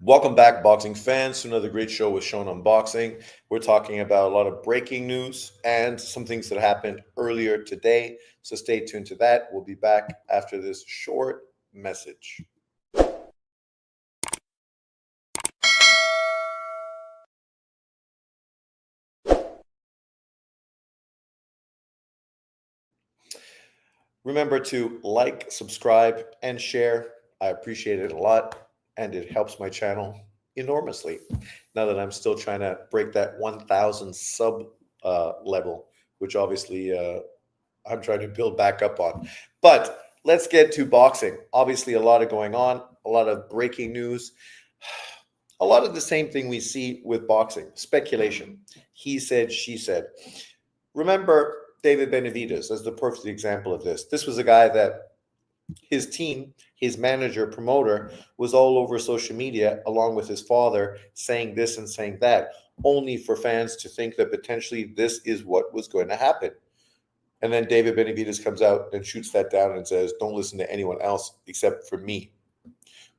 Welcome back, boxing fans, to another great show with Sean on Boxing. We're talking about a lot of breaking news and some things that happened earlier today. So stay tuned to that. We'll be back after this short message. Remember to like, subscribe, and share. I appreciate it a lot, and it helps my channel enormously. Now that I'm still trying to break that 1,000 sub level, which obviously I'm trying to build back up on. But let's get to boxing. Obviously, a lot of going on, a lot of breaking news, a lot of the same thing we see with boxing speculation. He said, she said. Remember David Benavidez as the perfect example of this. This was a guy that his team, his manager, promoter, was all over social media along with his father saying this and saying that, only for fans to think that potentially this is what was going to happen. And then David Benavidez comes out and shoots that down and says, don't listen to anyone else except for me.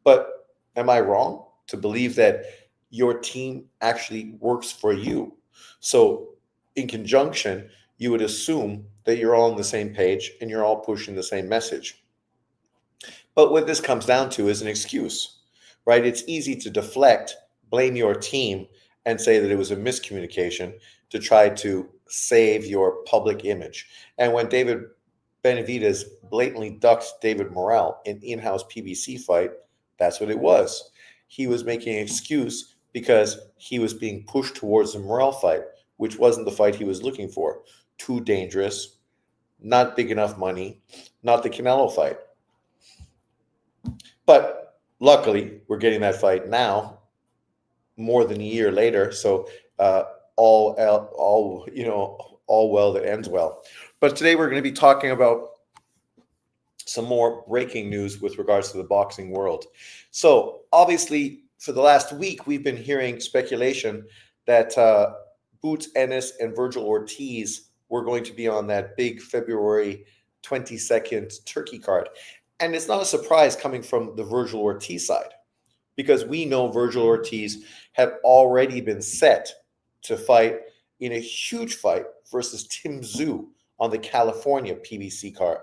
But am I wrong to believe that your team actually works for you? So, in conjunction, you would assume that you're all on the same page and you're all pushing the same message. But what this comes down to is an excuse, right? It's easy to deflect, blame your team, and say that it was a miscommunication to try to save your public image. And when David Benavidez blatantly ducked David Morrell in in-house PBC fight, that's what it was. He was making an excuse because he was being pushed towards the Morrell fight, which wasn't the fight he was looking for. Too dangerous, not big enough money, not the Canelo fight. But luckily, we're getting that fight now, more than a year later. So all well that ends well. But today we're going to be talking about some more breaking news with regards to the boxing world. So obviously, for the last week, we've been hearing speculation that Boots Ennis and Virgil Ortiz were going to be on that big February 22nd Turkey card. And it's not a surprise coming from the Virgil Ortiz side, because we know Virgil Ortiz had already been set to fight in a huge fight versus Tim Tszyu on the California PBC card,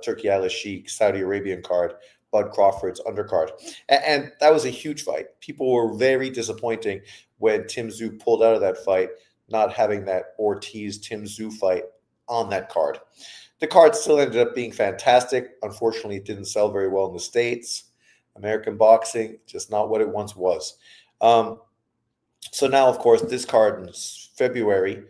Turkey Al Sheikh, Saudi Arabian card, Bud Crawford's undercard. And that was a huge fight. People were very disappointing when Tim Tszyu pulled out of that fight, not having that Ortiz-Tim Tszyu fight on that card. The card still ended up being fantastic. Unfortunately, it didn't sell very well in the States. American boxing, just not what it once was. So now, of course, this card in February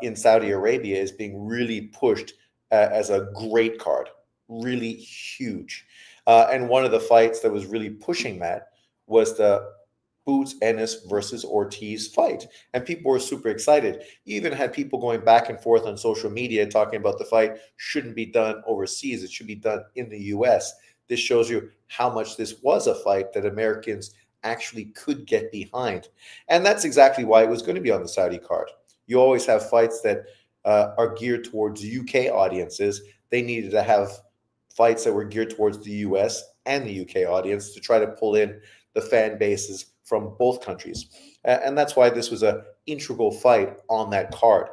in Saudi Arabia is being really pushed as a great card, really huge. And one of the fights that was really pushing that was the Boots Ennis versus Ortiz fight. And people were super excited. You even had people going back and forth on social media talking about the fight shouldn't be done overseas. It should be done in the US. This shows you how much this was a fight that Americans actually could get behind. And that's exactly why it was going to be on the Saudi card. You always have fights that are geared towards UK audiences. They needed to have fights that were geared towards the US and the UK audience to try to pull in the fan bases from both countries. And that's why this was an integral fight on that card.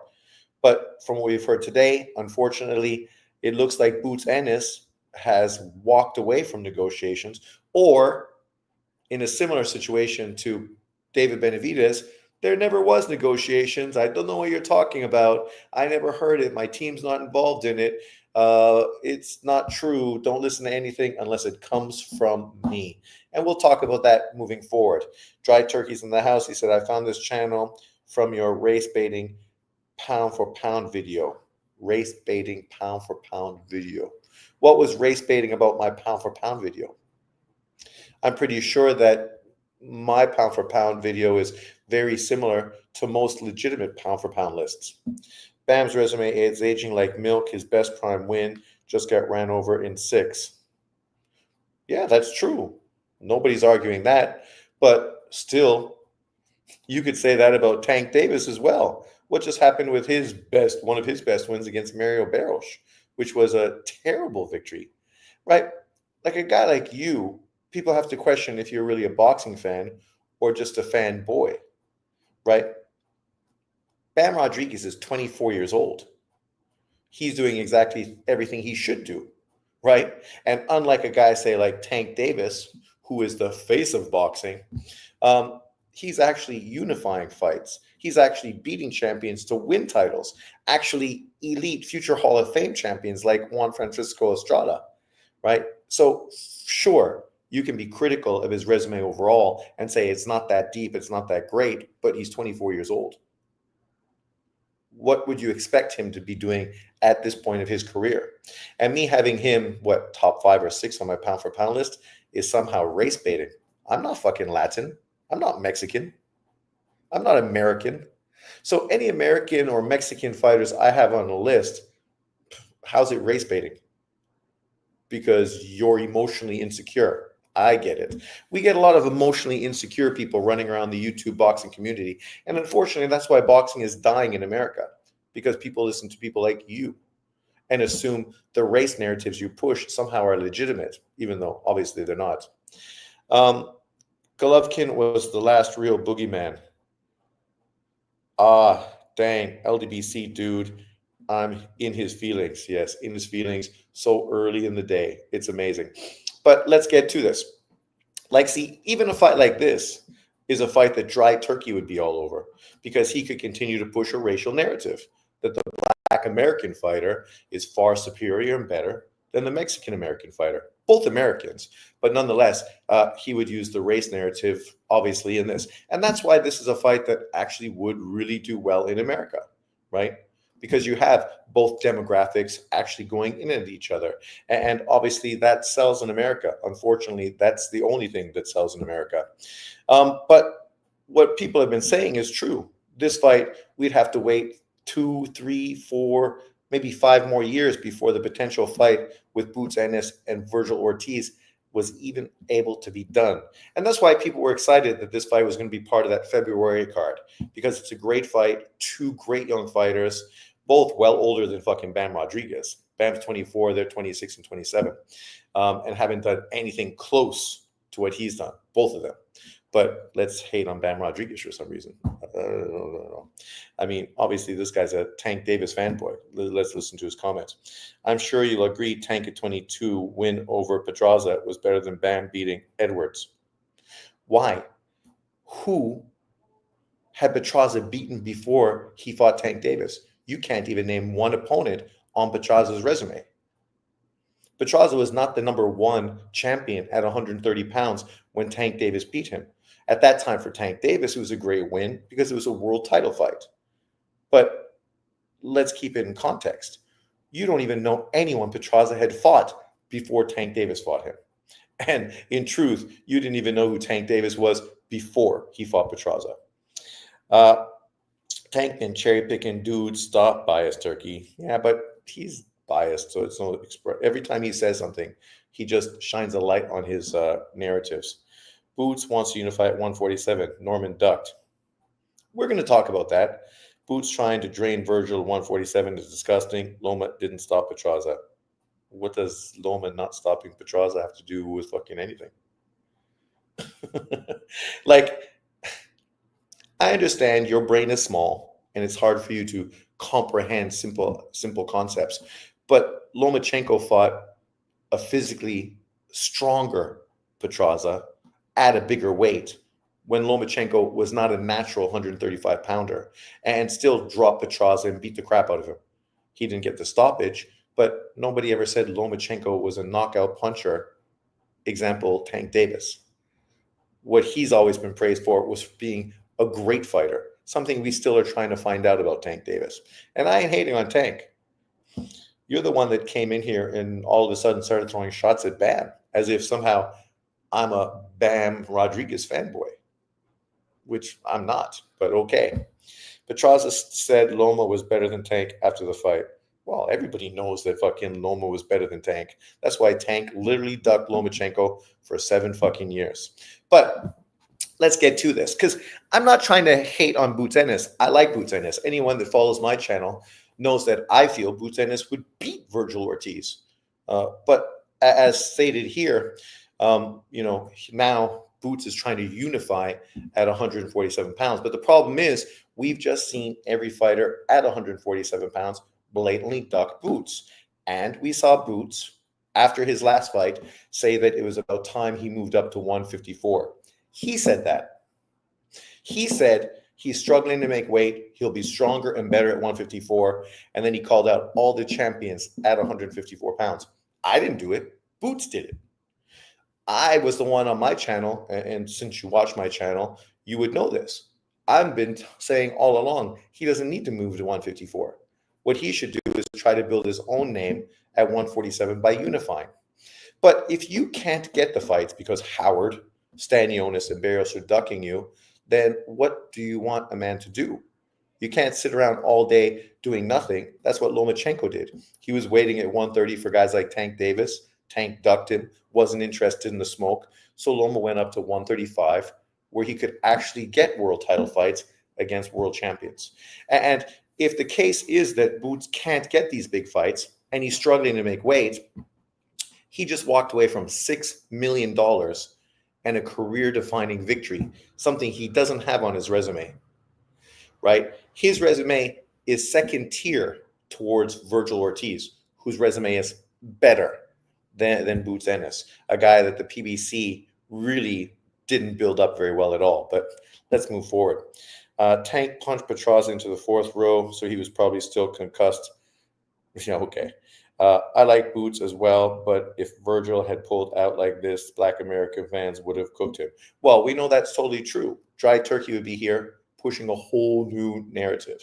But from what we've heard today, unfortunately, it looks like Boots Ennis has walked away from negotiations, or in a similar situation to David Benavidez, there never was negotiations. I don't know what you're talking about. I never heard it. My team's not involved in it. It's not true. Don't listen to anything unless it comes from me. And we'll talk about that moving forward. Dry Turkey's in the house. He said, I found this channel from your race baiting pound for pound video. Race baiting pound for pound video. What was race baiting about my pound for pound video? I'm pretty sure that my pound for pound video is very similar to most legitimate pound for pound lists. Bam's resume is aging like milk. His best prime win just got ran over in 6. Yeah, that's true. Nobody's arguing that. But still, you could say that about Tank Davis as well. What just happened with one of his best wins against Mario Barros, which was a terrible victory, right? Like a guy like you, people have to question if you're really a boxing fan or just a fanboy, right? Bam Rodriguez is 24 years old. He's doing exactly everything he should do, right? And unlike a guy, say, like Tank Davis, who is the face of boxing, he's actually unifying fights. He's actually beating champions to win titles, actually elite future Hall of Fame champions like Juan Francisco Estrada, right? So, sure, you can be critical of his resume overall and say it's not that deep, it's not that great, but he's 24 years old. What would you expect him to be doing at this point of his career? And me having him, what, top 5 or 6 on my pound for pound list is somehow race baiting. I'm not fucking Latin. I'm not Mexican. I'm not American. So any American or Mexican fighters I have on the list, how's it race baiting? Because you're emotionally insecure. I get it. We get a lot of emotionally insecure people running around the YouTube boxing community. And unfortunately, that's why boxing is dying in America, because people listen to people like you and assume the race narratives you push somehow are legitimate, even though obviously they're not. Golovkin was the last real boogeyman. Ah, dang, LDBC dude. I'm in his feelings. Yes, in his feelings so early in the day. It's amazing. But let's get to this. Like, see, even a fight like this is a fight that Dry Turkey would be all over, because he could continue to push a racial narrative that the Black American fighter is far superior and better than the Mexican American fighter. Both Americans, but nonetheless, he would use the race narrative, obviously, in this. And that's why this is a fight that actually would really do well in America, right? Because you have both demographics actually going in at each other. And obviously that sells in America. Unfortunately, that's the only thing that sells in America. But what people have been saying is true. This fight, we'd have to wait 2, 3, 4, maybe 5 more years before the potential fight with Boots Ennis and Virgil Ortiz was even able to be done. And that's why people were excited that this fight was going to be part of that February card, because it's a great fight, 2 great young fighters, both well older than fucking Bam Rodriguez. Bam's 24, they're 26 and 27, and haven't done anything close to what he's done, both of them. But let's hate on Bam Rodriguez for some reason. No. I mean, obviously, this guy's a Tank Davis fanboy. Let's listen to his comments. I'm sure you'll agree Tank at 22 win over Pedraza was better than Bam beating Edwards. Why? Who had Pedraza beaten before he fought Tank Davis? You can't even name one opponent on Pedraza's resume. Pedraza was not the number 1 champion at 130 pounds when Tank Davis beat him. At that time for Tank Davis, it was a great win because it was a world title fight. But let's keep it in context. You don't even know anyone Pedraza had fought before Tank Davis fought him. And in truth, you didn't even know who Tank Davis was before he fought Pedraza. Tank and cherry picking dude, stop bias, Turkey. Yeah, but he's biased, so it's no express. Every time he says something, he just shines a light on his narratives. Boots wants to unify at 147. Norman ducked. We're going to talk about that. Boots trying to drain Virgil at 147 is disgusting. Loma didn't stop Pedraza. What does Loma not stopping Pedraza have to do with fucking anything? Like, I understand your brain is small and it's hard for you to comprehend simple concepts. But Lomachenko fought a physically stronger Pedraza at a bigger weight when Lomachenko was not a natural 135 pounder and still dropped Pedraza and beat the crap out of him. He didn't get the stoppage, but nobody ever said Lomachenko was a knockout puncher. Example, Tank Davis. What he's always been praised for was being a great fighter, something we still are trying to find out about Tank Davis. And I ain't hating on Tank. You're the one that came in here and all of a sudden started throwing shots at Bam, as if somehow I'm a Bam Rodriguez fanboy, which I'm not, but okay. Pedraza said Loma was better than Tank after the fight. Well, everybody knows that fucking Loma was better than Tank. That's why Tank literally ducked Lomachenko for 7 fucking years. But let's get to this, because I'm not trying to hate on Boots Ennis. I like Boots Ennis. Anyone that follows my channel knows that I feel Boots Ennis would beat Virgil Ortiz. But as stated here, Now Boots is trying to unify at 147 pounds. But the problem is, we've just seen every fighter at 147 pounds blatantly duck Boots. And we saw Boots, after his last fight, say that it was about time he moved up to 154. He said that. He said he's struggling to make weight. He'll be stronger and better at 154. And then he called out all the champions at 154 pounds. I didn't do it. Boots did it. I was the one on my channel, and since you watch my channel, you would know this. I've been saying all along, he doesn't need to move to 154. What he should do is try to build his own name at 147 by unifying. But if you can't get the fights because Howard, Stanionis, and Barrios are ducking you, then what do you want a man to do? You can't sit around all day doing nothing. That's what Lomachenko did. He was waiting at 130 for guys like Tank Davis. Tank ducked him, wasn't interested in the smoke. So Loma went up to 135, where he could actually get world title fights against world champions. And if the case is that Boots can't get these big fights and he's struggling to make weight, he just walked away from $6 million and a career-defining victory, something he doesn't have on his resume, right? His resume is second tier towards Virgil Ortiz, whose resume is better than Boots Ennis, a guy that the PBC really didn't build up very well at all. But let's move forward. Tank punched Petrozza into the fourth row, so he was probably still concussed. Yeah, okay. I like Boots as well, but if Virgil had pulled out like this, Black American fans would have cooked him. Well, we know that's totally true. Dry Turkey would be here pushing a whole new narrative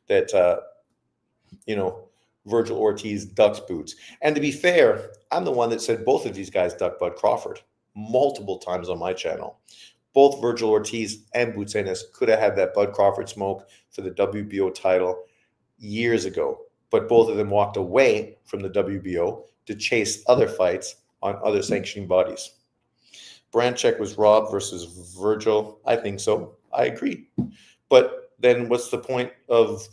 that, Virgil Ortiz ducks Boots. And to be fair, I'm the one that said both of these guys duck Bud Crawford multiple times on my channel. Both Virgil Ortiz and Boots Ennis could have had that Bud Crawford smoke for the WBO title years ago, but both of them walked away from the WBO to chase other fights on other sanctioning bodies. Branchek was robbed versus Virgil. I think so. I agree. But then what's the point of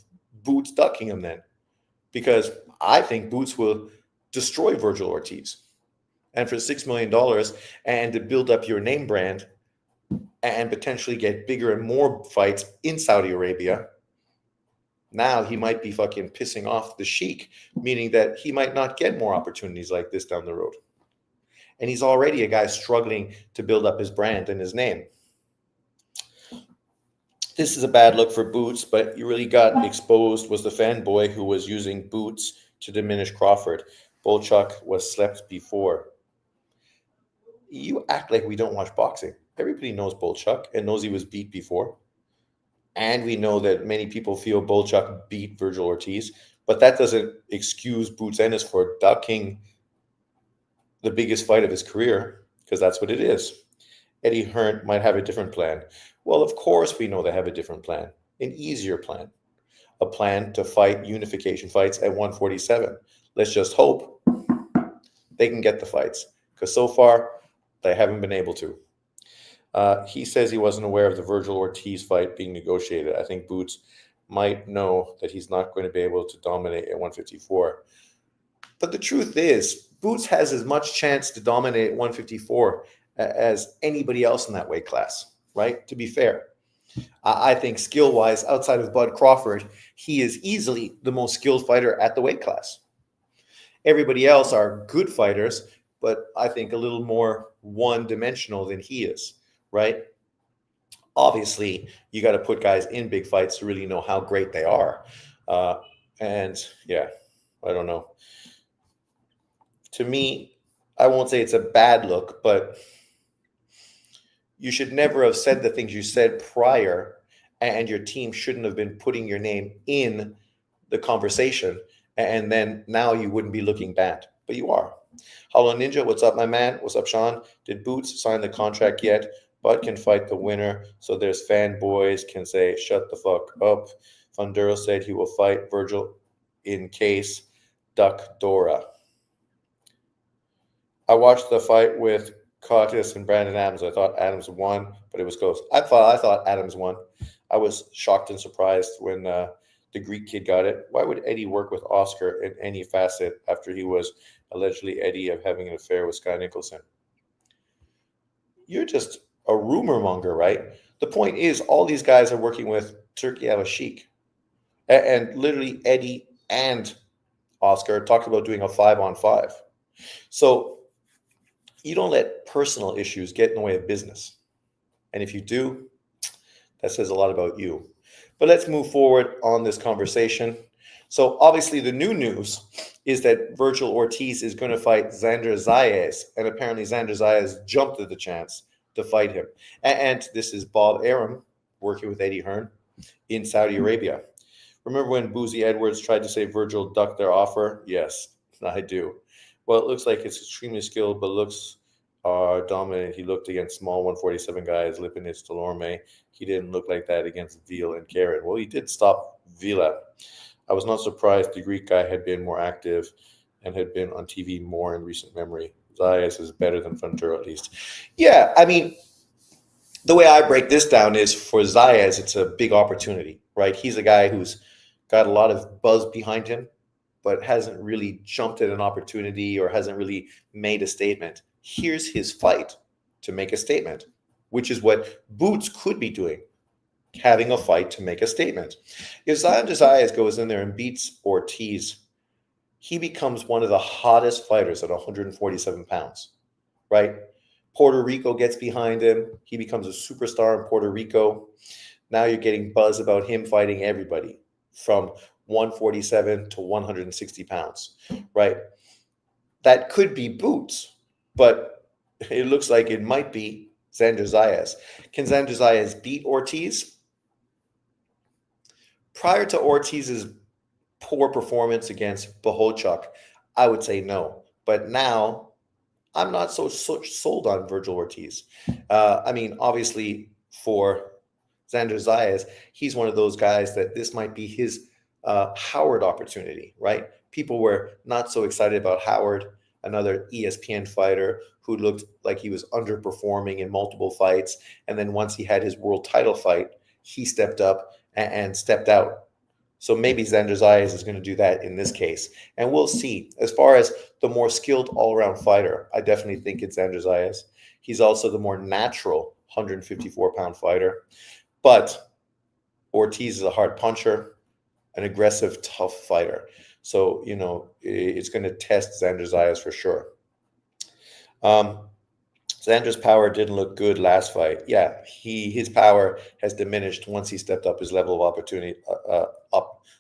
Boots ducking him then? Because I think Boots will destroy Virgil Ortiz. And for $6 million and to build up your name brand and potentially get bigger and more fights in Saudi Arabia, now he might be fucking pissing off the sheik, meaning that he might not get more opportunities like this down the road. And he's already a guy struggling to build up his brand and his name. This is a bad look for Boots, but you really got exposed was the fanboy who was using Boots to diminish Crawford. Bolchuk was slept before. You act like we don't watch boxing. Everybody knows Bolchuk and knows he was beat before. And we know that many people feel Bolchuk beat Virgil Ortiz, but that doesn't excuse Boots Ennis for ducking the biggest fight of his career, because that's what it is. Eddie Hearn might have a different plan. Well, of course we know they have a different plan, an easier plan, a plan to fight unification fights at 147. Let's just hope they can get the fights, because so far they haven't been able to. He says he wasn't aware of the Virgil Ortiz fight being negotiated. I think Boots might know that he's not going to be able to dominate at 154. But the truth is, Boots has as much chance to dominate at 154 as anybody else in that weight class, right? To be fair. I think skill-wise, outside of Bud Crawford, he is easily the most skilled fighter at the weight class. Everybody else are good fighters, but I think a little more one-dimensional than he is, right? Obviously, you got to put guys in big fights to really know how great they are. And yeah, I don't know. To me, I won't say it's a bad look, but you should never have said the things you said prior, and your team shouldn't have been putting your name in the conversation, and then now you wouldn't be looking bad, but you are. Hello Ninja, what's up, my man? What's up, Sean? Did Boots sign the contract yet? Bud can fight the winner, so there's fanboys can say, shut the fuck up. Funduro said he will fight Virgil in case Duck Dora. I watched the fight with Curtis and Brandon Adams. I thought Adams won, but it was close. I thought Adams won. I was shocked and surprised when the Greek kid got it. Why would Eddie work with Oscar in any facet after he was allegedly Eddie of having an affair with Sky Nicholson? you're just a rumor monger, right? The point is, all these guys are working with Turkey Al Sheikh, and literally Eddie and Oscar talked about doing a 5-on-5. So you don't let personal issues get in the way of business. And if you do, that says a lot about you. But let's move forward on this conversation. So obviously the new news is that Virgil Ortiz is going to fight Xander Zayas, and apparently Xander Zayas jumped at the chance to fight him. And this is Bob Arum working with Eddie Hearn in Saudi Arabia. Remember when Boozy Edwards tried to say Virgil ducked their offer? Yes, I do. Well, it looks like it's extremely skilled, but looks are dominant. He looked against small 147 guys, Lipinets, Delorme. He didn't look like that against Veal and Karen. Well, he did stop Vila. I was not surprised the Greek guy had been more active and had been on TV more in recent memory. Zayas is better than Frontier, at least. Yeah, I mean, the way I break this down is for Zayas, it's a big opportunity, right? He's a guy who's got a lot of buzz behind him, but hasn't really jumped at an opportunity or hasn't really made a statement. Here's his fight to make a statement, which is what Boots could be doing, having a fight to make a statement. If Xander Zayas goes in there and beats Ortiz, he becomes one of the hottest fighters at 147 pounds, right? Puerto Rico gets behind him. He becomes a superstar in Puerto Rico. Now you're getting buzz about him fighting everybody from 147 to 160 pounds, right? That could be Boots, but it looks like it might be Xander Zayas. Can Xander Zayas beat Ortiz? Prior to Ortiz's poor performance against Bohocuk, I would say no. But now, I'm not so sold on Virgil Ortiz. I mean, obviously, for Xander Zayas, he's one of those guys that this might be his Howard opportunity, right? People were not so excited about Howard, another ESPN fighter who looked like he was underperforming in multiple fights. And then once he had his world title fight, he stepped up and stepped out. So maybe Xander Zayas is going to do that in this case. And we'll see. As far as the more skilled all-around fighter, I definitely think it's Xander Zayas. He's also the more natural 154-pound fighter. But Ortiz is a hard puncher, an aggressive, tough fighter. So, you know, it's going to test Xander Zayas for sure. Xander's power didn't look good last fight. Yeah, his power has diminished once he stepped up his level of opportunity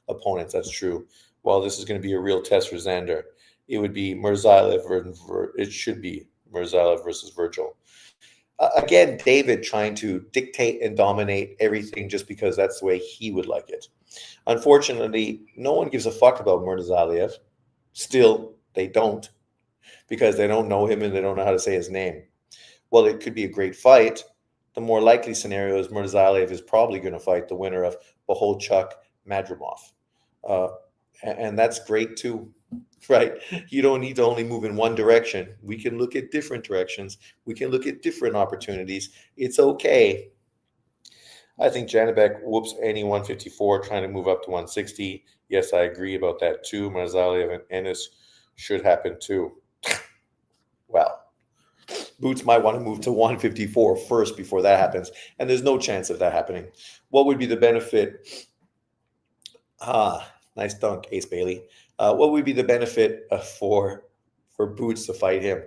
opponents. That's true. Well, this is going to be a real test for Xander. It would be it should be Mirzaev versus Virgil. Again, David trying to dictate and dominate everything just because that's the way he would like it. Unfortunately, no one gives a fuck about Mirzaev. Still, they don't, because they don't know him and they don't know how to say his name. Well, it could be a great fight. The more likely scenario is Mirzaev is probably going to fight the winner of Bohocuk Madrimov. And that's great too, right? You don't need to only move in one direction. We can look at different directions. We can look at different opportunities. It's okay. I think Janibek whoops any 154 trying to move up to 160. Yes, I agree about that too. Mirzaev and Ennis should happen too. Well, Boots might want to move to 154 first before that happens. And there's no chance of that happening. What would be the benefit? Nice dunk, Ace Bailey. What would be the benefit for Boots to fight him?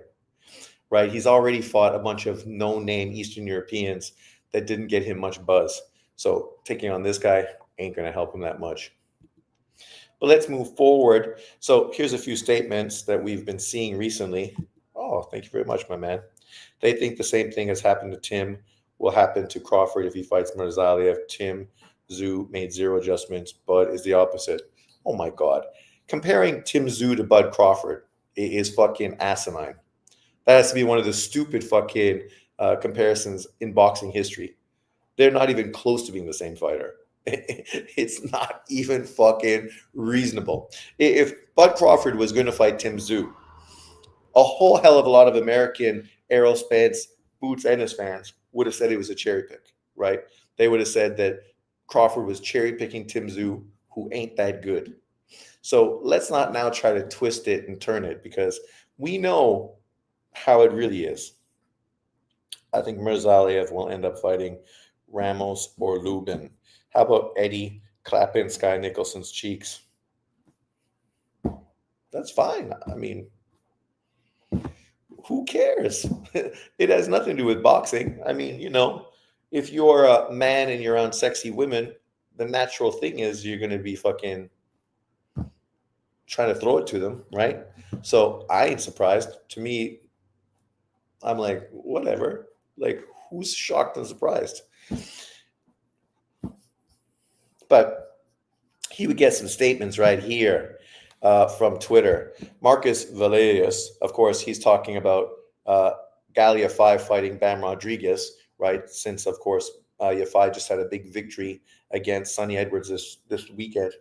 Right? He's already fought a bunch of no-name Eastern Europeans that didn't get him much buzz. So taking on this guy ain't going to help him that much. But let's move forward. So here's a few statements that we've been seeing recently. Oh, thank you very much, my man. They think the same thing has happened to Tim will happen to Crawford if he fights Mirzaev. Tim Tszyu made zero adjustments. Bud is the opposite. Oh my God. Comparing Tim Tszyu to Bud Crawford is fucking asinine. That has to be one of the stupid fucking comparisons in boxing history. They're not even close to being the same fighter. It's not even fucking reasonable. If Bud Crawford was going to fight Tim Tszyu, a whole hell of a lot of American Errol Spence, Boots Ennis fans would have said it was a cherry pick, right? They would have said that Crawford was cherry picking Tim Tszyu, who ain't that good. So let's not now try to twist it and turn it, because we know how it really is. I think Mirzaliev will end up fighting Ramos or Lubin. How about Eddie clapping Sky Nicholson's cheeks? That's fine. I mean, who cares? It has nothing to do with boxing. I mean, if you're a man and you're on sexy women, the natural thing is you're going to be fucking trying to throw it to them, right? So I ain't surprised. To me, I'm like, whatever. Like, who's shocked and surprised? But he would get some statements right here from Twitter. Marcus Valerius, of course, he's talking about Galia 5 fighting Bam Rodriguez, right? Since, of course, Yafai just had a big victory against Sonny Edwards this weekend.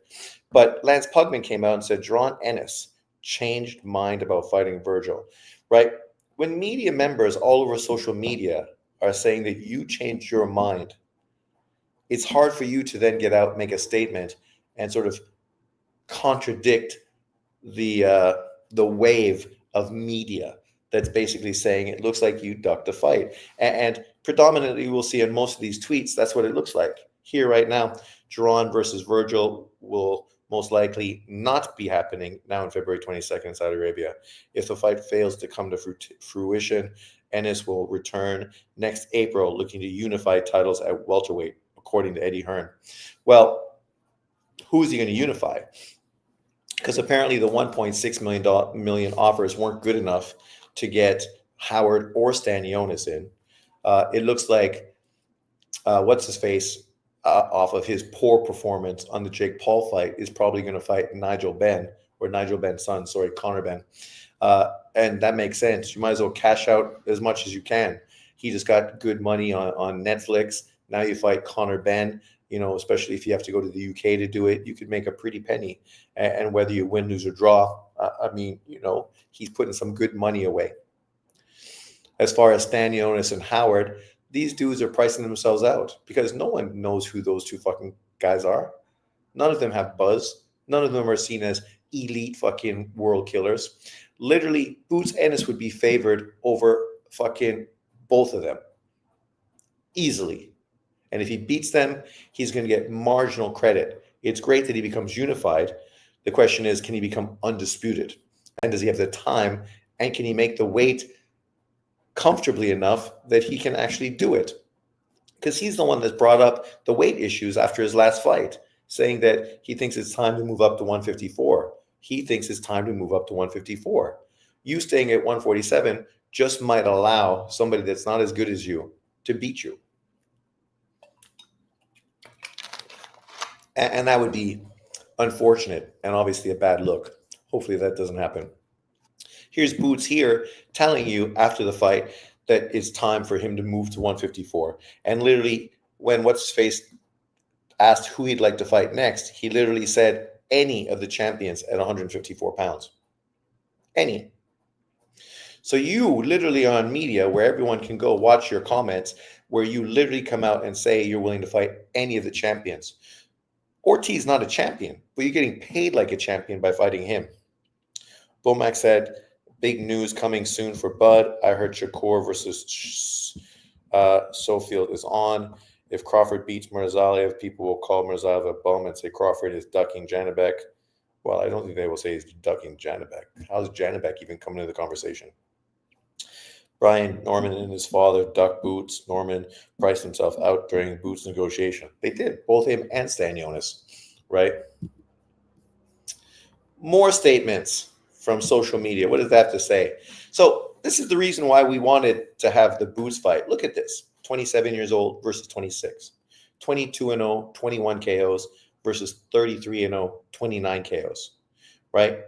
But Lance Pugman came out and said, Jaron Ennis changed mind about fighting Virgil, right? When media members all over social media are saying that you changed your mind, it's hard for you to then get out, make a statement, and sort of contradict the wave of media that's basically saying it looks like you ducked the fight. And predominantly, we'll see in most of these tweets, that's what it looks like. Here right now, Jaron versus Virgil will most likely not be happening now on February 22nd in Saudi Arabia. If the fight fails to come to fruition, Ennis will return next April looking to unify titles at welterweight, according to Eddie Hearn. Well, who is he going to unify? Because apparently the $1.6 million offers weren't good enough to get Howard or Stanionis in. It looks like what's his face off of his poor performance on the Jake Paul fight is probably going to fight Nigel Benn, or Nigel Benn's son, Conor Benn. And that makes sense. You might as well cash out as much as you can. He just got good money on Netflix. Now you fight Conor Benn, especially if you have to go to the UK to do it, you could make a pretty penny. And whether you win, lose, or draw, he's putting some good money away. As far as Stanionis and Howard, these dudes are pricing themselves out because no one knows who those two fucking guys are. None of them have buzz. None of them are seen as elite fucking world killers. Literally, Boots Ennis would be favored over fucking both of them. Easily. And if he beats them, he's going to get marginal credit. It's great that he becomes unified. The question is, can he become undisputed? And does he have the time? And can he make the weight comfortably enough that he can actually do it? Because he's the one that's brought up the weight issues after his last fight, saying that he thinks it's time to move up to 154. He thinks it's time to move up to 154. You staying at 147 just might allow somebody that's not as good as you to beat you. And that would be unfortunate and obviously a bad look. Hopefully that doesn't happen. Here's Boots here telling you after the fight that it's time for him to move to 154. And literally, when What's-His-Face asked who he'd like to fight next, he literally said any of the champions at 154 pounds. Any. So you literally are on media where everyone can go watch your comments, where you literally come out and say you're willing to fight any of the champions. Ortiz is not a champion, but you're getting paid like a champion by fighting him. Bomac said, big news coming soon for Bud. I heard Shakur versus Sofield is on. If Crawford beats Mirzaliev, people will call Mirzaliev a bum and say Crawford is ducking Janibek. Well, I don't think they will say he's ducking Janibek. How's Janibek even coming into the conversation? Brian Norman and his father ducked Boots. Norman priced himself out during Boots' negotiation. They did, both him and Stanionis, right? More statements from social media. What does that have to say? So this is the reason why we wanted to have the Boots fight. Look at this. 27 years old versus 26. 22-0, 21 KOs versus 33-0, 29 KOs, right?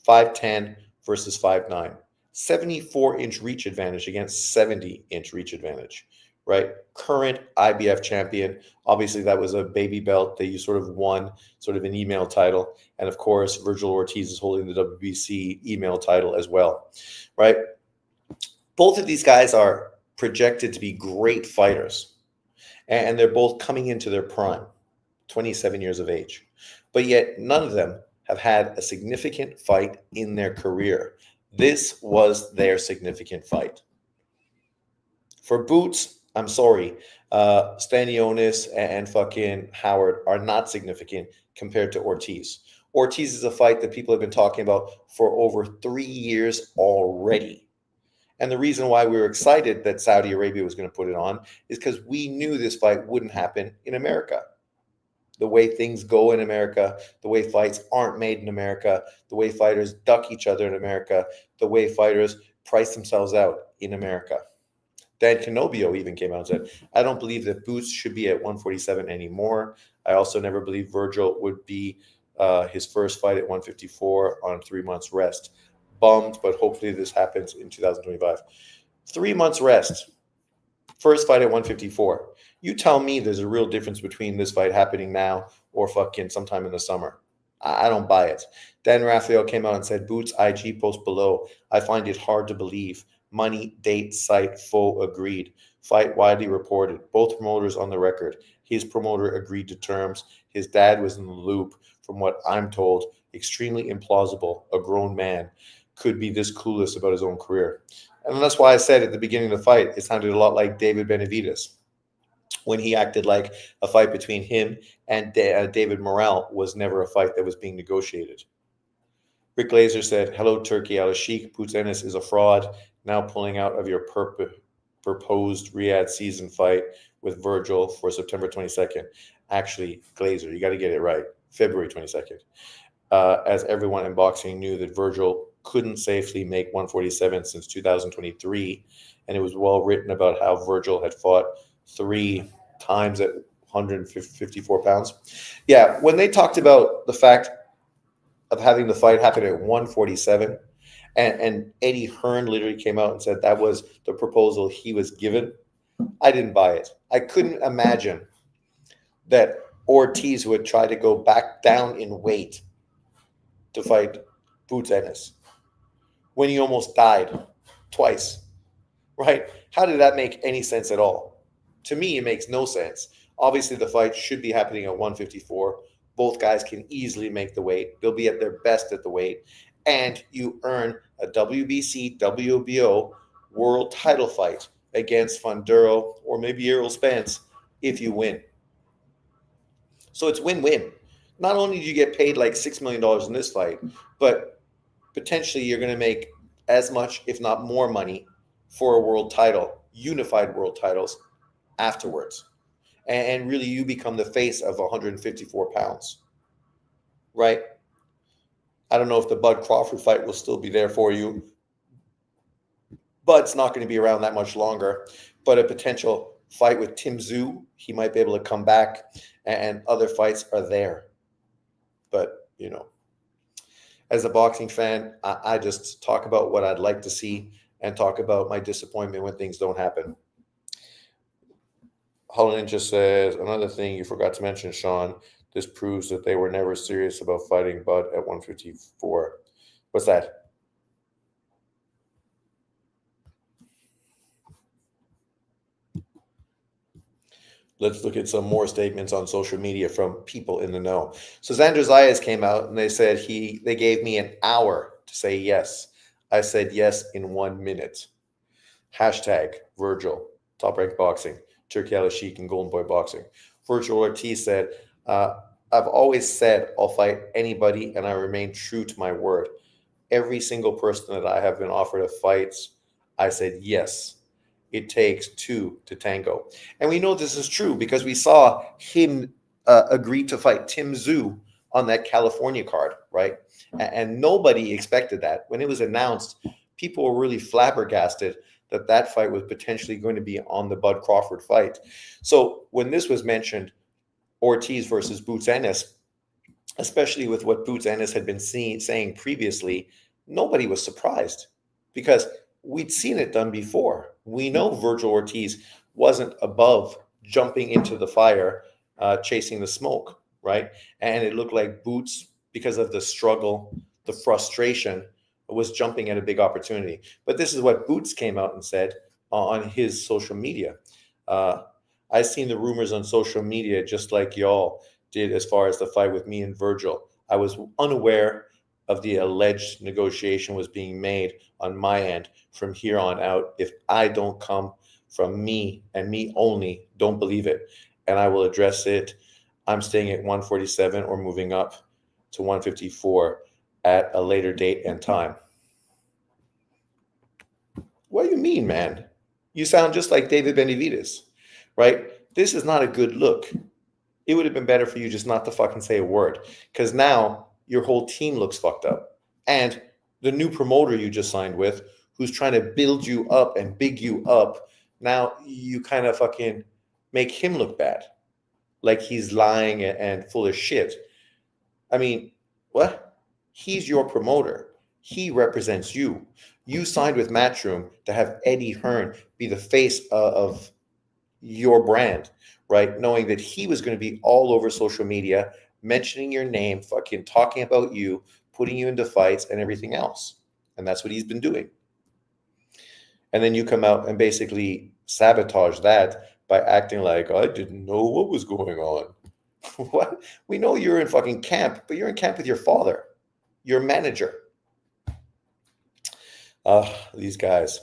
5'10 versus 5'9. 74-inch reach advantage against 70-inch reach advantage, right? Current IBF champion. Obviously, that was a baby belt that you sort of won, sort of an email title. And of course, Virgil Ortiz is holding the WBC email title as well, right? Both of these guys are projected to be great fighters. And they're both coming into their prime, 27 years of age. But yet, none of them have had a significant fight in their career. This was their significant fight. For Boots, I'm sorry. Stanionis and fucking Howard are not significant compared to Ortiz. Ortiz is a fight that people have been talking about for over 3 years already. And the reason why we were excited that Saudi Arabia was going to put it on is because we knew this fight wouldn't happen in America. The way things go in America, the way fights aren't made in America, the way fighters duck each other in America, the way fighters price themselves out in America. Dan Canobio even came out and said, I don't believe that Boots should be at 147 anymore. I also never believe Virgil would be his first fight at 154 on 3 months rest. Bummed, but hopefully this happens in 2025. 3 months rest. First fight at 154. You tell me there's a real difference between this fight happening now or fucking sometime in the summer. I don't buy it. Dan Raphael came out and said, Boots IG post below. I find it hard to believe. Money, date, site, full agreed. Fight widely reported. Both promoters on the record. His promoter agreed to terms. His dad was in the loop. From what I'm told, extremely implausible. A grown man could be this clueless about his own career. And that's why I said at the beginning of the fight, it sounded a lot like David Benavidez when he acted like a fight between him and David Morrell was never a fight that was being negotiated. Rick Glazer said, hello, Turkey Al-Sheikh. Boots Ennis is a fraud. Now pulling out of your proposed Riyadh season fight with Virgil for September 22nd. Actually, Glazer, you got to get it right. February 22nd. As everyone in boxing knew that Virgil couldn't safely make 147 since 2023. And it was well written about how Virgil had fought 3 times at 154 pounds. Yeah, when they talked about the fact of having the fight happen at 147, and Eddie Hearn literally came out and said that was the proposal he was given, I didn't buy it. I couldn't imagine that Ortiz would try to go back down in weight to fight Boots Ennis when he almost died twice, right? How did that make any sense at all? To me, it makes no sense. Obviously, the fight should be happening at 154. Both guys can easily make the weight. They'll be at their best at the weight. And you earn a WBC, WBO world title fight against Funduro or maybe Errol Spence if you win. So it's win-win. Not only do you get paid like $6 million in this fight, but potentially you're going to make as much, if not more money for a world title, unified world titles afterwards. And really you become the face of 154 pounds, right? I don't know if the Bud Crawford fight will still be there for you. Bud's not going to be around that much longer. But a potential fight with Tim Tszyu, he might be able to come back, and other fights are there. But, you know, as a boxing fan, I just talk about what I'd like to see and talk about my disappointment when things don't happen. Holland just says, another thing you forgot to mention, Sean, this proves that they were never serious about fighting Bud at 154. What's that? Let's look at some more statements on social media from people in the know. So Xander Zayas came out and they said they gave me an hour to say yes. I said yes in 1 minute. Hashtag Virgil, Top Rank Boxing, Turkey Al-Sheikh and Golden Boy Boxing. Virgil Ortiz said, I've always said I'll fight anybody and I remain true to my word. Every single person that I have been offered a fight, I said yes. It takes two to tango. And we know this is true because we saw him agree to fight Tim Tszyu on that California card, right? And nobody expected that. When it was announced, people were really flabbergasted that that fight was potentially going to be on the Bud Crawford fight. So when this was mentioned, Ortiz versus Boots Ennis, especially with what Boots Ennis had been saying previously, nobody was surprised because we'd seen it done before. We know Virgil Ortiz wasn't above jumping into the fire, chasing the smoke, right? And it looked like Boots, because of the struggle, the frustration, was jumping at a big opportunity. But this is what Boots came out and said on his social media. I've seen the rumors on social media just like y'all did as far as the fight with me and Virgil. I was unaware of the alleged negotiation was being made on my end from here on out. If I don't come from me and me only. Don't believe it. And I will address it. I'm staying at 147 or moving up to 154 at a later date and time. What do you mean, man? You sound just like David Benavidez, right? This is not a good look. It would have been better for you just not to fucking say a word, because now your whole team looks fucked up. And the new promoter you just signed with, who's trying to build you up and big you up, now you kind of fucking make him look bad, like he's lying and full of shit. I mean, what? He's your promoter. He represents you. You signed with Matchroom to have Eddie Hearn be the face of your brand, right? Knowing that he was going to be all over social media, mentioning your name, fucking talking about you, putting you into fights and everything else. And that's what he's been doing. And then you come out and basically sabotage that by acting like, I didn't know what was going on. What? We know you're in fucking camp, but you're in camp with your father, your manager. These guys.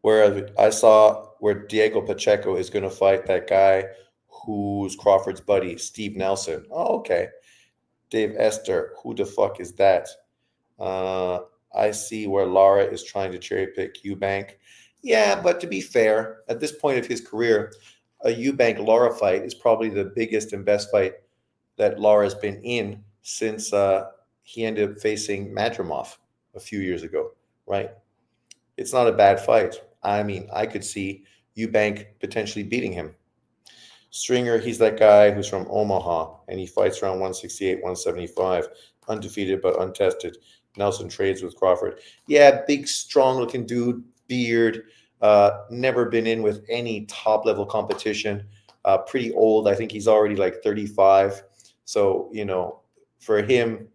Where I saw where Diego Pacheco is going to fight that guy who's Crawford's buddy, Steve Nelson. Oh, okay. Dave Esther. Who the fuck is that? I see where Lara is trying to cherry pick Eubank. Yeah, but to be fair, at this point of his career, a Eubank-Lara fight is probably the biggest and best fight that Lara's been in since he ended up facing Madrimov a few years ago, right? It's not a bad fight. I mean, I could see Eubank potentially beating him. Stringer, he's that guy who's from Omaha, and he fights around 168, 175, undefeated but untested. Nelson trades with Crawford. Yeah, big, strong-looking dude, beard, never been in with any top-level competition. Pretty old. I think he's already like 35. So, for him,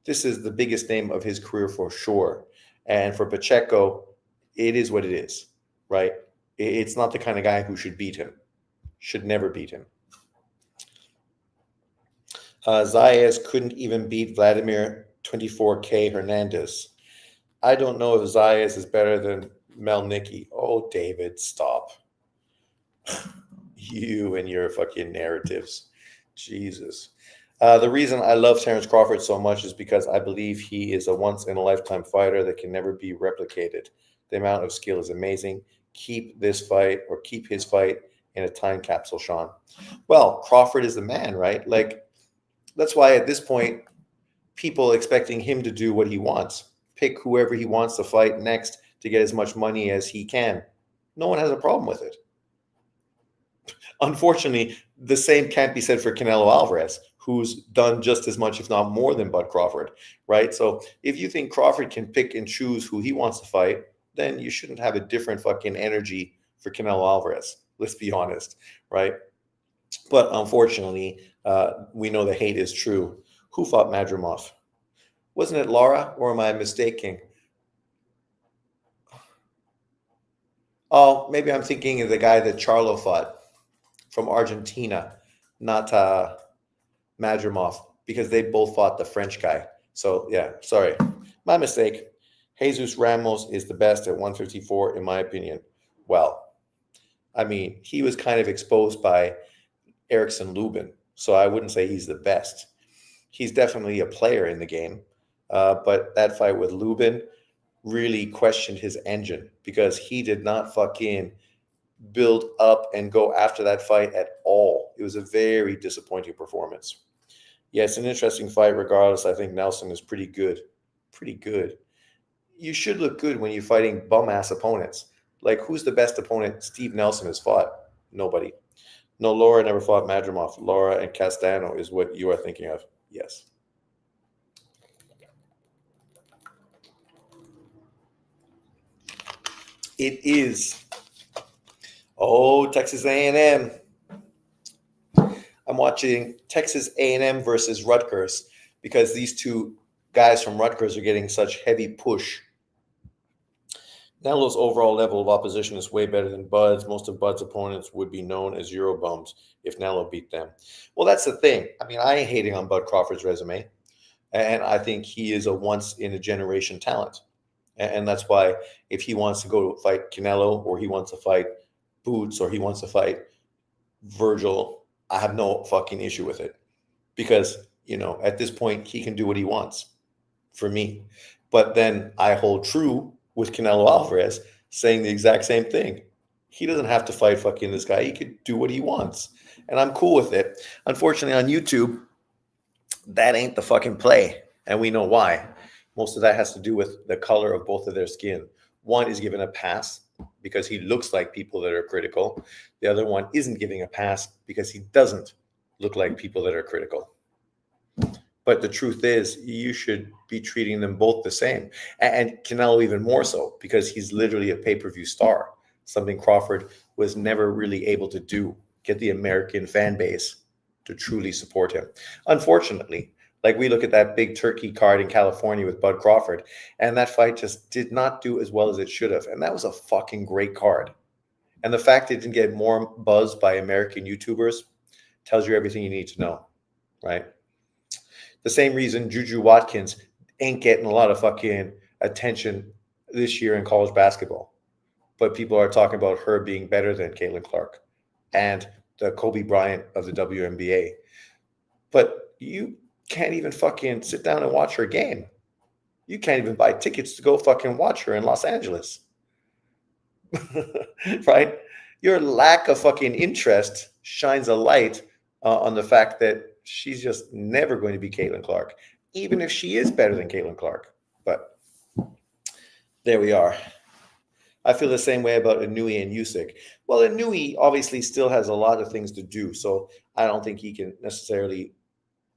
this is the biggest name of his career for sure. And for Pacheco, it is what it is, right? It's not the kind of guy who should beat him. Should never beat him. Zayas couldn't even beat Vladimir 24K Hernandez. I don't know if Zayas is better than Melnicki. Oh, David, stop. You and your fucking narratives. Jesus. The reason I love Terence Crawford so much is because I believe he is a once-in-a-lifetime fighter that can never be replicated. The amount of skill is amazing. Keep his fight in a time capsule, Sean. Well, Crawford is the man, right? Like, that's why at this point, people expecting him to do what he wants. Pick whoever he wants to fight next to get as much money as he can. No one has a problem with it. Unfortunately, the same can't be said for Canelo Alvarez, who's done just as much, if not more, than Bud Crawford, right? So if you think Crawford can pick and choose who he wants to fight, then you shouldn't have a different fucking energy for Canelo Alvarez. Let's be honest, right? But unfortunately, we know the hate is true. Who fought Madrimov? Wasn't it Lara, or am I mistaken? Oh, maybe I'm thinking of the guy that Charlo fought from Argentina, not Madrimov, because they both fought the French guy. So, yeah, sorry. My mistake. Jesus Ramos is the best at 154, in my opinion. Well, I mean, he was kind of exposed by Erickson Lubin, so I wouldn't say he's the best. He's definitely a player in the game, but that fight with Lubin really questioned his engine, because he did not fucking build up and go after that fight at all. It was a very disappointing performance. Yeah, it's an interesting fight regardless. I think Nelson is pretty good. Pretty good. You should look good when you're fighting bum-ass opponents. Like, who's the best opponent Steve Nelson has fought? Nobody. No, Laura never fought Madrimov. Laura and Castano is what you are thinking of. Yes. It is. Oh, Texas A&M. I'm watching Texas A&M versus Rutgers because these two guys from Rutgers are getting such heavy push. Nelo's overall level of opposition is way better than Bud's. Most of Bud's opponents would be known as Eurobums if Nelo beat them. Well, that's the thing. I mean, I ain't hating on Bud Crawford's resume, and I think he is a once-in-a-generation talent. And that's why if he wants to go fight Canelo or he wants to fight Boots or he wants to fight Virgil, I have no fucking issue with it because, at this point, he can do what he wants for me. But then I hold true with Canelo Alvarez saying the exact same thing. He doesn't have to fight fucking this guy. He could do what he wants. And I'm cool with it. Unfortunately, on YouTube, that ain't the fucking play. And we know why. Most of that has to do with the color of both of their skin. One is given a pass because he looks like people that are critical. The other one isn't giving a pass because he doesn't look like people that are critical. But the truth is, you should be treating them both the same. And Canelo even more so because he's literally a pay-per-view star, something Crawford was never really able to do, get the American fan base to truly support him. Unfortunately, like we look at that big turkey card in California with Bud Crawford, and that fight just did not do as well as it should have. And that was a fucking great card. And the fact it didn't get more buzz by American YouTubers tells you everything you need to know, right? The same reason Juju Watkins ain't getting a lot of fucking attention this year in college basketball. But people are talking about her being better than Caitlin Clark and the Kobe Bryant of the WNBA. But you can't even fucking sit down and watch her game. You can't even buy tickets to go fucking watch her in Los Angeles. Right? Your lack of fucking interest shines a light on the fact that she's just never going to be Caitlin Clark, even if she is better than Caitlin Clark. But there we are. I feel the same way about Inouye and Usyk. Well, Inouye obviously still has a lot of things to do, so I don't think he can necessarily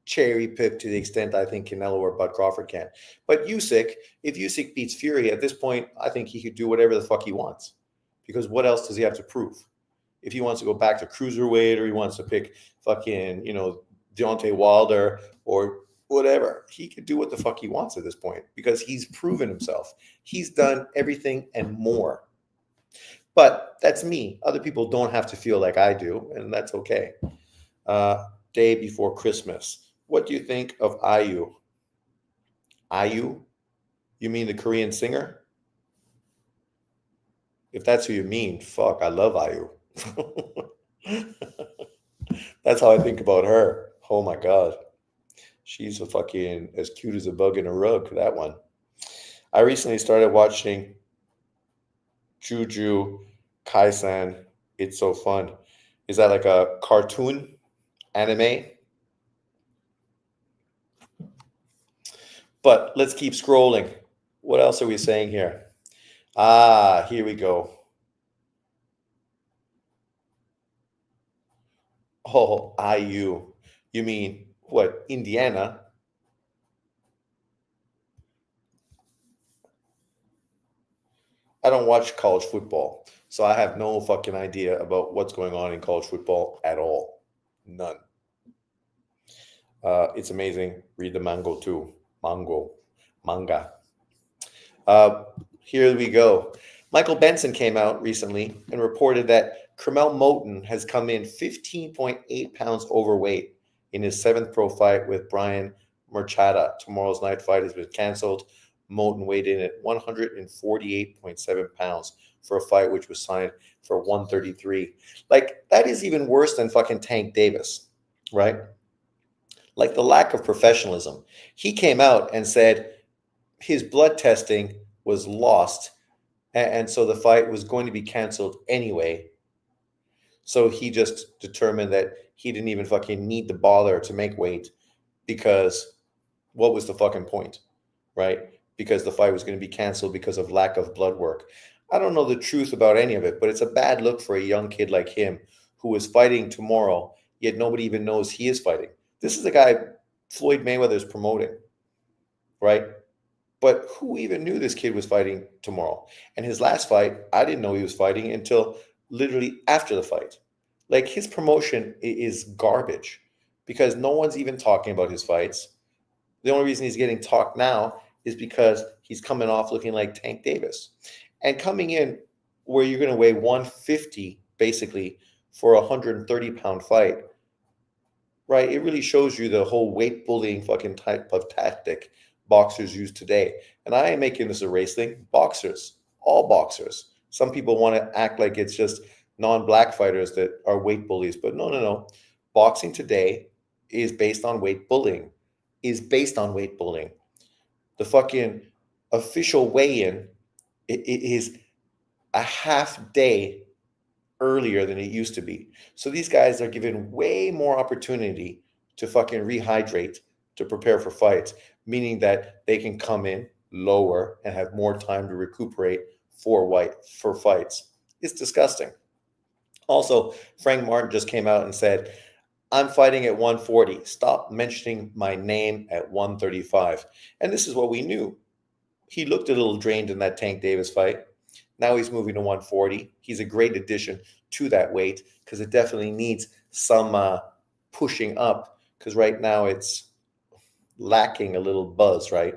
cherry pick to the extent I think Canelo or Bud Crawford can. But Usyk, if Usyk beats Fury at this point, I think he could do whatever the fuck he wants. Because what else does he have to prove? If he wants to go back to cruiserweight or he wants to pick fucking, Deontay Wilder or whatever, he could do what the fuck he wants at this point because he's proven himself. He's done everything and more. But that's me. Other people don't have to feel like I do, and that's okay. Day before Christmas. What do you think of IU? IU? You mean the Korean singer? If that's who you mean, fuck, I love IU. That's how I think about her. Oh my God. She's a fucking as cute as a bug in a rug, that one. I recently started watching Juju Kaisen. It's so fun. Is that like a cartoon anime? But let's keep scrolling. What else are we saying here? Here we go. Oh, IU. You mean what? Indiana? I don't watch college football, so I have no fucking idea about what's going on in college football at all. None. It's amazing. Read the mango too. Manga. Here we go. Michael Benson came out recently and reported that Kermel Moton has come in 15.8 pounds overweight in his 7th pro fight with Brian Murchada. Tomorrow's night fight has been canceled. Moton weighed in at 148.7 pounds for a fight which was signed for 133. Like, that is even worse than fucking Tank Davis, right? Like, the lack of professionalism. He came out and said his blood testing was lost, and so the fight was going to be canceled anyway. So he just determined that he didn't even fucking need to bother to make weight because what was the fucking point, right? Because the fight was going to be canceled because of lack of blood work. I don't know the truth about any of it, but it's a bad look for a young kid like him who is fighting tomorrow, yet nobody even knows he is fighting. This is the guy Floyd Mayweather is promoting, right? But who even knew this kid was fighting tomorrow? And his last fight, I didn't know he was fighting until literally after the fight. Like, his promotion is garbage because no one's even talking about his fights. The only reason he's getting talked now is because he's coming off looking like Tank Davis. And coming in where you're going to weigh 150 basically for a 130-pound fight, right? It really shows you the whole weight bullying fucking type of tactic boxers use today. And I ain't making this a race thing. Boxers, all boxers. Some people want to act like it's just non-black fighters that are weight bullies. But no, no, no. Boxing today is based on weight bullying. Is based on weight bullying. The fucking official weigh-in it is a half day earlier than it used to be. So these guys are given way more opportunity to fucking rehydrate to prepare for fights, meaning that they can come in lower and have more time to recuperate for fights. It's disgusting. Also, Frank Martin just came out and said, I'm fighting at 140. Stop mentioning my name at 135. And this is what we knew. He looked a little drained in that Tank Davis fight. Now he's moving to 140. He's a great addition to that weight because it definitely needs some pushing up because right now it's lacking a little buzz, right?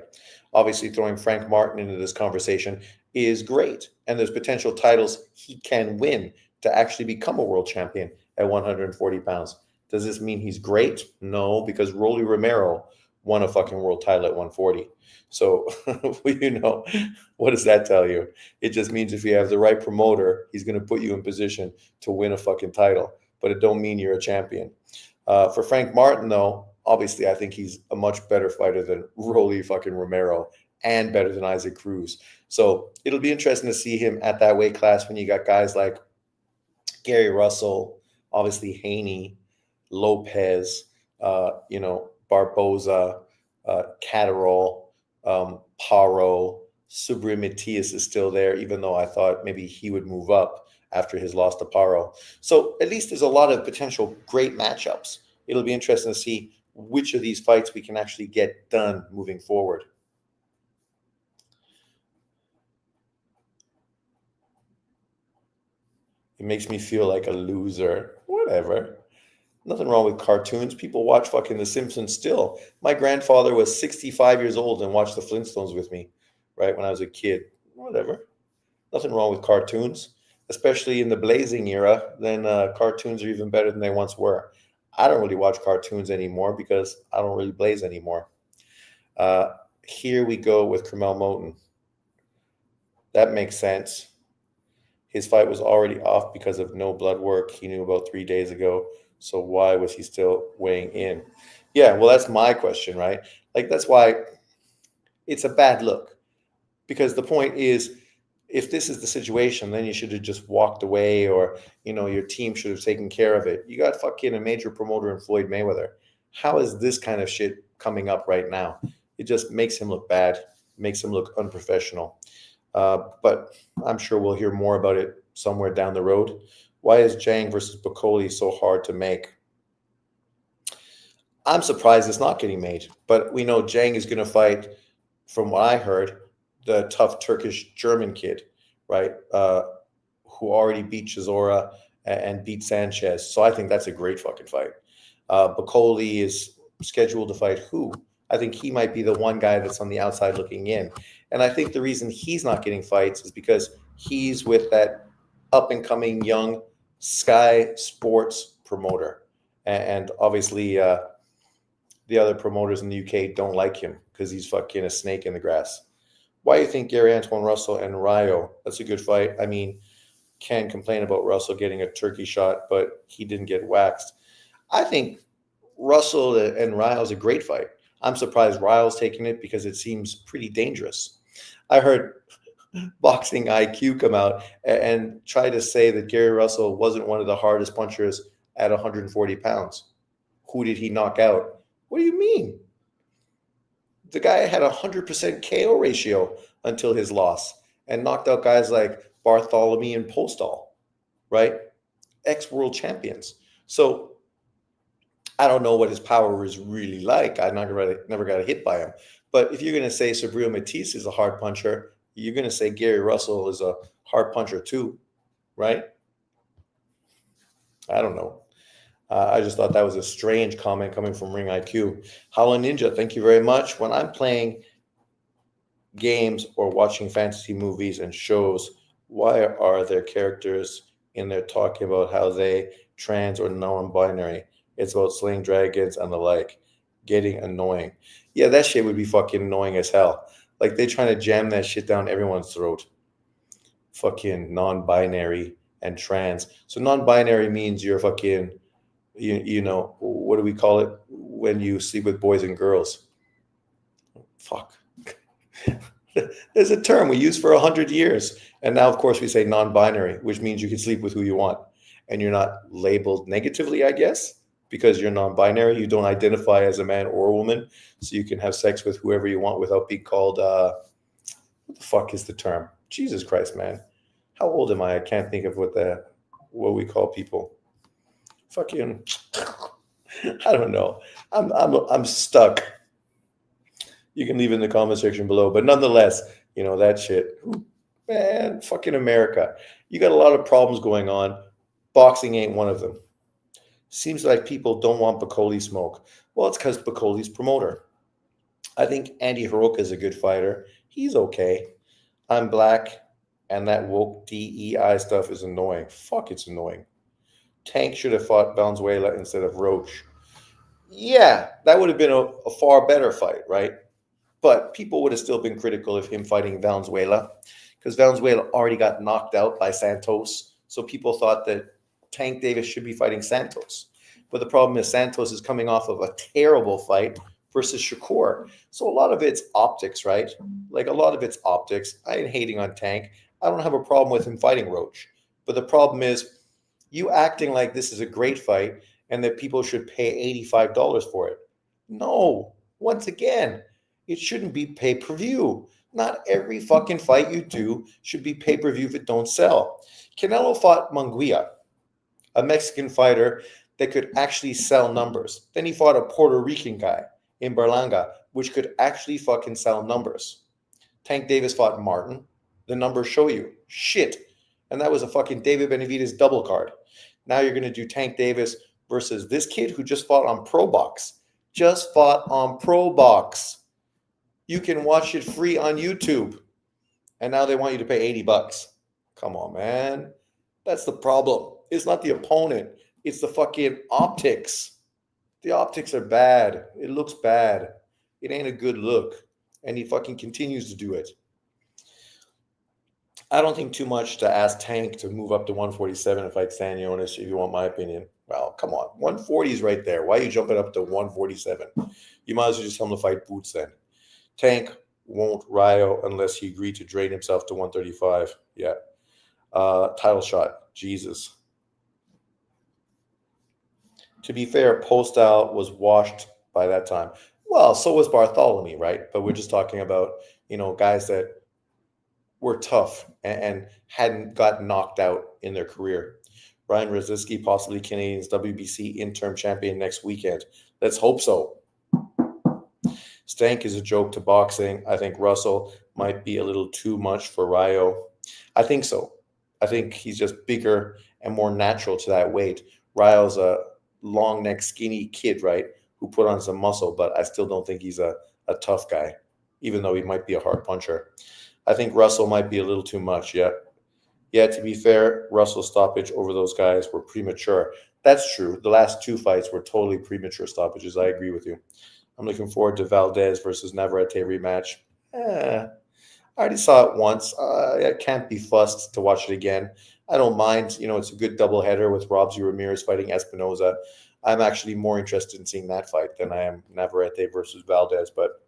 Obviously, throwing Frank Martin into this conversation is great. And there's potential titles he can win to actually become a world champion at 140 pounds. Does this mean he's great? No, because Rolly Romero won a fucking world title at 140. So, what does that tell you? It just means if you have the right promoter, he's going to put you in position to win a fucking title. But it don't mean you're a champion. For Frank Martin, though, obviously I think he's a much better fighter than Rolly fucking Romero and better than Isaac Cruz. So it'll be interesting to see him at that weight class when you got guys like Gary Russell, obviously Haney, Lopez, Barboza, Catterall, Paro, Subri Matias is still there, even though I thought maybe he would move up after his loss to Paro. So at least there's a lot of potential great matchups. It'll be interesting to see which of these fights we can actually get done moving forward. It makes me feel like a loser. Whatever. Nothing wrong with cartoons. People watch fucking The Simpsons still. My grandfather was 65 years old and watched the Flintstones with me, right, when I was a kid. Whatever. Nothing wrong with cartoons, especially in the blazing era. Then cartoons are even better than they once were. I don't really watch cartoons anymore because I don't really blaze anymore. Here we go with Kermel Moton. That makes sense. His fight was already off because of no blood work he knew about 3 days ago. So why was he still weighing in? Yeah, well, that's my question, right? Like, that's why it's a bad look. Because the point is, if this is the situation, then you should have just walked away or, your team should have taken care of it. You got fucking a major promoter in Floyd Mayweather. How is this kind of shit coming up right now? It just makes him look bad, makes him look unprofessional. But I'm sure we'll hear more about it somewhere down the road. Why is Zhang versus Bakoli so hard to make? I'm surprised it's not getting made. But we know Zhang is going to fight, from what I heard, the tough Turkish-German kid, right, who already beat Chisora and beat Sanchez. So I think that's a great fucking fight. Bakoli is scheduled to fight who? I think he might be the one guy that's on the outside looking in. And I think the reason he's not getting fights is because he's with that up-and-coming young Sky Sports promoter. And obviously the other promoters in the UK don't like him because he's fucking a snake in the grass. Why do you think Gary Antoine Russell and Rayo? That's a good fight. I mean, can complain about Russell getting a turkey shot, but he didn't get waxed. I think Russell and Rayo's a great fight. I'm surprised Rayo's taking it because it seems pretty dangerous. I heard Boxing IQ come out and try to say that Gary Russell wasn't one of the hardest punchers at 140 pounds. Who did he knock out? What do you mean? The guy had a 100% KO ratio until his loss and knocked out guys like Bartholomew and Postol, right? Ex-world champions. So I don't know what his power is really like. I never got hit by him. But if you're going to say Subriel Matisse is a hard puncher, you're going to say Gary Russell is a hard puncher too, right? I don't know. I just thought that was a strange comment coming from Ring IQ. Howlin' Ninja, thank you very much. When I'm playing games or watching fantasy movies and shows, why are there characters in there talking about how they trans or non-binary? It's about slaying dragons and the like. Getting annoying. Yeah, that shit would be fucking annoying as hell. Like, they're trying to jam that shit down everyone's throat. Fucking non-binary and trans. So non-binary means you're fucking, you know, what do we call it when you sleep with boys and girls? Fuck. There's a term we use for 100 years. And now, of course, we say non-binary, which means you can sleep with who you want. And you're not labeled negatively, I guess, because you're non-binary. You don't identify as a man or a woman. So you can have sex with whoever you want without being called, what the fuck is the term? Jesus Christ, man. How old am I? I can't think of what we call people. Fucking, I don't know. I'm stuck. You can leave it in the comment section below. But nonetheless, you know, that shit. Man, fucking America. You got a lot of problems going on. Boxing ain't one of them. Seems like people don't want Bakoli smoke. Well, it's because Bakoli's promoter. I think Andy Hiroka is a good fighter. He's okay. I'm black, and that woke DEI stuff is annoying. Fuck, it's annoying. Tank should have fought Valenzuela instead of Roach. Yeah, that would have been a far better fight, right? But people would have still been critical of him fighting Valenzuela because Valenzuela already got knocked out by Santos. So people thought that Tank Davis should be fighting Santos. But the problem is Santos is coming off of a terrible fight versus Shakur. So a lot of it's optics, right? Like a lot of it's optics. I ain't hating on Tank. I don't have a problem with him fighting Roach. But the problem is you acting like this is a great fight and that people should pay $85 for it. No, once again, it shouldn't be pay-per-view. Not every fucking fight you do should be pay-per-view if it don't sell. Canelo fought Munguia, a Mexican fighter that could actually sell numbers. Then he fought a Puerto Rican guy in Berlanga, which could actually fucking sell numbers. Tank Davis fought Martin. The numbers show you. Shit. And that was a fucking David Benavidez double card. Now you're going to do Tank Davis versus this kid who just fought on Pro Box. Just fought on Pro Box. You can watch it free on YouTube. And now they want you to pay $80. Come on, man. That's the problem. It's not the opponent. It's the fucking optics. The optics are bad. It looks bad. It ain't a good look. And he fucking continues to do it. I don't think too much to ask Tank to move up to 147 and fight Stanionis, if you want my opinion. Well, come on. 140 is right there. Why are you jumping up to 147? You might as well just tell him to fight Boots then. Tank won't Rio unless he agreed to drain himself to 135. Yeah. Title shot. Jesus. To be fair, Postal was washed by that time. Well, so was Bartholomew, right? But we're just talking about, guys that were tough and hadn't got knocked out in their career. Ryan Rositzky, possibly Canadian's WBC interim champion next weekend. Let's hope so. Stank is a joke to boxing. I think Russell might be a little too much for Rio. I think so. I think he's just bigger and more natural to that weight. Rio's a long neck, skinny kid, right, who put on some muscle, but I still don't think he's a tough guy, even though he might be a hard puncher. I think Russell might be a little too much, yeah. Yeah, to be fair, Russell's stoppage over those guys were premature. That's true. The last two fights were totally premature stoppages. I agree with you. I'm looking forward to Valdez versus Navarrete rematch. I already saw it once. I can't be fussed to watch it again. I don't mind. It's a good doubleheader with Robsy Ramirez fighting Espinoza. I'm actually more interested in seeing that fight than I am Navarrete versus Valdez. But,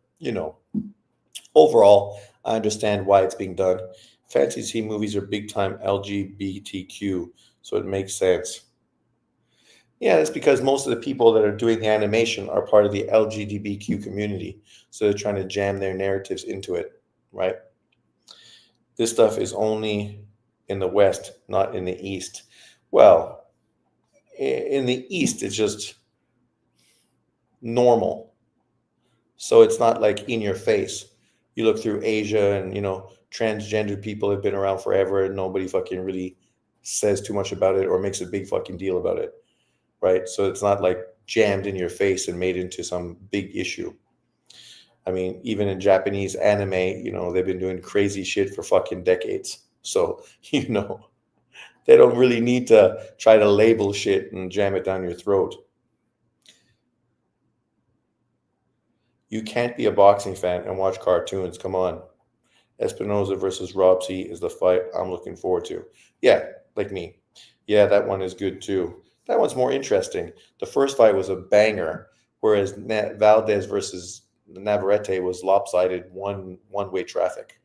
overall, I understand why it's being done. Fantasy movies are big-time LGBTQ, so it makes sense. Yeah, it's because most of the people that are doing the animation are part of the LGBTQ community, so they're trying to jam their narratives into it, right? This stuff is only in the West, not in the East. Well, in the East, it's just normal. So it's not like in your face. You look through Asia and, transgender people have been around forever and nobody fucking really says too much about it or makes a big fucking deal about it, right? So it's not like jammed in your face and made into some big issue. I mean, even in Japanese anime, they've been doing crazy shit for fucking decades. So, they don't really need to try to label shit and jam it down your throat. You can't be a boxing fan and watch cartoons. Come on. Espinoza versus Robsy is the fight I'm looking forward to. Yeah, like me. Yeah, that one is good too. That one's more interesting. The first fight was a banger, whereas Valdez versus Navarrete was lopsided one-way traffic.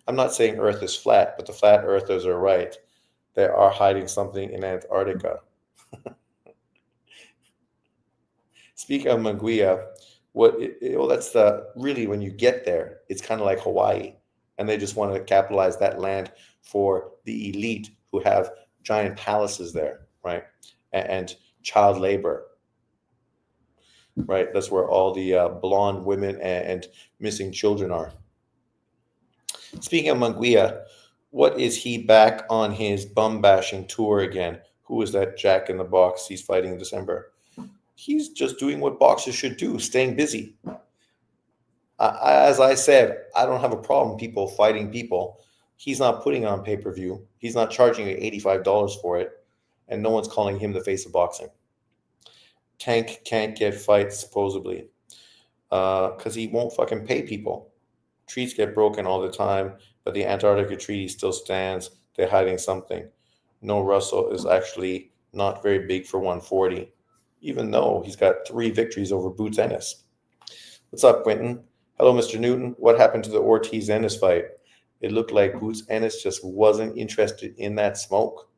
I'm not saying Earth is flat, but the flat earthers are right. They are hiding something in Antarctica. Speaking of Manguia, well, that's the really when you get there, it's kind of like Hawaii, and they just want to capitalize that land for the elite who have giant palaces there, right? And child labor, right? That's where all the blonde women and missing children are. Speaking of Manguia, what is he back on his bum bashing tour again? Who is that Jack in the Box he's fighting in December? He's just doing what boxers should do, staying busy. As I said, I don't have a problem people fighting people. He's not putting on pay-per-view. He's not charging you $85 for it, and no one's calling him the face of boxing. Tank can't get fights supposedly because he won't fucking pay people. Treaties get broken all the time, but the Antarctica Treaty still stands. They're hiding something. No, Russell is actually not very big for 140, even though he's got 3 victories over Boots Ennis. What's up, Quentin? Hello, Mr. Newton. What happened to the Ortiz Ennis fight? It looked like Boots Ennis just wasn't interested in that smoke,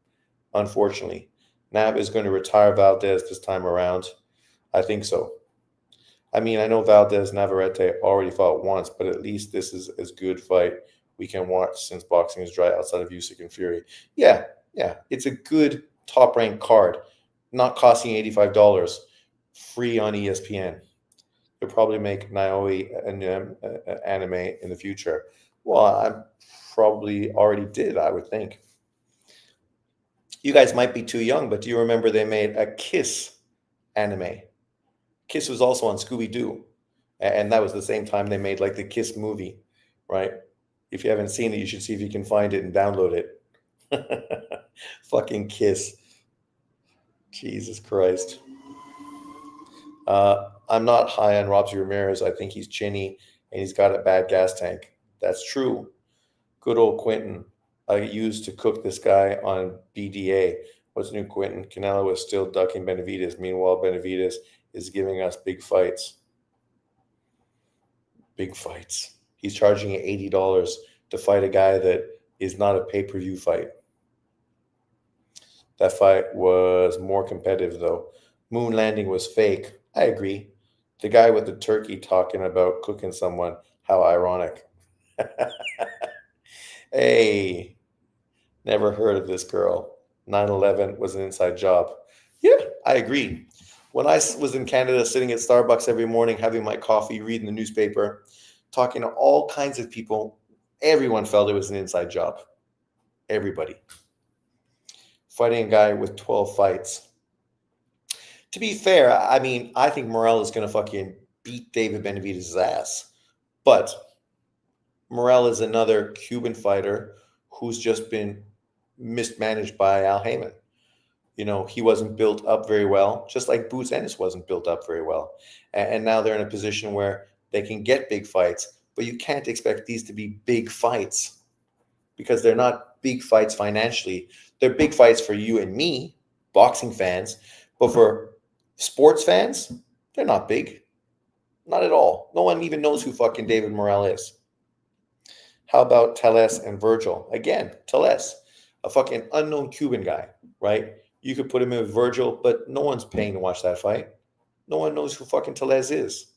unfortunately. Nav is going to retire Valdez this time around. I think so. I mean, I know Valdez Navarrete already fought once, but at least this is as good fight we can watch since boxing is dry outside of Usyk and Fury. Yeah. It's a good top-ranked card, not costing $85, free on ESPN. You'll probably make Naomi an anime in the future. Well, I probably already did, I would think. You guys might be too young, but do you remember they made a Kiss anime? Kiss was also on Scooby-Doo, and that was the same time they made like the Kiss movie, right? If you haven't seen it, you should see if you can find it and download it. Fucking Kiss. Jesus Christ. I'm not high on Robsy Ramirez. I think he's chinny and he's got a bad gas tank. That's true. Good old Quentin. I used to cook this guy on BDA. What's new, Quentin? Canelo is still ducking Benavidez. Meanwhile, Benavidez is giving us big fights. Big fights. He's charging you $80 to fight a guy that is not a pay-per-view fight. That fight was more competitive, though. Moon landing was fake. I agree. The guy with the turkey talking about cooking someone. How ironic. Hey, never heard of this girl. 9/11 was an inside job. Yeah, I agree. When I was in Canada, sitting at Starbucks every morning, having my coffee, reading the newspaper, talking to all kinds of people, everyone felt it was an inside job. Everybody. Fighting a guy with 12 fights. To be fair, I mean, I think Morel is going to fucking beat David Benavidez' ass. But Morel is another Cuban fighter who's just been mismanaged by Al Heyman. You know, he wasn't built up very well, just like Boots Ennis wasn't built up very well. And now they're in a position where they can get big fights, but you can't expect these to be big fights because they're not big fights financially. They're big fights for you and me, boxing fans, but for sports fans, they're not big. Not at all. No one even knows who fucking David Morrell is. How about Teles and Virgil? Again, Teles, a fucking unknown Cuban guy, right? You could put him in with Virgil, but no one's paying to watch that fight. No one knows who fucking Teles is.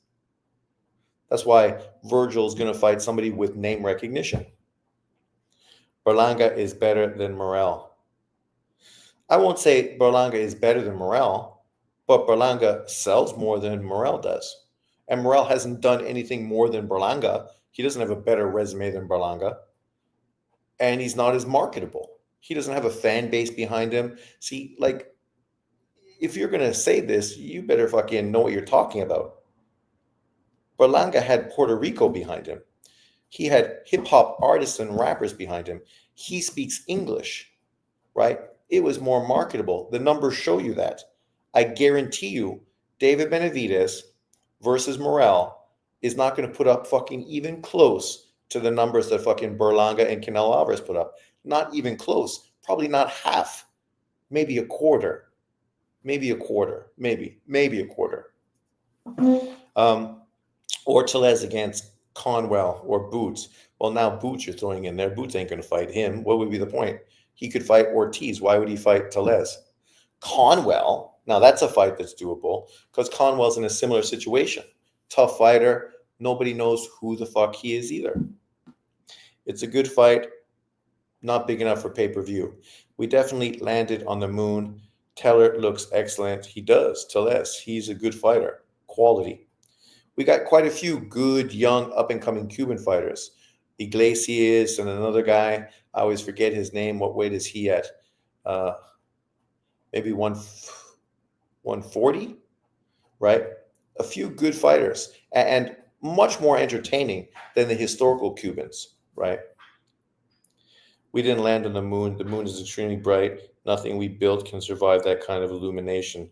That's why Virgil's going to fight somebody with name recognition. Berlanga is better than Morel. I won't say Berlanga is better than Morel, but Berlanga sells more than Morel does. And Morel hasn't done anything more than Berlanga. He doesn't have a better resume than Berlanga. And he's not as marketable. He doesn't have a fan base behind him. See, like, if you're going to say this, you better fucking know what you're talking about. Berlanga had Puerto Rico behind him. He had hip-hop artists and rappers behind him. He speaks English, right? It was more marketable. The numbers show you that. I guarantee you, David Benavidez versus Morel is not going to put up fucking even close to the numbers that fucking Berlanga and Canelo Alvarez put up. Not even close. Probably not half. maybe a quarter, maybe a quarter, maybe a quarter. Or Tellez against Conwell or Boots. Well, now Boots you're throwing in there. Boots ain't going to fight him. What would be the point? He could fight Ortiz. Why would he fight Tellez? Conwell, now that's a fight that's doable because Conwell's in a similar situation. Tough fighter. Nobody knows who the fuck he is either. It's a good fight. Not big enough for pay-per-view. We definitely landed on the moon. Teller looks excellent. He does. Tellez, he's a good fighter. Quality. We got quite a few good, young, up-and-coming Cuban fighters. Iglesias and another guy. I always forget his name. What weight is he at? Maybe 140, right? A few good fighters and much more entertaining than the historical Cubans, right? We didn't land on the moon. The moon is extremely bright. Nothing we built can survive that kind of illumination.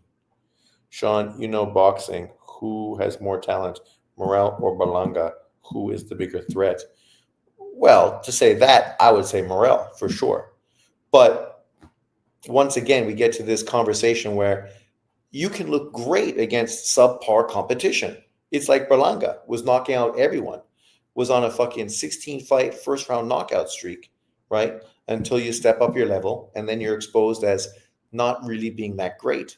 Sean, you know boxing. Who has more talent, Morel or Berlanga? Who is the bigger threat? Well, to say that, I would say Morel for sure. But once again, we get to this conversation where you can look great against subpar competition. It's like Berlanga was knocking out everyone, was on a fucking 16-fight first-round knockout streak, right? Until you step up your level, and then you're exposed as not really being that great.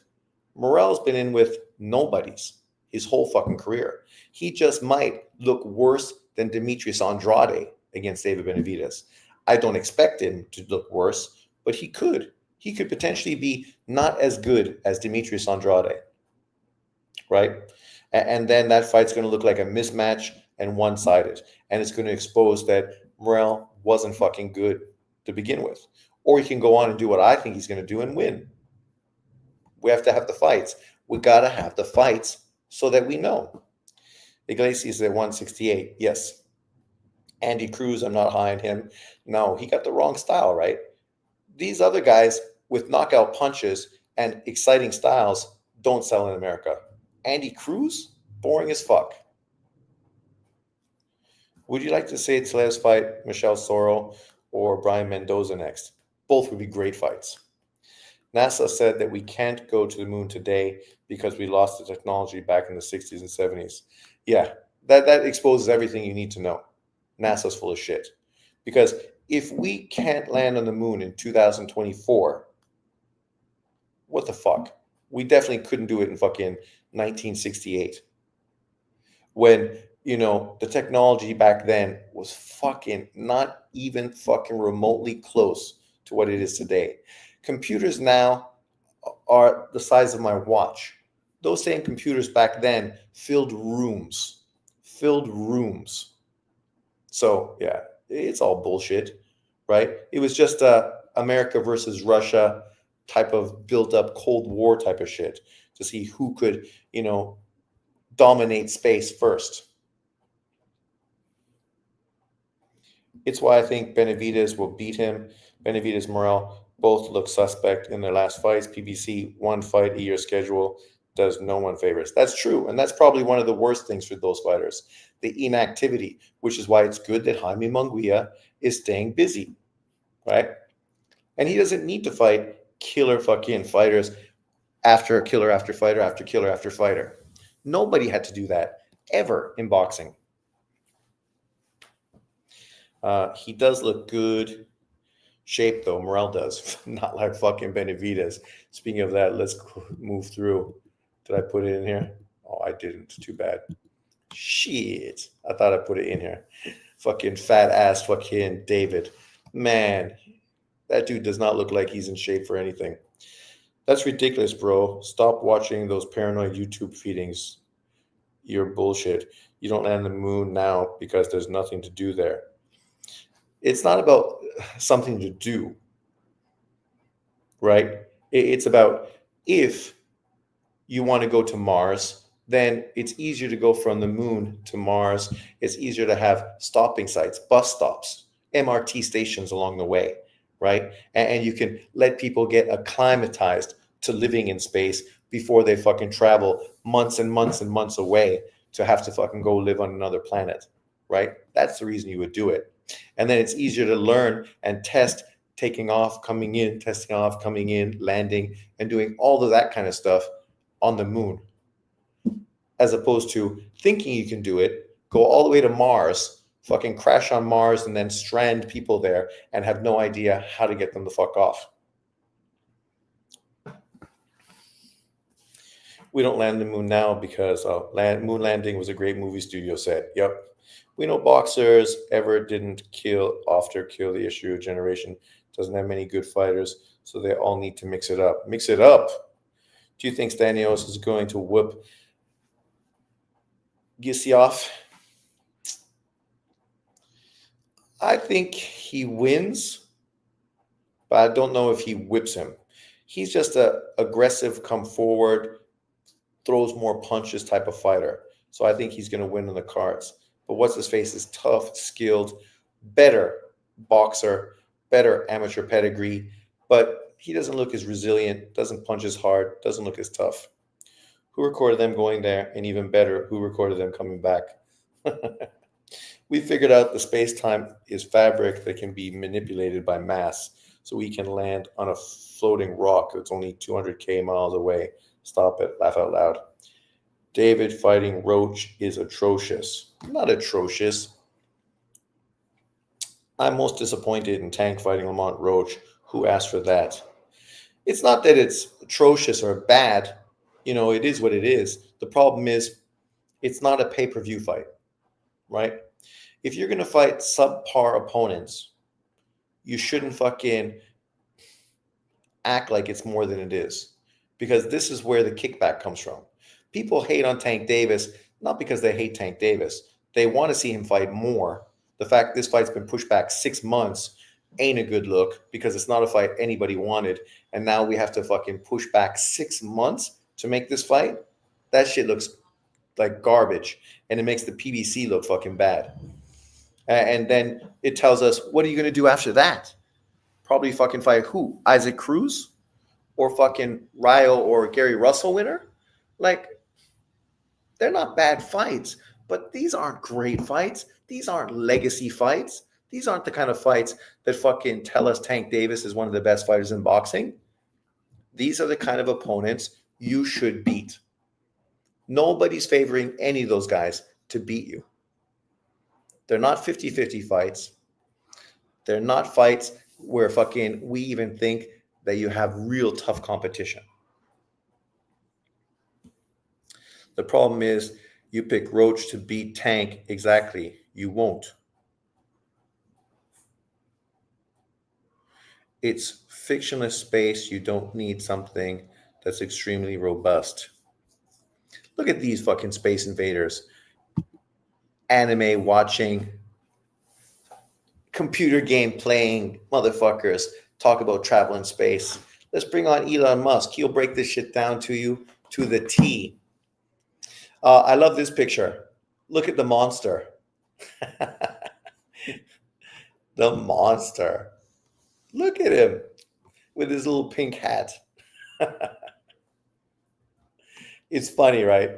Morel's been in with nobodies his whole fucking career. He just might look worse than Demetrius Andrade against David Benavidez. I don't expect him to look worse, but he could. He could potentially be not as good as Demetrius Andrade, right? And then that fight's going to look like a mismatch and one-sided. And it's going to expose that Morel wasn't fucking good to begin with. Or he can go on and do what I think he's going to do and win. We have to have the fights. We got to have the fights so that we know. Iglesias is at 168. Yes. Andy Cruz, I'm not high on him. No, he got the wrong style, right? These other guys with knockout punches and exciting styles don't sell in America. Andy Cruz, boring as fuck. Would you like to say Tellez fight Michelle Soro or Brian Mendoza next? Both would be great fights. NASA said that we can't go to the moon today because we lost the technology back in the 60s and 70s. Yeah, that exposes everything you need to know. NASA's full of shit. Because if we can't land on the moon in 2024, what the fuck? We definitely couldn't do it in fucking 1968. When, the technology back then was fucking not even fucking remotely close to what it is today. Computers now are the size of my watch. Those same computers back then filled rooms. So, yeah, it's all bullshit, right? It was just America versus Russia type of built-up Cold War type of shit to see who could, dominate space first. It's why I think Benavidez will beat him. Benavidez, Morel, both look suspect in their last fights. PBC, one fight a year schedule does no one favors. That's true. And that's probably one of the worst things for those fighters. The inactivity, which is why it's good that Jaime Munguia is staying busy, right? And he doesn't need to fight killer fucking fighters after killer after fighter after killer after fighter. Nobody had to do that ever in boxing. He does look good shape, though. Morel does. Not like fucking Benavidez. Speaking of that, let's move through. Did I put it in here? Oh, I didn't. Too bad. Shit. I thought I put it in here. Fucking fat ass fucking David. Man, that dude does not look like he's in shape for anything. That's ridiculous, bro. Stop watching those paranoid YouTube feedings. You're bullshit. You don't land on the moon now because there's nothing to do there. It's not about something to do, right? It's about if you want to go to Mars, then it's easier to go from the moon to Mars. It's easier to have stopping sites, bus stops, MRT stations along the way, right? And you can let people get acclimatized to living in space before they fucking travel months and months and months away to have to fucking go live on another planet, right? That's the reason you would do it. And then it's easier to learn and test taking off, coming in, testing off, coming in, landing, and doing all of that kind of stuff on the moon, as opposed to thinking you can do it, go all the way to Mars, fucking crash on Mars, and then strand people there and have no idea how to get them the fuck off. We don't land the moon now because moon landing was a great movie studio set. Yep. We know boxers ever didn't kill the issue. Generation doesn't have many good fighters, so they all need to mix it up. Mix it up. Do you think Stanios is going to whoop Gisioff? I think he wins, but I don't know if he whips him. He's just a aggressive, come forward, throws more punches type of fighter. So I think he's going to win on the cards. But what's his face is tough, skilled, better boxer, better amateur pedigree, but he doesn't look as resilient, doesn't punch as hard, doesn't look as tough. Who recorded them going there? And even better, who recorded them coming back? We figured out the space-time is fabric that can be manipulated by mass, so we can land on a floating rock that's only 200k miles away. Stop it, laugh out loud. David fighting Roach is atrocious. Not atrocious. I'm most disappointed in Tank fighting Lamont Roach. Who asked for that? It's not that it's atrocious or bad. You know, it is what it is. The problem is it's not a pay-per-view fight, right? If you're going to fight subpar opponents, you shouldn't fucking act like it's more than it is, because this is where the kickback comes from. People hate on Tank Davis, not because they hate Tank Davis. They want to see him fight more. The fact this fight's been pushed back 6 months ain't a good look, because it's not a fight anybody wanted. And now we have to fucking push back 6 months to make this fight. That shit looks like garbage. And it makes the PBC look fucking bad. And then it tells us, what are you going to do after that? Probably fucking fight who? Isaac Cruz? Or fucking Ryo or Gary Russell winner? Like, they're not bad fights, but these aren't great fights. These aren't legacy fights. These aren't the kind of fights that fucking tell us Tank Davis is one of the best fighters in boxing. These are the kind of opponents you should beat. Nobody's favoring any of those guys to beat you. They're not 50-50 fights. They're not fights where fucking we even think that you have real tough competition. The problem is you pick Roach to beat Tank. Exactly. You won't. It's fictionless space. You don't need something that's extremely robust. Look at these fucking space invaders. Anime watching, computer game playing motherfuckers talk about travel in space. Let's bring on Elon Musk. He'll break this shit down to you to the T. I love this picture. Look at the monster. The monster. Look at him with his little pink hat. It's funny, right?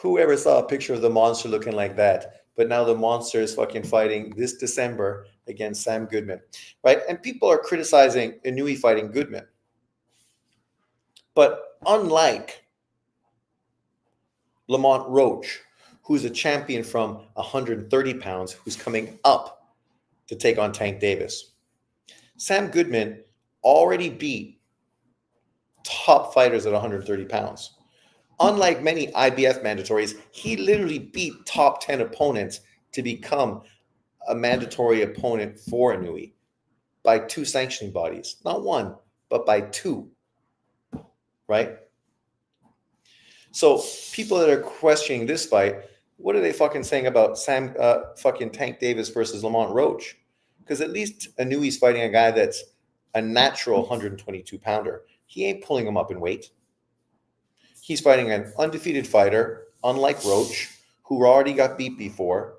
Whoever saw a picture of the monster looking like that? But now the monster is fucking fighting this December against Sam Goodman, right? And people are criticizing Inouye fighting Goodman. But unlike Lamont Roach, who's a champion from 130 pounds, who's coming up to take on Tank Davis, Sam Goodman already beat top fighters at 130 pounds. Unlike many IBF mandatories, he literally beat top 10 opponents to become a mandatory opponent for Inouye by 2 sanctioning bodies. Not 1, but by 2. Right? So people that are questioning this fight, what are they fucking saying about fucking Tank Davis versus Lamont Roach? Because at least Inouye's fighting a guy that's a natural 122 pounder. He ain't pulling him up in weight. He's fighting an undefeated fighter, unlike Roach, who already got beat before.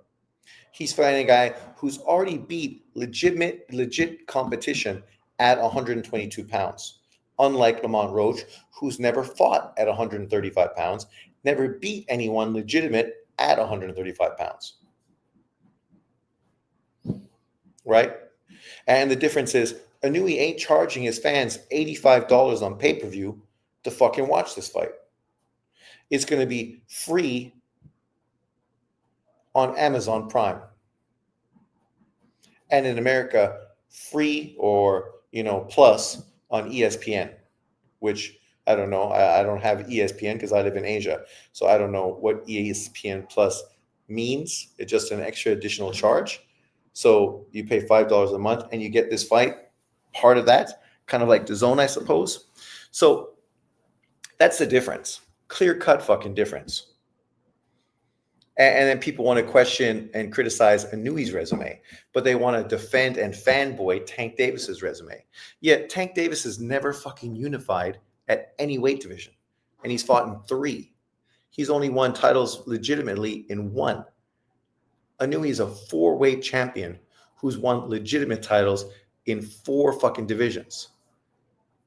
He's fighting a guy who's already beat legit competition at 122 pounds. Unlike Lamont Roach, who's never fought at 135 pounds, never beat anyone legitimate at 135 pounds. Right? And the difference is Anui ain't charging his fans $85 on pay-per-view to fucking watch this fight. It's going to be free on Amazon Prime. And in America, free or, plus on ESPN, which I don't know. I don't have ESPN because I live in Asia. So I don't know what ESPN Plus means. It's just an extra additional charge. So you pay $5 a month and you get this fight, part of that, kind of like the zone, I suppose. So that's the difference. Clear-cut fucking difference. And then people want to question and criticize Anui's resume, but they want to defend and fanboy Tank Davis's resume. Yet Tank Davis is never fucking unified at any weight division, and he's fought in 3. He's only won titles legitimately in 1. Anui is a 4-weight champion who's won legitimate titles in 4 fucking divisions.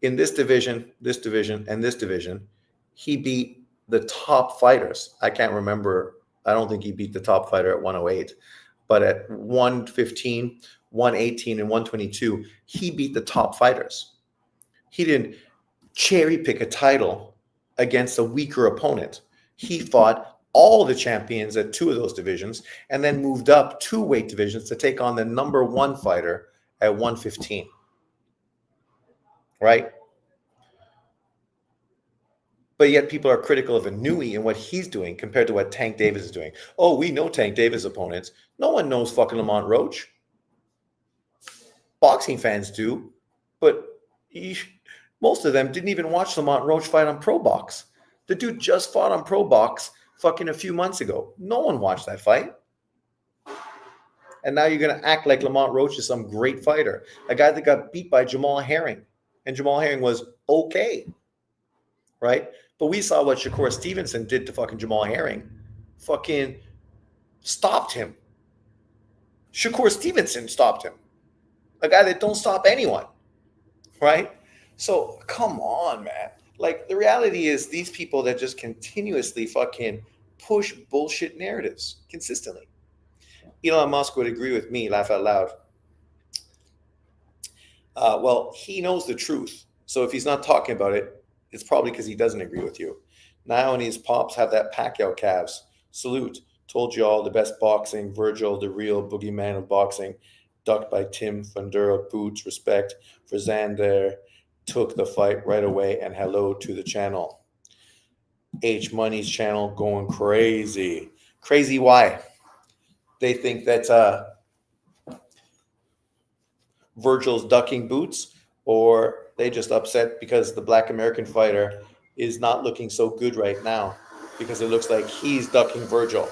In this division, and this division, he beat the top fighters. I can't remember. I don't think he beat the top fighter at 108, but at 115, 118, and 122, he beat the top fighters. He didn't cherry pick a title against a weaker opponent. He fought all the champions at 2 of those divisions and then moved up 2 weight divisions to take on the number 1 fighter at 115. Right? But yet people are critical of Anui and what he's doing compared to what Tank Davis is doing. Oh, we know Tank Davis' opponents. No one knows fucking Lamont Roach. Boxing fans do, but most of them didn't even watch Lamont Roach fight on Pro Box. The dude just fought on Pro Box fucking a few months ago. No one watched that fight. And now you're going to act like Lamont Roach is some great fighter. A guy that got beat by Jamal Herring. And Jamal Herring was okay. Right? But we saw what Shakur Stevenson did to fucking Jamal Herring. Fucking stopped him. Shakur Stevenson stopped him. A guy that don't stop anyone. Right? So, come on, man. Like, the reality is these people that just continuously fucking push bullshit narratives consistently. Elon Musk would agree with me, laugh out loud. Well, he knows the truth. So if he's not talking about it, it's probably because he doesn't agree with you. Now and his pops have that Pacquiao calves. Salute. Told you all the best boxing. Virgil, the real boogeyman of boxing. Ducked by Tim Fundura. Boots. Respect for Xander. Took the fight right away. And hello to the channel. H Money's channel going crazy. Crazy why? They think that Virgil's ducking Boots, or they just upset because the Black American fighter is not looking so good right now because it looks like he's ducking Virgil.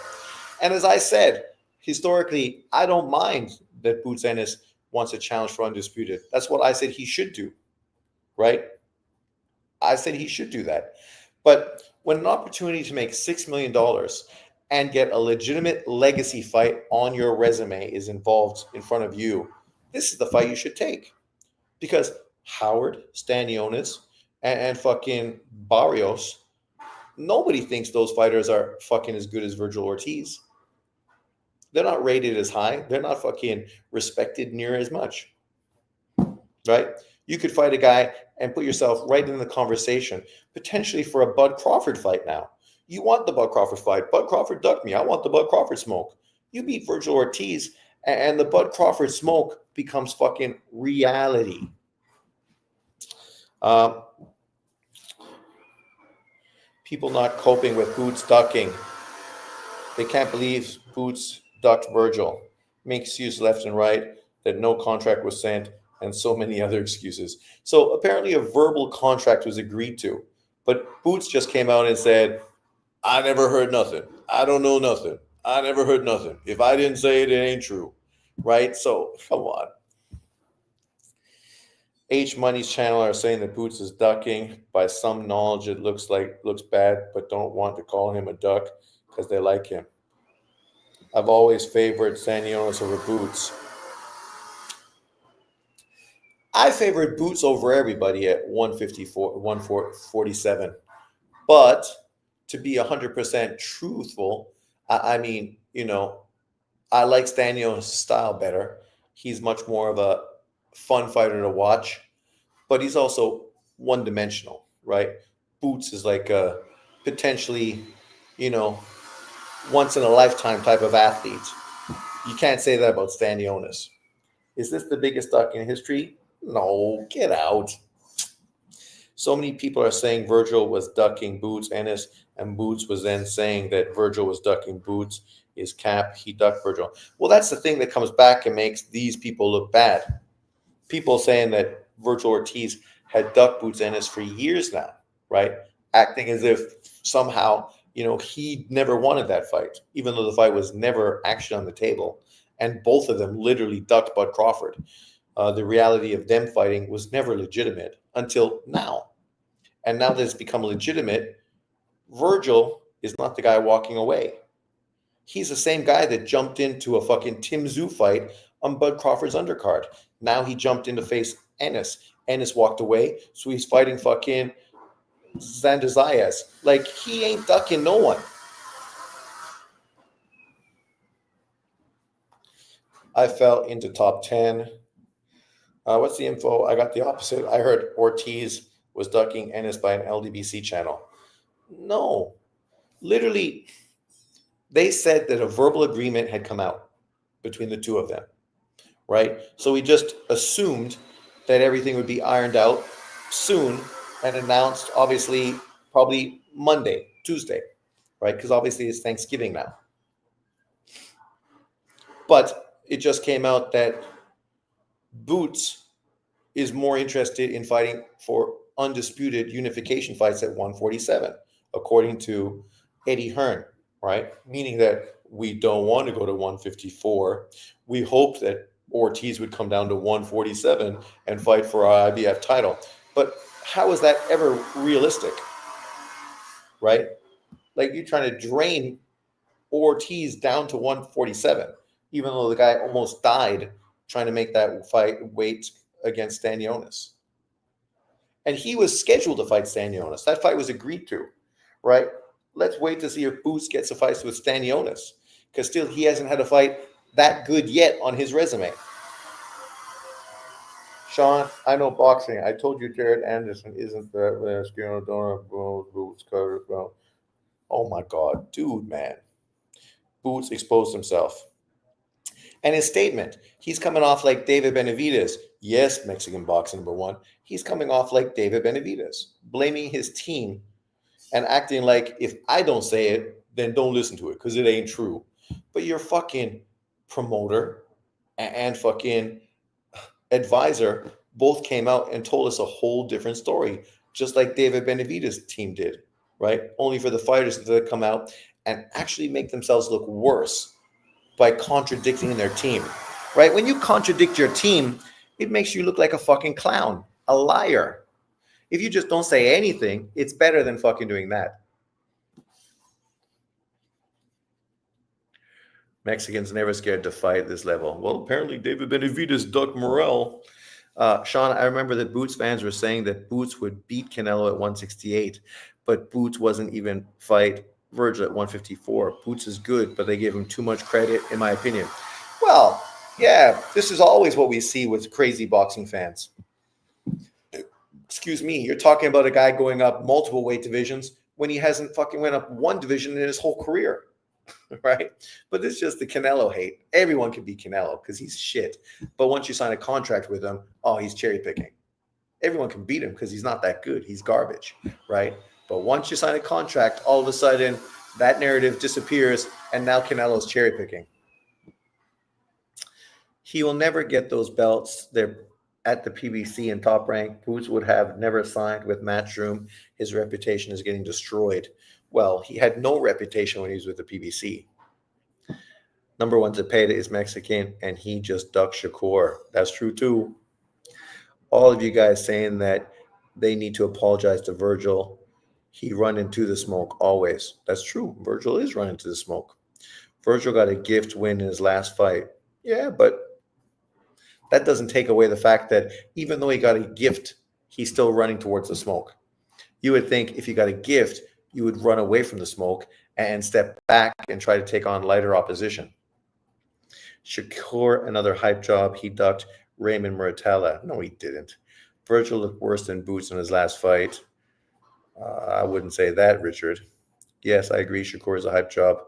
And as I said, historically, I don't mind that Boots Ennis wants a challenge for Undisputed. That's what I said he should do, right? I said he should do that. But when an opportunity to make $6 million and get a legitimate legacy fight on your resume is involved in front of you, this is the fight you should take. Because Howard, Stanionis, and fucking Barrios, nobody thinks those fighters are fucking as good as Virgil Ortiz. They're not rated as high. They're not fucking respected near as much. Right? You could fight a guy and put yourself right in the conversation, potentially for a Bud Crawford fight now. You want the Bud Crawford fight. Bud Crawford ducked me. I want the Bud Crawford smoke. You beat Virgil Ortiz, and the Bud Crawford smoke becomes fucking reality. People not coping with Boots ducking. They can't believe Boots ducked Virgil. Make excuses left and right that no contract was sent and so many other excuses. So apparently a verbal contract was agreed to, but Boots just came out and said, I never heard nothing. I don't know nothing. I never heard nothing. If I didn't say it, it ain't true. Right? So, come on. H Money's channel are saying that Boots is ducking. By some knowledge, it looks bad, but don't want to call him a duck because they like him. I've always favored Stanionis over Boots. I favored Boots over everybody at 154, 147. But to be 100% truthful, I like Stanionis' style better. He's much more of a fun fighter to watch, but he's also one-dimensional, right? Boots is like a potentially, you know, once in a lifetime type of athlete. You can't say that about Stanionis. Is this the biggest duck in history? No, get out. So many people are saying Virgil was ducking Boots, Ennis, and Boots was then saying that Virgil was ducking Boots. His cap, he ducked Virgil. Well, that's the thing that comes back and makes these people look bad. People saying that Virgil Ortiz had ducked Boots Ennis for years now, right? Acting as if somehow, he never wanted that fight, even though the fight was never actually on the table. And both of them literally ducked Bud Crawford. The reality of them fighting was never legitimate until now. And now that it's become legitimate, Virgil is not the guy walking away. He's the same guy that jumped into a fucking Tim Tszyu fight on Bud Crawford's undercard. Now he jumped in to face Ennis. Ennis walked away, so he's fighting fucking Zayas. Like, he ain't ducking no one. I fell into top 10. What's the info? I got the opposite. I heard Ortiz was ducking Ennis by an LDBC channel. No. Literally, they said that a verbal agreement had come out between the two of them, right? So we just assumed that everything would be ironed out soon and announced, obviously, probably Monday, Tuesday, right? Because obviously it's Thanksgiving now. But it just came out that Boots is more interested in fighting for undisputed unification fights at 147, according to Eddie Hearn, right? Meaning that we don't want to go to 154. We hope that Ortiz would come down to 147 and fight for our IBF title. But how is that ever realistic, right? Like, you're trying to drain Ortiz down to 147, even though the guy almost died trying to make that fight weight against Stanionis. And he was scheduled to fight Stanionis. That fight was agreed to, right? Let's wait to see if Boots gets a fight with Stanionis, because still he hasn't had a fight that good yet on his resume. Sean, I know boxing. I told you Jared Anderson isn't the last Boots cutter. Oh my God, dude, man. Boots exposed himself. And his statement, he's coming off like David Benavidez. Yes, Mexican boxing #1. He's coming off like David Benavidez, blaming his team and acting like, if I don't say it, then don't listen to it because it ain't true. But your fucking promoter and fucking advisor both came out and told us a whole different story, just like David Benavidez' team did, right? Only for the fighters to come out and actually make themselves look worse by contradicting their team, right? When you contradict your team, it makes you look like a fucking clown, a liar. If you just don't say anything, it's better than fucking doing that. Mexicans never scared to fight at this level. Well, apparently David Benavidez ducked Morel. Sean, I remember that Boots fans were saying that Boots would beat Canelo at 168, but Boots wasn't even fight Virgil at 154. Boots is good, but they give him too much credit, in my opinion. Well, yeah, this is always what we see with crazy boxing fans. Excuse me, you're talking about a guy going up multiple weight divisions when he hasn't fucking went up one division in his whole career, right? But this is just the Canelo hate. Everyone can beat Canelo because he's shit. But once you sign a contract with him, oh, he's cherry picking. Everyone can beat him because he's not that good. He's garbage, right? But once you sign a contract, all of a sudden that narrative disappears, and now Canelo's cherry picking. He will never get those belts. They're at the PBC and Top Rank. Boots would have never signed with Matchroom. His reputation is getting destroyed. Well, he had no reputation when he was with the PBC. Number one Zepeda is Mexican, and he just ducked Shakur. That's true too. All of you guys saying that they need to apologize to Virgil. He run into the smoke always. That's true. Virgil is running to the smoke. Virgil got a gift win in his last fight. Yeah, but that doesn't take away the fact that even though he got a gift, he's still running towards the smoke. You would think if you got a gift, you would run away from the smoke and step back and try to take on lighter opposition. Shakur, another hype job. He ducked Raymond Muratella. No, he didn't. Virgil looked worse than Boots in his last fight. I wouldn't say that, Richard. Yes, I agree. Shakur is a hype job.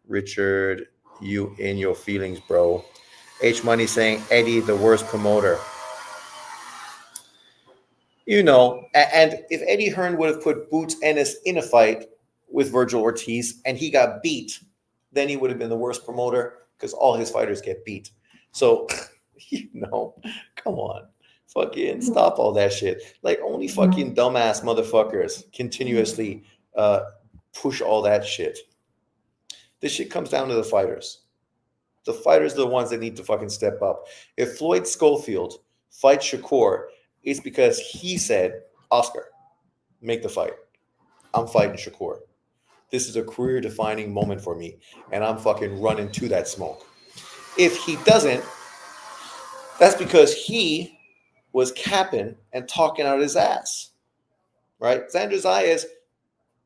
Richard, you in your feelings, bro. H Money saying Eddie, the worst promoter. And if Eddie Hearn would have put Boots Ennis in a fight with Virgil Ortiz and he got beat, then he would have been the worst promoter because all his fighters get beat. So, come on. Fucking stop all that shit. Like, only fucking dumbass motherfuckers continuously push all that shit. This shit comes down to the fighters. The fighters are the ones that need to fucking step up. If Floyd Schofield fights Shakur, it's because he said, Oscar, make the fight. I'm fighting Shakur. This is a career-defining moment for me, and I'm fucking running to that smoke. If he doesn't, that's because he was capping and talking out his ass, right? Xander Zayas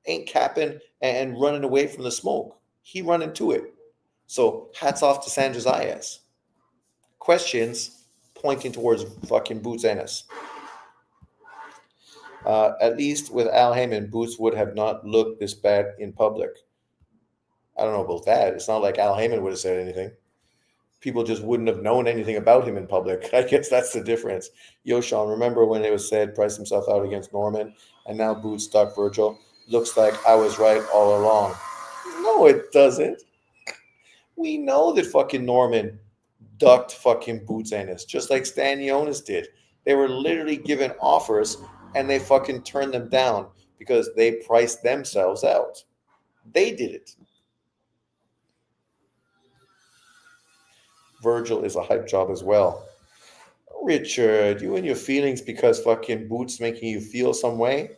ain't capping and running away from the smoke. He running to it. So hats off to Xander Zayas. Questions pointing towards fucking Boots Ennis. At least with Al Heyman, Boots would have not looked this bad in public. I don't know about that. It's not like Al Heyman would have said anything. People just wouldn't have known anything about him in public. I guess that's the difference. Yo, Sean, remember when it was said priced himself out against Norman and now Boots stuck Virgil? Looks like I was right all along. No, it doesn't. We know that fucking Norman ducked fucking Boots Ennis, just like Stanionis did. They were literally given offers and they fucking turned them down because they priced themselves out. They did it. Virgil is a hype job as well. Richard, you and your feelings because fucking Boots making you feel some way?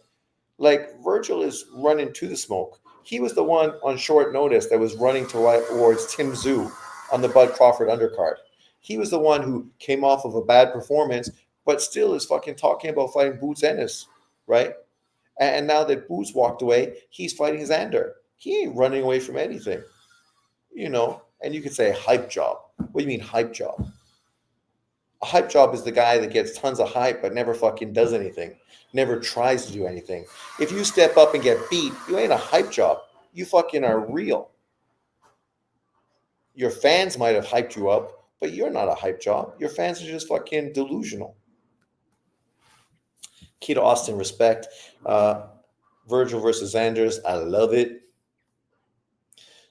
Like, Virgil is running to the smoke. He was the one on short notice that was running towards Tim Tszyu on the Bud Crawford undercard. He was the one who came off of a bad performance, but still is fucking talking about fighting Boots Ennis, right? And now that Boots walked away, he's fighting Xander. He ain't running away from anything, And you could say hype job. What do you mean hype job? A hype job is the guy that gets tons of hype but never fucking does anything, never tries to do anything. If you step up and get beat, you ain't a hype job. You fucking are real. Your fans might have hyped you up, but you're not a hype job. Your fans are just fucking delusional. Key to Austin, respect. Virgil versus Xanders, I love it.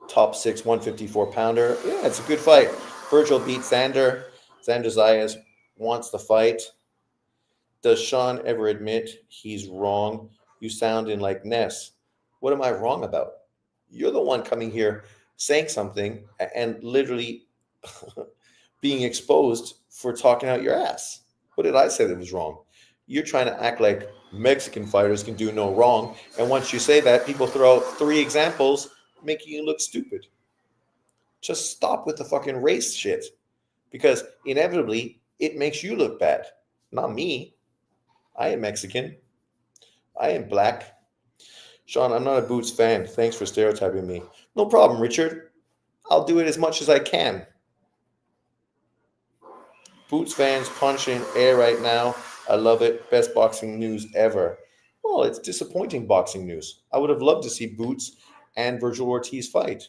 Top 6 154 pounder. Yeah, it's a good fight. Virgil beats Xander. Xander Zayas wants the fight. Does Sean ever admit he's wrong? You sounding like Ness. What am I wrong about? You're the one coming here saying something and literally being exposed for talking out your ass. What did I say that was wrong? You're trying to act like Mexican fighters can do no wrong. And once you say that, people throw out 3 examples making you look stupid. Just stop with the fucking race shit. Because inevitably, it makes you look bad. Not me. I am Mexican. I am black. Sean, I'm not a Boots fan. Thanks for stereotyping me. No problem, Richard. I'll do it as much as I can. Boots fans punching air right now. I love it. Best boxing news ever. Well, it's disappointing boxing news. I would have loved to see Boots and Virgil Ortiz fight.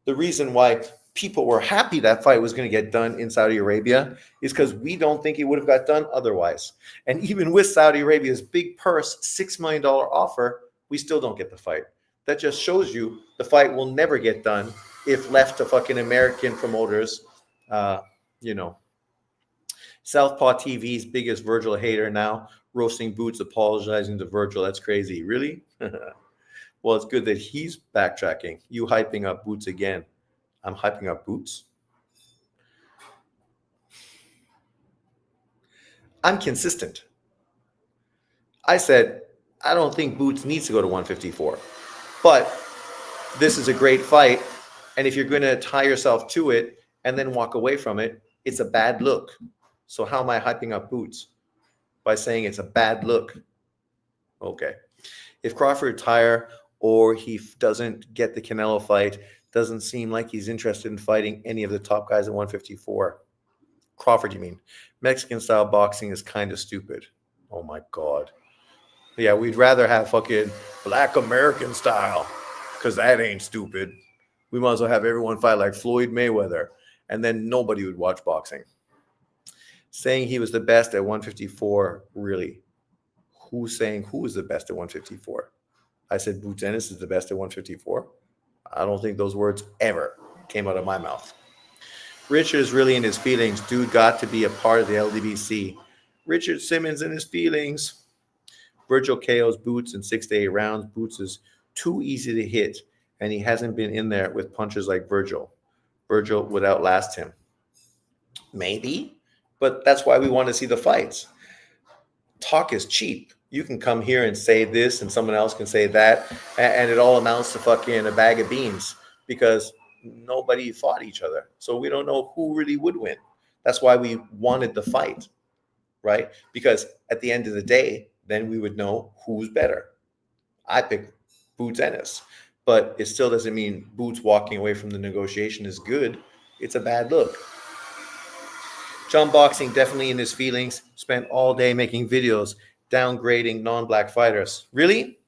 The reason why people were happy that fight was going to get done in Saudi Arabia is because we don't think it would have got done otherwise. And even with Saudi Arabia's big purse, $6 million offer, we still don't get the fight. That just shows you the fight will never get done if left to fucking American promoters. Southpaw TV's biggest Virgil hater now, roasting Boots, apologizing to Virgil. That's crazy. Really? Well, it's good that he's backtracking. You hyping up Boots again. I'm hyping up Boots. I'm consistent. I said, I don't think Boots needs to go to 154. But this is a great fight. And if you're going to tie yourself to it and then walk away from it, it's a bad look. So how am I hyping up Boots? By saying it's a bad look. Okay. If Crawford retire or he doesn't get the Canelo fight, doesn't seem like he's interested in fighting any of the top guys at 154. Crawford, you mean? Mexican style boxing is kind of stupid. Oh my God. Yeah, we'd rather have fucking black American style because that ain't stupid. We might as well have everyone fight like Floyd Mayweather and then nobody would watch boxing. Saying he was the best at 154, really? Who's saying who is the best at 154? I said Boots Ennis is the best at 154. I don't think those words ever came out of my mouth. Richard is really in his feelings. Dude got to be a part of the LDBC. Richard Simmons in his feelings. Virgil KO's Boots in 6 to 8 rounds. Boots is too easy to hit, and he hasn't been in there with punches like Virgil. Virgil would outlast him. Maybe, but that's why we want to see the fights. Talk is cheap. You can come here and say this and someone else can say that, and it all amounts to fucking a bag of beans because nobody fought each other. So we don't know who really would win. That's why we wanted the fight, right? Because at the end of the day, then we would know who's better. I picked Boots Ennis, but it still doesn't mean Boots walking away from the negotiation is good. It's a bad look. John Boxing definitely in his feelings, spent all day making videos downgrading non-black fighters. Really?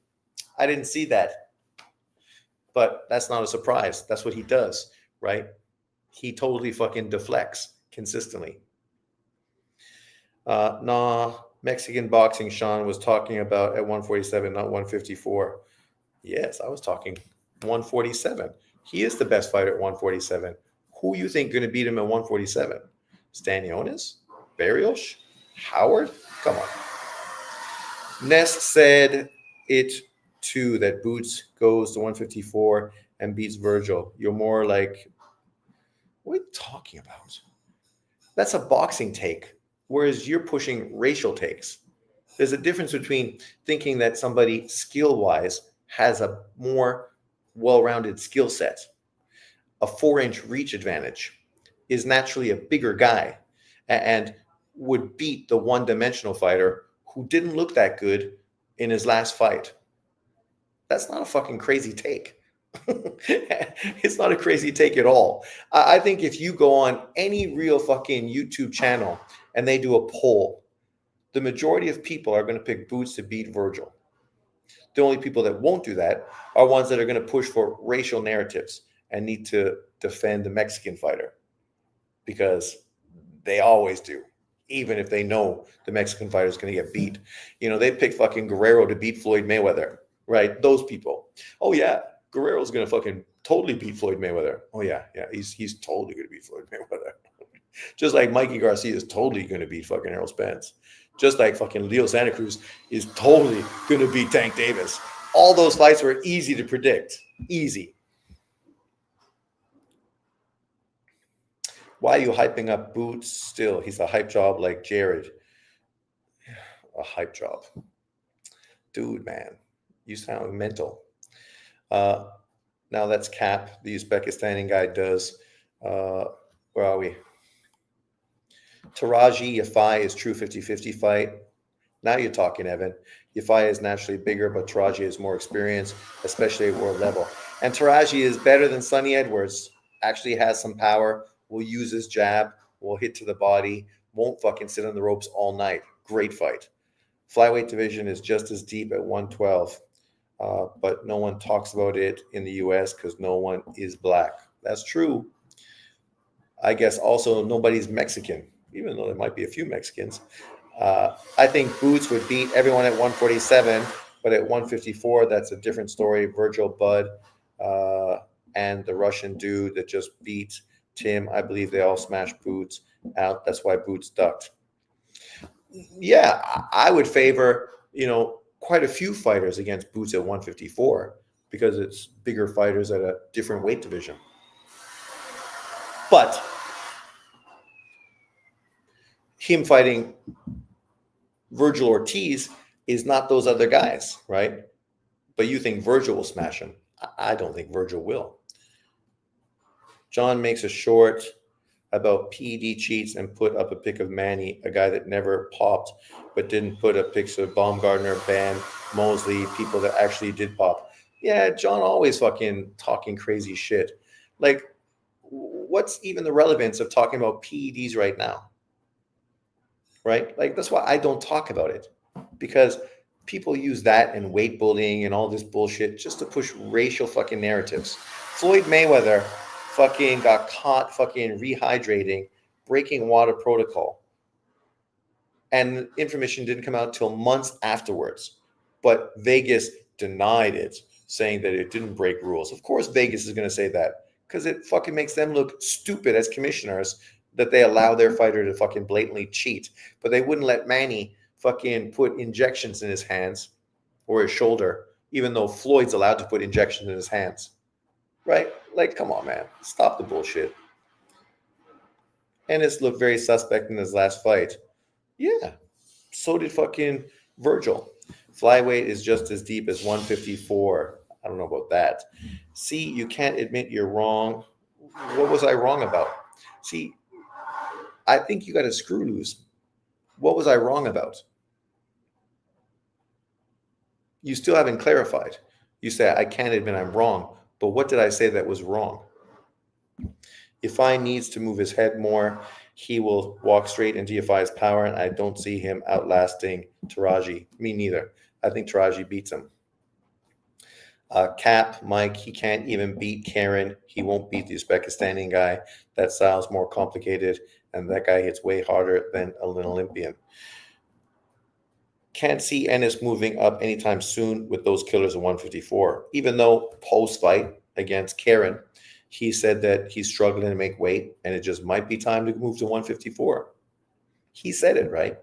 I didn't see that. But that's not a surprise. That's what he does, right? He totally fucking deflects consistently. Mexican boxing, Sean was talking about at 147, not 154. Yes, I was talking 147. He is the best fighter at 147. Who you think going to beat him at 147? Stanionis? Barrios? Howard? Come on. Ness said it too, that Boots goes to 154 and beats Virgil. You're more like, what are you talking about? That's a boxing take, whereas you're pushing racial takes. There's a difference between thinking that somebody skill-wise has a more well-rounded skill set. A 4-inch reach advantage is naturally a bigger guy and would beat the one-dimensional fighter who didn't look that good in his last fight. That's not a fucking crazy take. It's not a crazy take at all. I think if you go on any real fucking YouTube channel and they do a poll, the majority of people are going to pick Boots to beat Virgil. The only people that won't do that are ones that are going to push for racial narratives and need to defend the Mexican fighter because they always do, even if they know the Mexican fighter is going to get beat. You know, they pick fucking Guerrero to beat Floyd Mayweather, right? Those people. Oh, yeah, Guerrero's going to fucking totally beat Floyd Mayweather. Oh, yeah, he's totally going to beat Floyd Mayweather. Just like Mikey Garcia is totally going to beat fucking Errol Spence. Just like fucking Leo Santa Cruz is totally going to beat Tank Davis. All those fights were easy to predict. Easy. Why are you hyping up Boots still? He's a hype job like Jared. A hype job. Dude, man, you sound mental. Now that's Cap, the Uzbekistani guy does. Where are we? Taraji Yafai is true 50-50 fight. Now you're talking, Evan. Yafai is naturally bigger, but Taraji is more experienced, especially at world level. And Taraji is better than Sonny Edwards. Actually has some power. Will use his jab. Will hit to the body. Won't fucking sit on the ropes all night. Great fight. Flyweight division is just as deep at 112. But no one talks about it in the U.S. because no one is black. That's true. I guess also nobody's Mexican, even though there might be a few Mexicans. I think Boots would beat everyone at 147, but at 154, that's a different story. Virgil, Bud, and the Russian dude that just beat Tim, I believe they all smashed Boots out. That's why Boots ducked. Yeah, I would favor, quite a few fighters against Boots at 154 because it's bigger fighters at a different weight division. But him fighting Virgil Ortiz is not those other guys, right? But you think Virgil will smash him. I don't think Virgil will. John makes a short about PED cheats and put up a pic of Manny, a guy that never popped, but didn't put up pics of Baumgartner, Ban, Mosley, people that actually did pop. Yeah, John always fucking talking crazy shit. Like, what's even the relevance of talking about PEDs right now? right? Like that's why I don't talk about it, because people use that and weight bullying and all this bullshit just to push racial fucking narratives. Floyd Mayweather fucking got caught fucking rehydrating, breaking water protocol, and information didn't come out till months afterwards. But Vegas denied it, saying that it didn't break rules. Of course, Vegas is going to say that because it fucking makes them look stupid as commissioners that they allow their fighter to fucking blatantly cheat. But they wouldn't let Manny fucking put injections in his hands or his shoulder, even though Floyd's allowed to put injections in his hands. Right? Like, come on, man. Stop the bullshit. Ennis looked very suspect in his last fight. Yeah, so did fucking Virgil. Flyweight is just as deep as 154. I don't know about that. See, you can't admit you're wrong. What was I wrong about? See, I think you got a screw loose. What was I wrong about? You still haven't clarified. You say, I can't admit I'm wrong. But what did I say that was wrong? Yafai needs to move his head more. He will walk straight into Yafai's power, and I don't see him outlasting Taraji. Me neither. I think Taraji beats him. Cap, Mike, he can't even beat Karen. He won't beat the Uzbekistani guy. That style's more complicated, and that guy hits way harder than an Olympian. Can't see Ennis moving up anytime soon with those killers at 154, even though post-fight against Karen, he said that he's struggling to make weight and it just might be time to move to 154. He said it, right?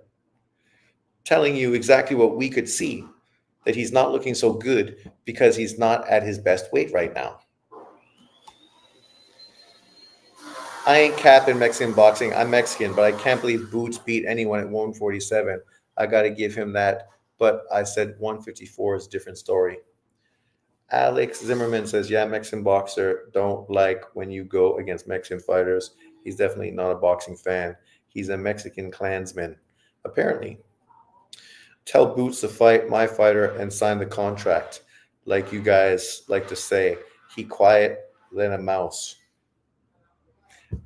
Telling you exactly what we could see, that he's not looking so good because he's not at his best weight right now. I ain't capping Mexican boxing. I'm Mexican, but I can't believe Boots beat anyone at 147. I got to give him that. But I said 154 is a different story. Alex Zimmerman says, yeah, Mexican boxer. Don't like when you go against Mexican fighters. He's definitely not a boxing fan. He's a Mexican Klansman, apparently. Tell Boots to fight my fighter and sign the contract. Like you guys like to say. He quiet than a mouse.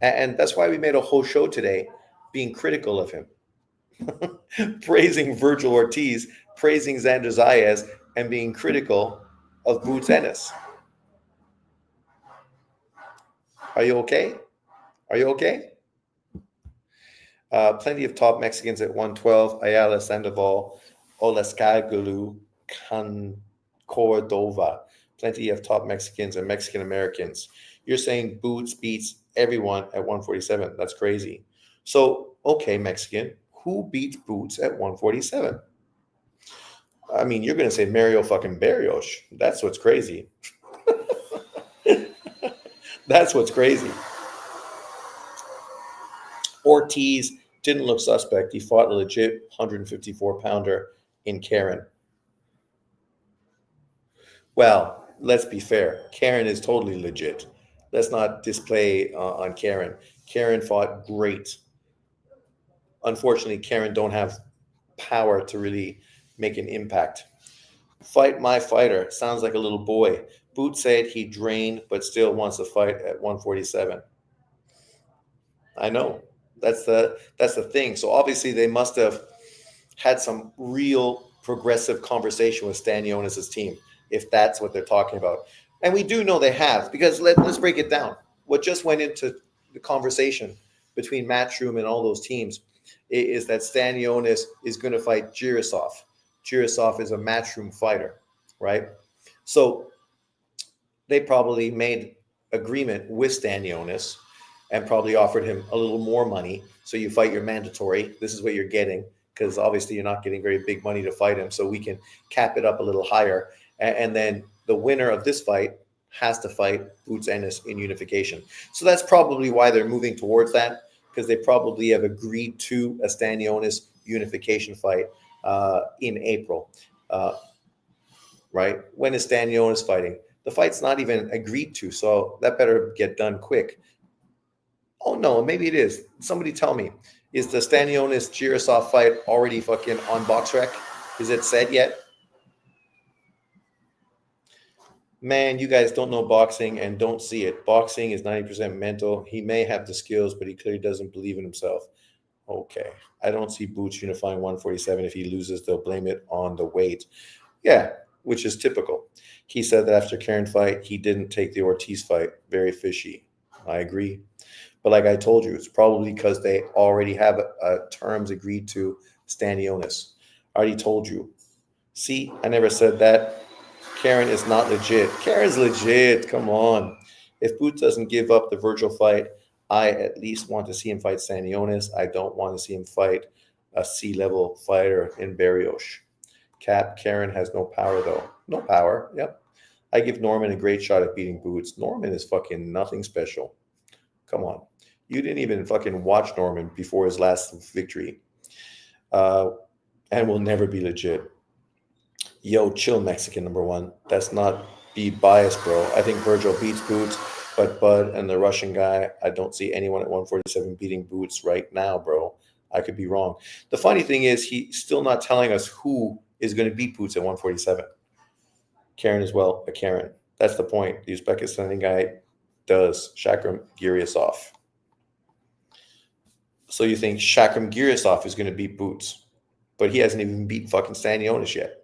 And that's why we made a whole show today being critical of him. Praising Virgil Ortiz, praising Xander Zayas, and being critical of Boots Ennis. Are you okay? Are you okay? Plenty of top Mexicans at 112. Ayala, Sandoval, Olascagulu, Cordova. Plenty of top Mexicans and Mexican Americans. You're saying Boots beats everyone at 147. That's crazy. So, okay, Mexican, who beats Boots at 147? I mean, you're going to say Mario fucking Barrios. That's what's crazy. That's what's crazy. Ortiz didn't look suspect. He fought a legit 154-pounder in Karen. Well, let's be fair. Karen is totally legit. Let's not display on Karen. Karen fought great. Unfortunately, Karen don't have power to really make an impact. Fight my fighter. Sounds like a little boy. Boot said he drained, but still wants to fight at 147. I know. That's the thing. So obviously they must have had some real progressive conversation with Stanionis' team, if that's what they're talking about. And we do know they have, because let's break it down. What just went into the conversation between Matchroom and all those teams is that Stanionis is going to fight Girisov. Girisov is a Matchroom fighter, right? So they probably made agreement with Stanionis and probably offered him a little more money. So you fight your mandatory. This is what you're getting, because obviously you're not getting very big money to fight him. So we can cap it up a little higher. And then the winner of this fight has to fight Boots Ennis in unification. So that's probably why they're moving towards that, because they probably have agreed to a Stanionis unification fight in April. Right? When is Stanionis fighting? The fight's not even agreed to, so that better get done quick. Oh no, maybe it is. Somebody tell me, is the Stanionis Girisov fight already fucking on BoxRec? Is it set yet? Man, you guys don't know boxing and don't see it. Boxing is 90% mental. He may have the skills, but he clearly doesn't believe in himself. Okay. I don't see Boots unifying 147. If he loses, they'll blame it on the weight. Yeah, which is typical. He said that after Karen fight, he didn't take the Ortiz fight. Very fishy. I agree. But like I told you, it's probably because they already have terms agreed to Stanionis. I already told you. See, I never said that. Karen is not legit. Karen's legit. Come on. If Boots doesn't give up the Virgil fight, I at least want to see him fight Stanionis. I don't want to see him fight a C-level fighter in Barrios. Karen has no power, though. No power. Yep. I give Norman a great shot at beating Boots. Norman is fucking nothing special. Come on. You didn't even fucking watch Norman before his last victory. And will never be legit. Yo, chill, Mexican number one. That's not be biased, bro. I think Virgil beats Boots, but Bud and the Russian guy, I don't see anyone at 147 beating Boots right now, bro. I could be wrong. The funny thing is, he's still not telling us who is going to beat Boots at 147. Karen as well, a Karen. That's the point. The Uzbekistani guy does. Shakram Giriasov. So you think Shakram Giriasov is going to beat Boots, but he hasn't even beat fucking Stanionis yet.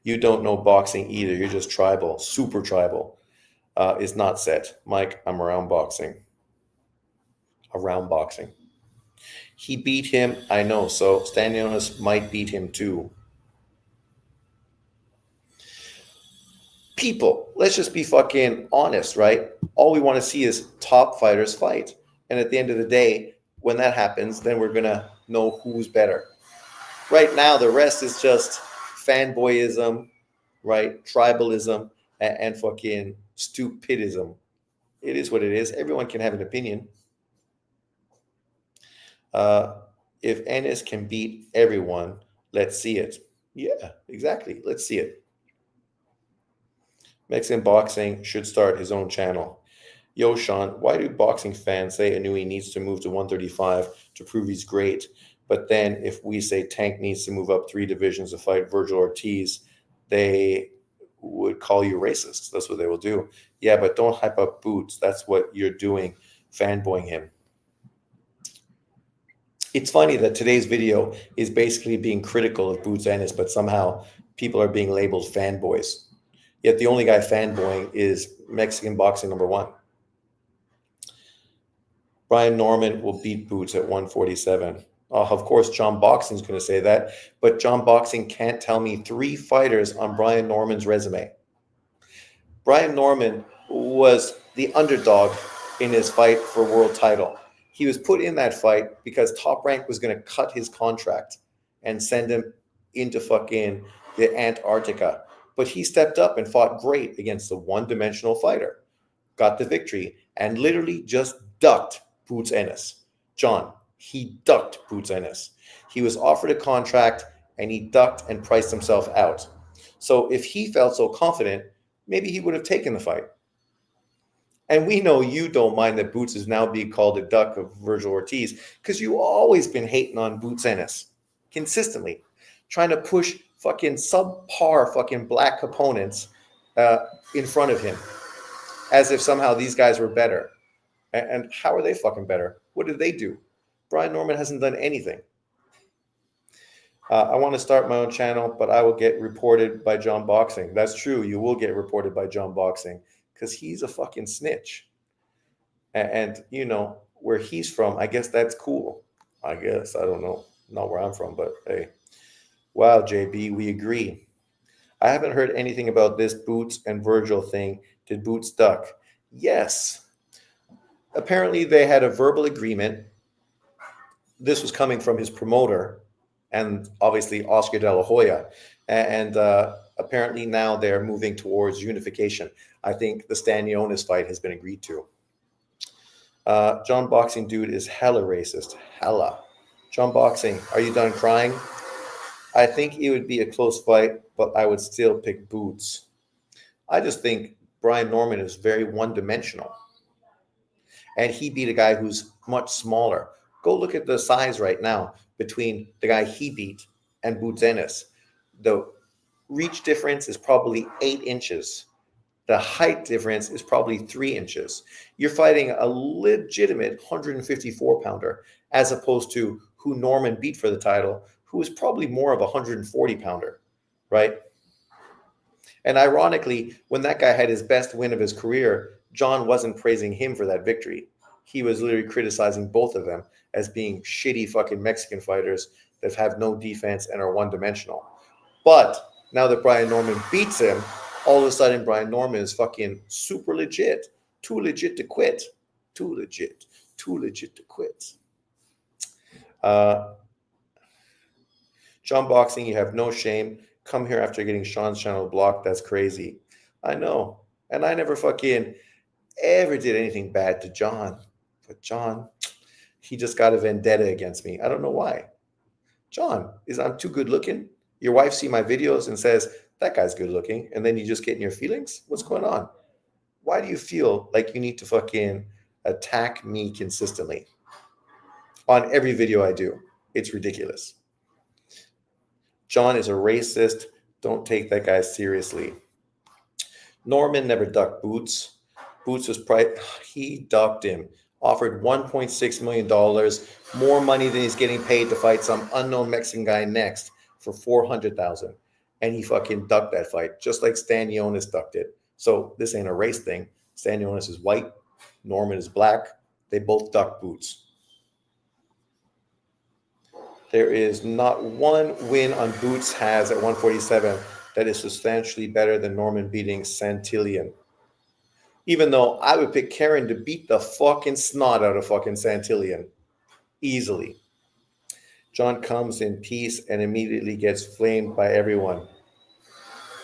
You don't know boxing either. You're just tribal, super tribal. It's not set. Mike, I'm around boxing. Around boxing. He beat him, I know. So Stanionis might beat him too. People, let's just be fucking honest, right? All we want to see is top fighters fight. And at the end of the day, when that happens, then we're going to know who's better. Right now, the rest is just fanboyism, right? Tribalism and fucking stupidism. It is what it is. Everyone can have an opinion. If Ennis can beat everyone, let's see it. Yeah, exactly. Let's see it. Mexican boxing should start his own channel. Yo, Sean, why do boxing fans say Inui needs to move to 135 to prove he's great? But then if we say Tank needs to move up 3 divisions to fight Virgil Ortiz, they would call you racist. That's what they will do. Yeah, but don't hype up Boots. That's what you're doing, fanboying him. It's funny that today's video is basically being critical of Boots Ennis, but somehow people are being labeled fanboys. Yet the only guy fanboying is Mexican boxing number one. Brian Norman will beat Boots at 147. Of course, John Boxing's going to say that, but John Boxing can't tell me 3 fighters on Brian Norman's resume. Brian Norman was the underdog in his fight for world title. He was put in that fight because Top Rank was going to cut his contract and send him into fucking the Antarctica. But he stepped up and fought great against the one-dimensional fighter, got the victory, and literally just ducked Boots Ennis. John, he ducked Boots Ennis. He was offered a contract, and he ducked and priced himself out. So if he felt so confident, maybe he would have taken the fight. And we know you don't mind that Boots is now being called a duck of Virgil Ortiz because you've always been hating on Boots Ennis consistently, trying to push fucking subpar fucking black opponents in front of him as if somehow these guys were better. And how are they fucking better? What did they do? Brian Norman hasn't done anything. I want to start my own channel, but I will get reported by John Boxing. That's true. You will get reported by John Boxing because he's a fucking snitch. And you know, where he's from, I guess that's cool. I guess. I don't know. Not where I'm from, but hey. Wow, JB, we agree. I haven't heard anything about this Boots and Virgil thing. Did Boots duck? Yes. Apparently, they had a verbal agreement. This was coming from his promoter and obviously Oscar De La Hoya. And apparently now they're moving towards unification. I think the Stanionis fight has been agreed to. John Boxing dude is hella racist. Hella. John Boxing, are you done crying? I think it would be a close fight, but I would still pick Boots. I just think Brian Norman is very one-dimensional. And he beat a guy who's much smaller. Go look at the size right now between the guy he beat and Boots Ennis. The reach difference is probably 8 inches. The height difference is probably 3 inches. You're fighting a legitimate 154 pounder as opposed to who Norman beat for the title, who is probably more of a 140 pounder, right? And ironically, when that guy had his best win of his career, John wasn't praising him for that victory. He was literally criticizing both of them as being shitty fucking Mexican fighters that have no defense and are one-dimensional. But now that Brian Norman beats him, all of a sudden Brian Norman is fucking super legit. Too legit to quit. Too legit. Too legit to quit. John Boxing, you have no shame. Come here after getting Sean's channel blocked. That's crazy. I know. And I never fucking ever did anything bad to John. But John, he just got a vendetta against me. I don't know why. John, I'm too good looking? Your wife see my videos and says, that guy's good looking. And then you just get in your feelings? What's going on? Why do you feel like you need to fucking attack me consistently on every video I do? It's ridiculous. John is a racist. Don't take that guy seriously. Norman never ducked Boots. Boots was he ducked him. Offered $1.6 million, more money than he's getting paid to fight some unknown Mexican guy next for $400,000. And he fucking ducked that fight, just like Stanionis ducked it. So this ain't a race thing. Stanionis is white. Norman is black. They both ducked Boots. There is not one win on Boots has at 147 that is substantially better than Norman beating Santillan. Even though I would pick Karen to beat the fucking snot out of fucking Santillan. Easily. John comes in peace and immediately gets flamed by everyone.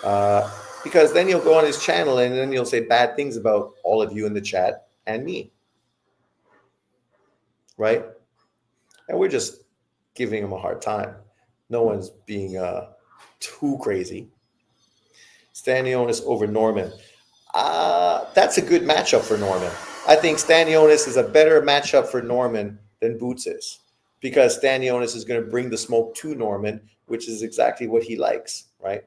Because then he'll go on his channel and then he'll say bad things about all of you in the chat and me. Right? And we're just giving him a hard time. No one's being too crazy. Stanionis over Norman. That's a good matchup for Norman. I think Stanionis is a better matchup for Norman than Boots is. Because Stanionis is going to bring the smoke to Norman, which is exactly what he likes, right?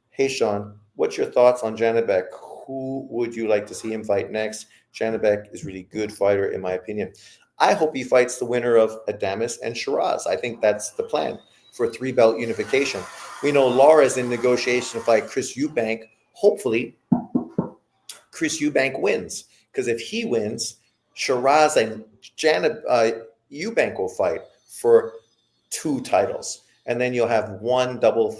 Hey, Sean, what's your thoughts on Janibek? Who would you like to see him fight next? Janibek is a really good fighter, in my opinion. I hope he fights the winner of Adames and Shiraz. I think that's the plan for 3-belt unification. We know Laura's in negotiation to fight Chris Eubank. Hopefully, Chris Eubank wins. Because if he wins, Shiraz and Eubank will fight for 2 titles. And then you'll have one double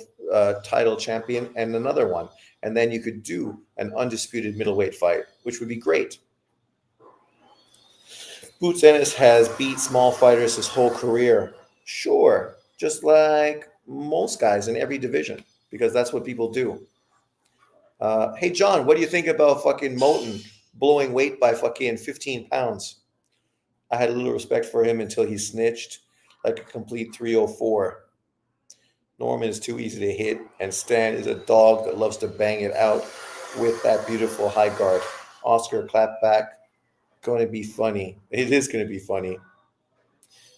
title champion and another one. And then you could do an undisputed middleweight fight, which would be great. Boots Ennis has beat small fighters his whole career. Sure, just like most guys in every division, because that's what people do. Hey, John, what do you think about fucking Moten blowing weight by fucking 15 pounds? I had a little respect for him until he snitched like a complete 304. Norman is too easy to hit, and Stan is a dog that loves to bang it out with that beautiful high guard. Oscar clap back. Going to be funny. It is going to be funny.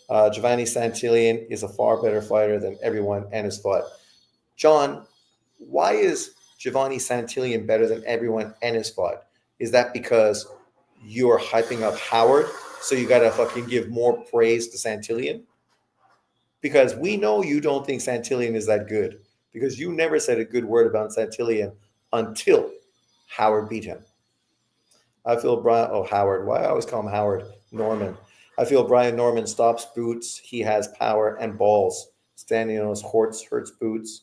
Giovanni Santillan is a far better fighter than everyone Ennis fought. John, why is Giovanni Santillan better than everyone Ennis fought? Is that because you're hyping up Howard, so you got to fucking give more praise to Santillan? Because we know you don't think Santillan is that good, because you never said a good word about Santillan until Howard beat him. I feel Howard. Why I always call him Howard? Norman. I feel Brian Norman stops Boots. He has power and balls. Stanionis hurts Boots.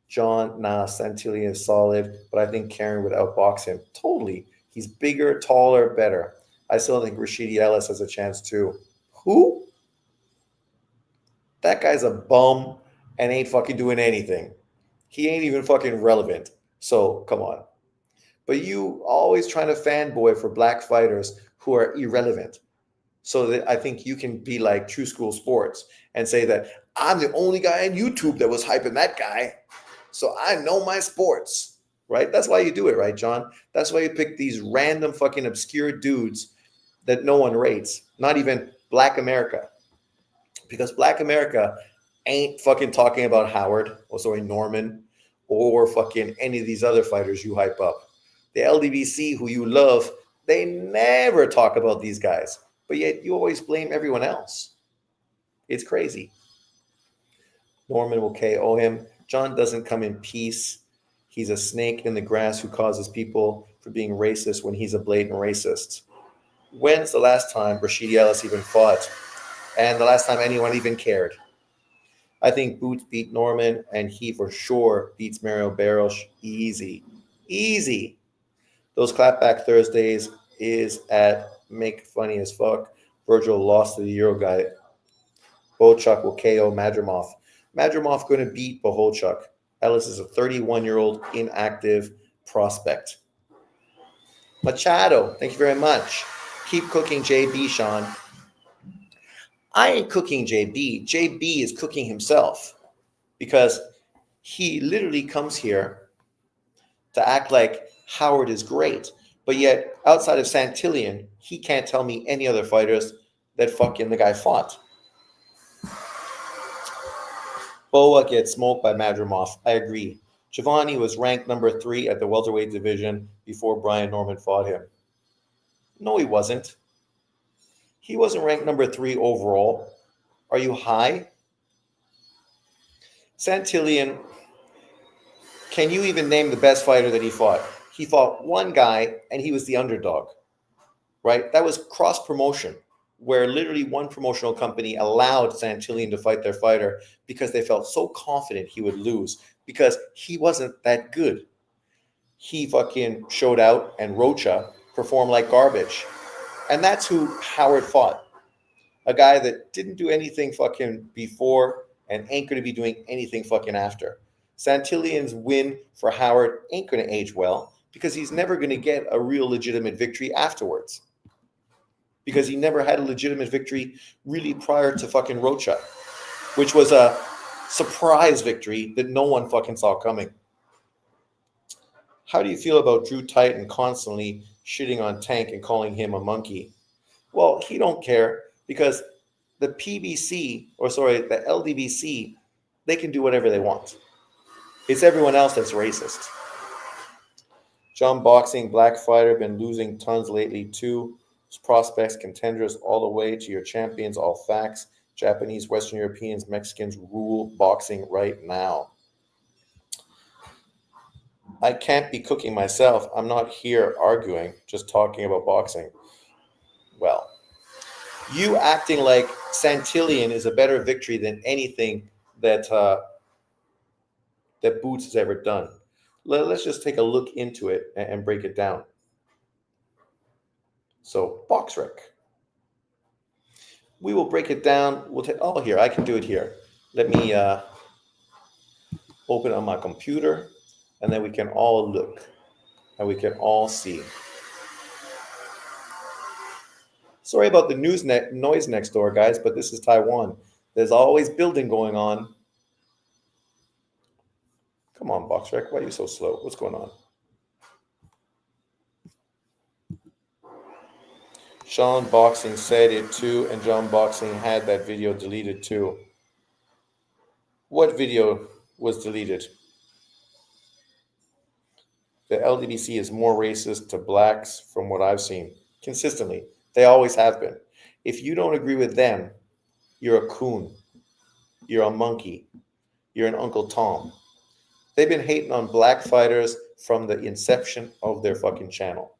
John, Santillan is solid, but I think Karen would outbox him. Totally. He's bigger, taller, better. I still think Rashidi Ellis has a chance too. Who? That guy's a bum and ain't fucking doing anything. He ain't even fucking relevant. So, come on. But you always trying to fanboy for black fighters who are irrelevant. So that I think you can be like True School Sports and say that I'm the only guy on YouTube that was hyping that guy. So I know my sports, right? That's why you do it, right, John? That's why you pick these random fucking obscure dudes that no one rates, not even Black America. Because Black America ain't fucking talking about Howard, Norman, or fucking any of these other fighters you hype up. The LDBC, who you love, they never talk about these guys, but yet you always blame everyone else. It's crazy. Norman will KO him. John doesn't come in peace. He's a snake in the grass who causes people for being racist when he's a blatant racist. When's the last time Rashidi Ellis even fought? And the last time anyone even cared? I think Boots beat Norman, and he for sure beats Mario Barros easy. Easy. Those clapback Thursdays is at make funny as fuck. Virgil lost to the Euro guy. Bochuk will KO Madrimov. Madrimov going to beat Boholchuk. Ellis is a 31-year-old inactive prospect. Machado, thank you very much. Keep cooking JB, Sean. I ain't cooking JB. JB is cooking himself because he literally comes here to act like Howard is great. But yet, outside of Santillan, he can't tell me any other fighters that fucking the guy fought. Boa gets smoked by Madrimov. I agree. Giovanni was ranked number 3 at the welterweight division before Brian Norman fought him. No, he wasn't. He wasn't ranked number 3 overall. Are you high? Santillan, can you even name the best fighter that he fought? He fought one guy, and he was the underdog, right? That was cross-promotion, where literally one promotional company allowed Santillan to fight their fighter because they felt so confident he would lose because he wasn't that good. He fucking showed out, and Rocha performed like garbage. And that's who Howard fought. A guy that didn't do anything fucking before and ain't going to be doing anything fucking after. Santillan's win for Howard ain't going to age well because he's never going to get a real legitimate victory afterwards. Because he never had a legitimate victory really prior to fucking Rocha, which was a surprise victory that no one fucking saw coming. How do you feel about Drew Titan constantly shitting on Tank and calling him a monkey? Well, he don't care because the the LDBC, they can do whatever they want. It's everyone else that's racist. John Boxing, black fighter, been losing tons lately too. Prospects, contenders, all the way to your champions, all facts. Japanese, Western Europeans, Mexicans rule boxing right now. I can't be cooking myself. I'm not here arguing, just talking about boxing. Well, you acting like Santillan is a better victory than anything that that Boots has ever done. Let's just take a look into it and break it down. So, BoxRec. We will break it down. We'll take, oh, here, I can do it here. Let me open on my computer, and then we can all look, and we can all see. Sorry about the noise next door, guys, but this is Taiwan. There's always building going on. Come on, BoxRec, why are you so slow? What's going on? Sean Boxing said it too, and John Boxing had that video deleted too. What video was deleted? The LDBC is more racist to blacks from what I've seen. Consistently. They always have been. If you don't agree with them, you're a coon. You're a monkey. You're an Uncle Tom. They've been hating on black fighters from the inception of their fucking channel.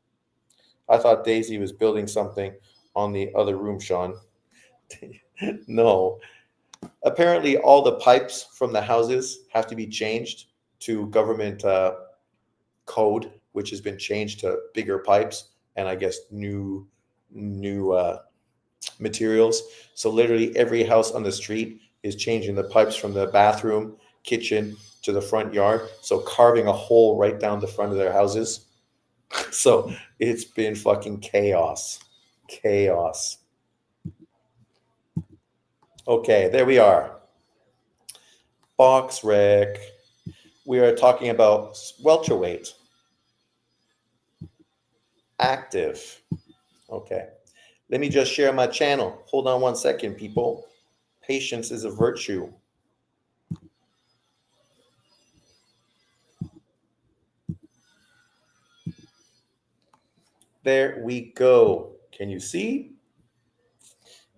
I thought Daisy was building something on the other room, Sean. No. Apparently, all the pipes from the houses have to be changed to government code, which has been changed to bigger pipes and I guess new materials. So literally every house on the street is changing the pipes from the bathroom, kitchen to the front yard. So carving a hole right down the front of their houses. So it's been fucking chaos. Chaos. Okay, there we are. BoxRec. We are talking about welterweight. Active. Okay. Let me just share my channel. Hold on one second, people. Patience is a virtue. There we go. Can you see?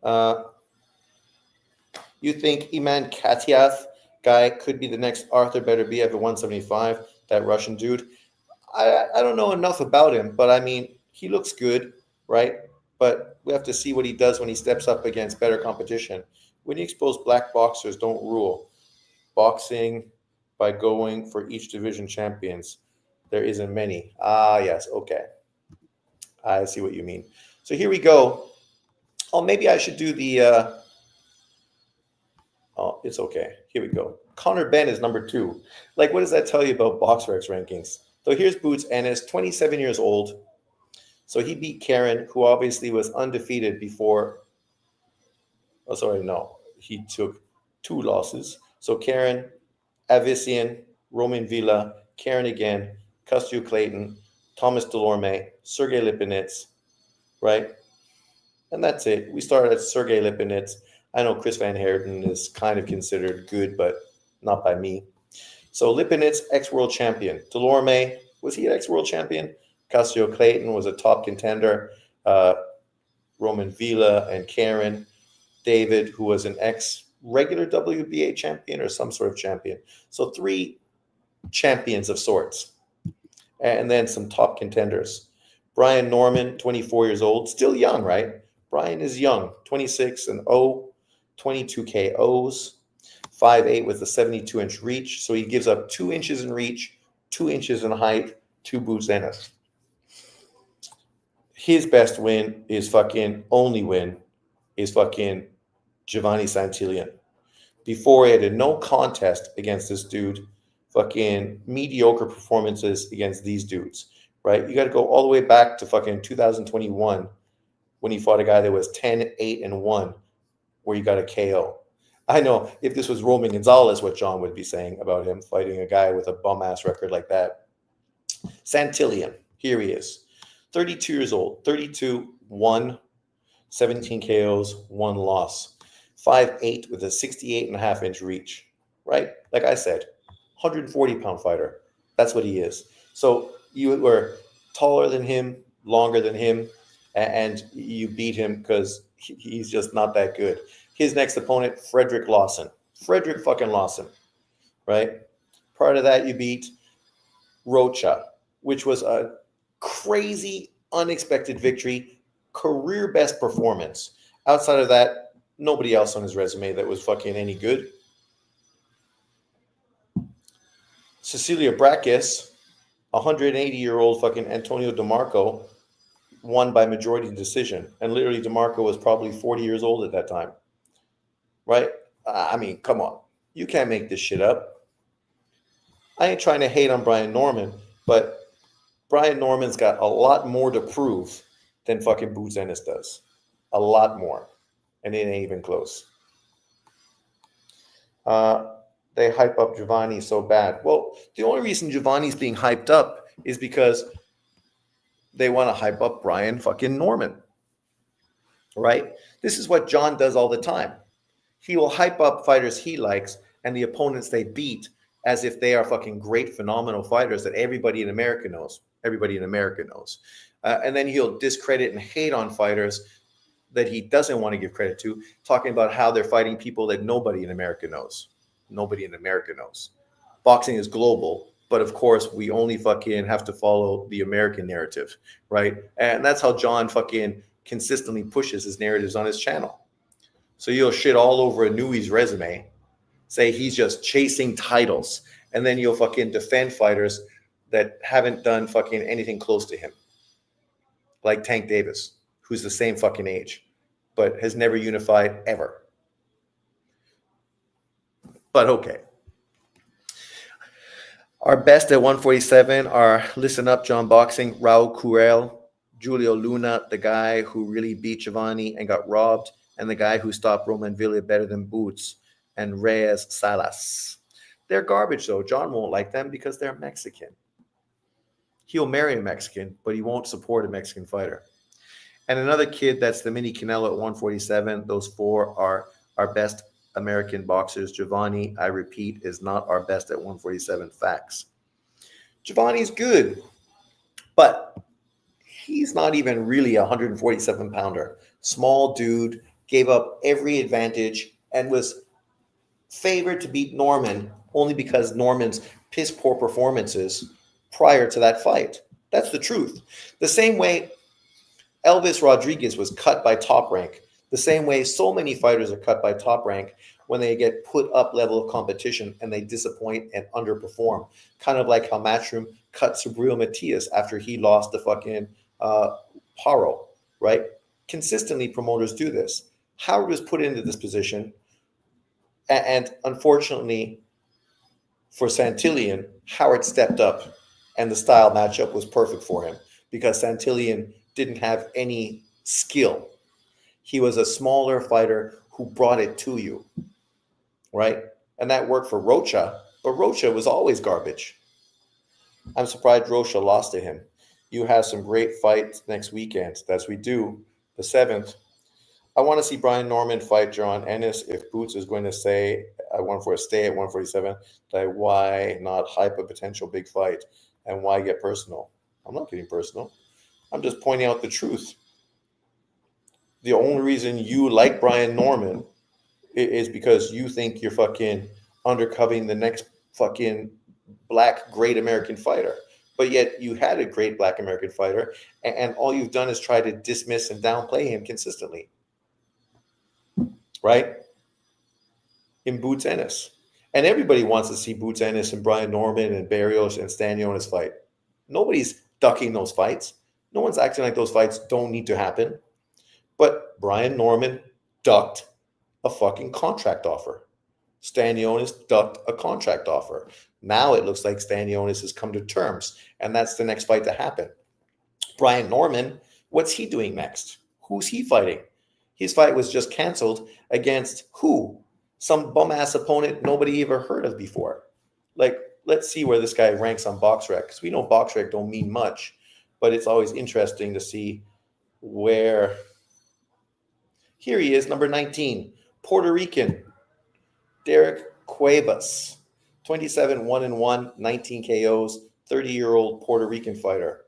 Uh, you think Iman Katiath guy could be the next Arthur Beterbiev at 175? That Russian dude. I don't know enough about him, but I mean, he looks good, right? But we have to see what he does when he steps up against better competition. When you expose black boxers, don't rule. Boxing by going for each division champions. There isn't many. Ah, yes, okay. I see what you mean. So here we go. Oh, maybe I should do the. Oh, it's okay. Here we go. Connor Ben is number 2. Like, what does that tell you about BoxRec rankings? So here's Boots Ennis, 27 years old. So he beat Karen, who obviously was undefeated before. Oh, sorry, no. He took 2 losses. So Karen, Avician, Roman Villa, Karen again, Custio Clayton, Thomas Delorme, Sergey Lipinets, right? And that's it. We started at Sergey Lipinets. I know Chris Van Herden is kind of considered good, but not by me. So Lipinets, ex-world champion. Delorme, was he an ex-world champion? Custio Clayton was a top contender. Roman Villa and Karen. David, who was an ex-regular WBA champion or some sort of champion. So 3 champions of sorts. And then some top contenders. Brian Norman, 24 years old, still young, right? Brian is young, 26-0, 22 KOs, 5'8" with a 72-inch reach. So he gives up 2 inches in reach, 2 inches in height, 2 boots Ennis. His best win is fucking only win is fucking Giovanni Santillan. Before he had a no contest against this dude, fucking mediocre performances against these dudes, right? You got to go all the way back to fucking 2021 when he fought a guy that was 10-8-1, where you got a KO. I know if this was Roman Gonzalez, what John would be saying about him fighting a guy with a bum-ass record like that. Santillan, here he is. 32 years old, 32, 1, 17 KOs, 1 loss. 5'8" with a 68.5-inch reach, right? Like I said, 140-pound fighter. That's what he is. So you were taller than him, longer than him, and you beat him because he's just not that good. His next opponent, Frederick Lawson. Frederick fucking Lawson, right? Prior to that, you beat Rocha, which was a crazy, unexpected victory, career best performance. Outside of that, nobody else on his resume that was fucking any good. Cecilia Brakis, 180-year-old fucking Antonio DeMarco, won by majority decision. And literally DeMarco was probably 40 years old at that time. Right? I mean, come on. You can't make this shit up. I ain't trying to hate on Brian Norman, but Brian Norman's got a lot more to prove than fucking Boots Ennis does. A lot more. And it ain't even close. They hype up Giovanni so bad. Well, the only reason Giovanni's being hyped up is because they want to hype up Brian fucking Norman. Right? This is what John does all the time. He will hype up fighters he likes and the opponents they beat as if they are fucking great, phenomenal fighters that everybody in America knows. Everybody in America knows. And then he'll discredit and hate on fighters that he doesn't want to give credit to, talking about how they're fighting people that nobody in America knows. Nobody in America knows. Boxing is global, but of course, we only fucking have to follow the American narrative, right? And that's how John fucking consistently pushes his narratives on his channel. So you'll shit all over Inui's resume, say he's just chasing titles, and then you'll fucking defend fighters that haven't done fucking anything close to him. Like Tank Davis, who's the same fucking age, but has never unified ever. But okay. Our best at 147 are, listen up, John Boxing, Raul Curel, Julio Luna, the guy who really beat Giovanni and got robbed, and the guy who stopped Roman Villa better than Boots, and Reyes Salas. They're garbage, though. John won't like them because they're Mexican. He'll marry a Mexican, but he won't support a Mexican fighter. And another kid that's the mini Canelo at 147. Those 4 are our best American boxers. Giovanni, I repeat, is not our best at 147. Facts. Giovanni's good, but He's not even really a 147 pounder. Small dude, gave up every advantage and was favored to beat Norman only because Norman's piss poor performances prior to that fight. That's the truth. The same way Elvis Rodriguez was cut by Top Rank, the same way so many fighters are cut by Top Rank when they get put up level of competition and they disappoint and underperform. Kind of like how Matchroom cut Subriel Matias after he lost the fucking Paro, right? Consistently, promoters do this. Howard was put into this position, and unfortunately for Santillan, Howard stepped up, and the style matchup was perfect for him because Santillan didn't have any skill. He was a smaller fighter who brought it to you, right? And that worked for Rocha, but Rocha was always garbage. I'm surprised Rocha lost to him. You have some great fights next weekend. That's we do. The 7th. I want to see Brian Norman fight John Ennis. If Boots is going to say I want for a stay at 147, then why not hype a potential big fight? And why get personal? I'm not getting personal. I'm just pointing out the truth. The only reason you like Brian Norman is because you think you're fucking undercutting the next fucking black great American fighter. But yet you had a great black American fighter, and all you've done is try to dismiss and downplay him consistently. Right? In Boots Ennis. And everybody wants to see Boots Ennis and Brian Norman and Barrios and Stanionis fight. Nobody's ducking those fights. No one's acting like those fights don't need to happen. But Brian Norman ducked a fucking contract offer. Stanionis ducked a contract offer. Now it looks like Stanionis has come to terms, and that's the next fight to happen. Brian Norman, what's he doing next? Who's he fighting? His fight was just canceled against who? Some bum-ass opponent nobody ever heard of before. Like, let's see where this guy ranks on BoxRec, because we know BoxRec don't mean much, but it's always interesting to see where. Here he is, number 19, Puerto Rican, Derek Cuevas, 27 1-1, 19 KOs, 30-year-old Puerto Rican fighter.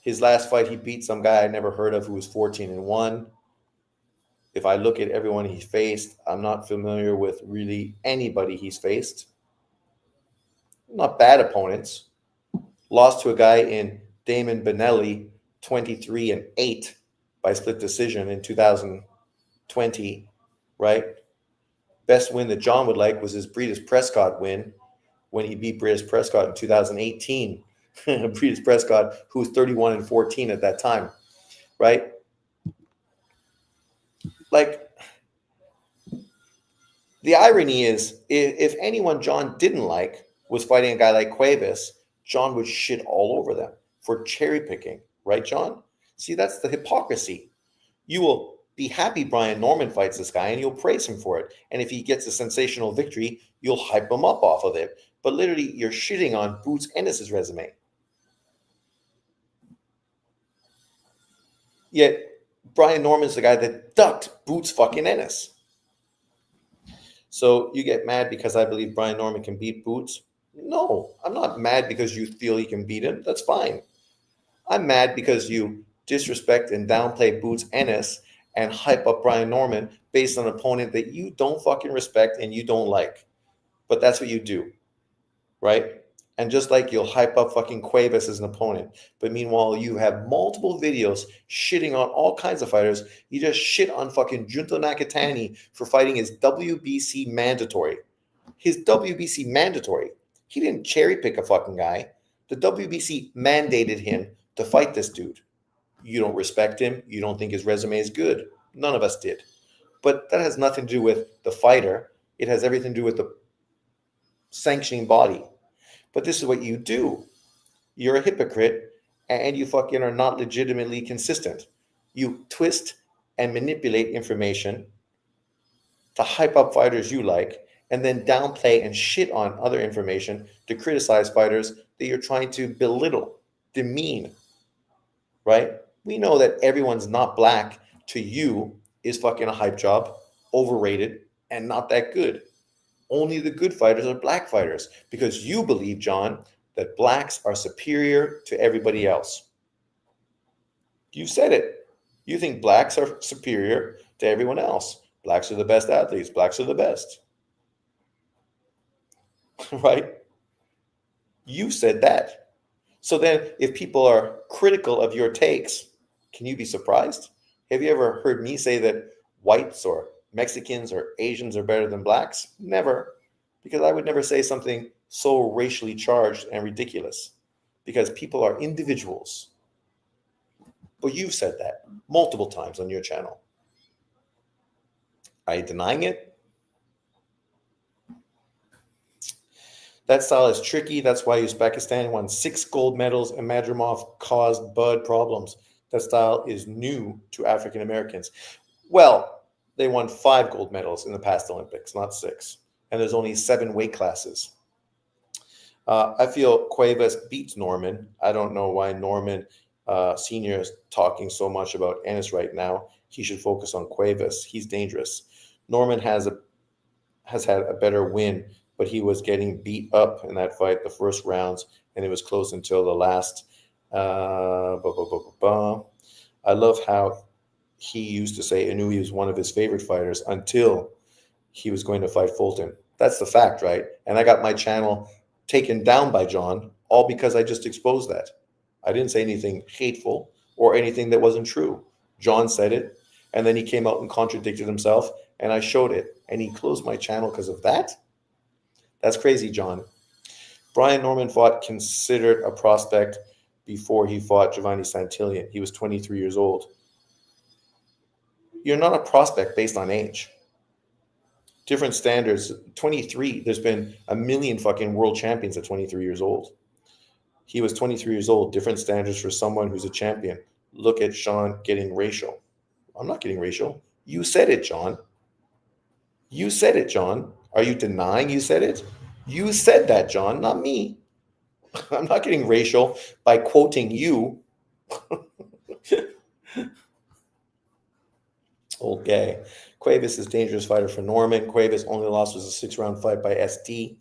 His last fight, he beat some guy I never heard of who was 14-1. If I look at everyone he faced, I'm not familiar with really anybody he's faced. Not bad opponents. Lost to a guy in Damon Benelli, 23-8 by split decision in 2020, right? Best win that John would like was his Breedis Prescott win when he beat Breedis Prescott in 2018. Breedis Prescott, who was 31-14 at that time, right? Like, the irony is, if anyone John didn't like was fighting a guy like Cuevas, John would shit all over them for cherry picking, right, John? See, that's the hypocrisy. You will be happy Brian Norman fights this guy and you'll praise him for it. And if he gets a sensational victory, you'll hype him up off of it. But literally, you're shitting on Boots Ennis' resume. Yet, Brian Norman's the guy that ducked Boots fucking Ennis. So you get mad because I believe Brian Norman can beat Boots? No, I'm not mad because you feel he can beat him. That's fine. I'm mad because you disrespect and downplay Boots Ennis and hype up Brian Norman based on an opponent that you don't fucking respect and you don't like. But that's what you do, right? And just like you'll hype up fucking Cuevas as an opponent, but meanwhile you have multiple videos shitting on all kinds of fighters. You just shit on fucking Junto Nakatani for fighting his WBC mandatory. His WBC mandatory. He didn't cherry pick a fucking guy. The WBC mandated him to fight this dude. You don't respect him. You don't think his resume is good. None of us did. But that has nothing to do with the fighter. It has everything to do with the sanctioning body. But this is what you do. You're a hypocrite and you fucking are not legitimately consistent. You twist and manipulate information to hype up fighters you like and then downplay and shit on other information to criticize fighters that you're trying to belittle, demean, right? We know that everyone's not black to you is fucking a hype job, overrated, and not that good. Only the good fighters are black fighters because you believe, John, that blacks are superior to everybody else. You said it. You think blacks are superior to everyone else. Blacks are the best athletes. Blacks are the best. Right? You said that. So then, if people are critical of your takes, can you be surprised? Have you ever heard me say that whites or Mexicans or Asians are better than blacks? Never. Because I would never say something so racially charged and ridiculous. Because people are individuals. But you've said that multiple times on your channel. Are you denying it? That style is tricky. That's why Uzbekistan won 6 gold medals and Madrimov caused Bud problems. That style is new to African Americans. Well, they won 5 gold medals in the past Olympics, not 6. And there's only 7 weight classes. I feel Cuevas beats Norman. I don't know why Norman Sr. is talking so much about Ennis right now. He should focus on Cuevas. He's dangerous. Norman has had a better win, but he was getting beat up in that fight the first rounds, and it was close until the last. I love how he used to say Inouye was one of his favorite fighters until he was going to fight Fulton. That's the fact, right? And I got my channel taken down by John, all because I just exposed that. I didn't say anything hateful or anything that wasn't true. John said it, and then he came out and contradicted himself, and I showed it, and he closed my channel because of that? That's crazy, John. Brian Norman fought considered a prospect before he fought Giovanni Santillan. He was 23 years old. You're not a prospect based on age. Different standards. 23, there's been a million fucking world champions at 23 years old. He was 23 years old. Different standards for someone who's a champion. Look at Sean getting racial. I'm not getting racial. You said it, John. You said it, John. Are you denying you said it? You said that, John, not me. I'm not getting racial by quoting you. Okay. Cuevas is a dangerous fighter for Norman. Cuevas' only loss was a 6-round fight by ST.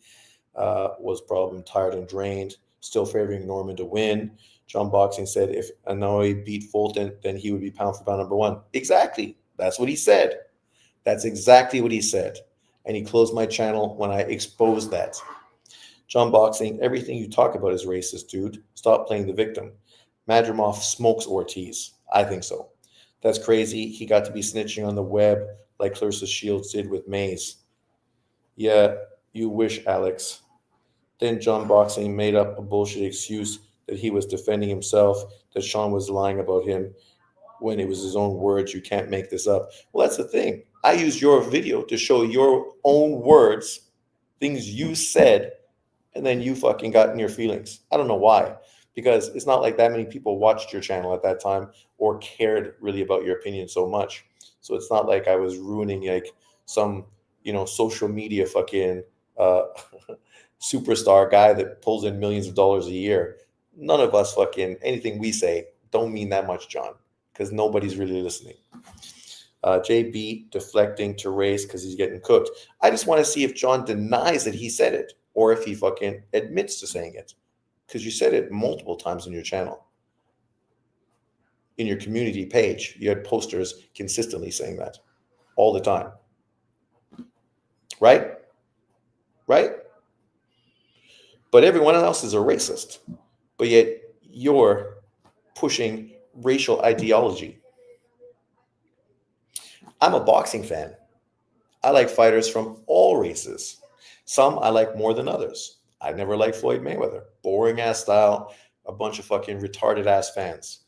Was problem tired and drained. Still favoring Norman to win. John Boxing said if Inouye beat Fulton, then he would be pound for pound number 1. Exactly. That's what he said. That's exactly what he said. And he closed my channel when I exposed that. John Boxing, everything you talk about is racist, dude. Stop playing the victim. Madrimov smokes Ortiz. I think so. That's crazy. He got to be snitching on the web like Clarissa Shields did with Mays. Yeah, you wish, Alex. Then John Boxing made up a bullshit excuse that he was defending himself, that Sean was lying about him when it was his own words. You can't make this up. Well, that's the thing. I used your video to show your own words, things you said, and then you fucking got in your feelings. I don't know why, because it's not like that many people watched your channel at that time or cared really about your opinion so much. So it's not like I was ruining like some, social media fucking superstar guy that pulls in millions of dollars a year. None of us fucking, anything we say don't mean that much, John, because nobody's really listening. JB deflecting to race because he's getting cooked. I just want to see if John denies that he said it or if he fucking admits to saying it, because you said it multiple times on your channel. In your community page, you had posters consistently saying that all the time. Right? Right? But everyone else is a racist. But yet you're pushing racial ideology. I'm a boxing fan. I like fighters from all races. Some I like more than others. I never liked Floyd Mayweather. Boring ass style, a bunch of fucking retarded ass fans.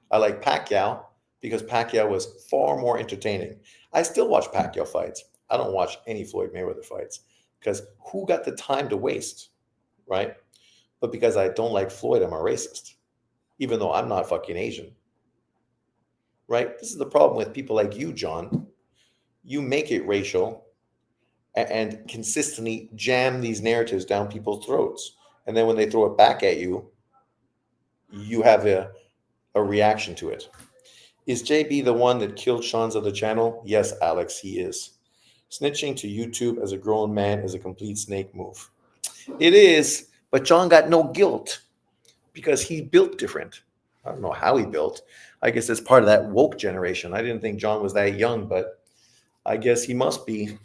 I like Pacquiao because Pacquiao was far more entertaining. I still watch Pacquiao fights. I don't watch any Floyd Mayweather fights because who got the time to waste, right? But because I don't like Floyd, I'm a racist, even though I'm not fucking Asian, right? This is the problem with people like you, John. You make it racial and consistently jam these narratives down people's throats. And then when they throw it back at you, you have a reaction to it. Is JB the one that killed Sean's other channel? Yes, Alex, he is. Snitching to YouTube as a grown man is a complete snake move. It is, but John got no guilt because he built different. I don't know how he built. I guess it's part of that woke generation. I didn't think John was that young, but I guess he must be.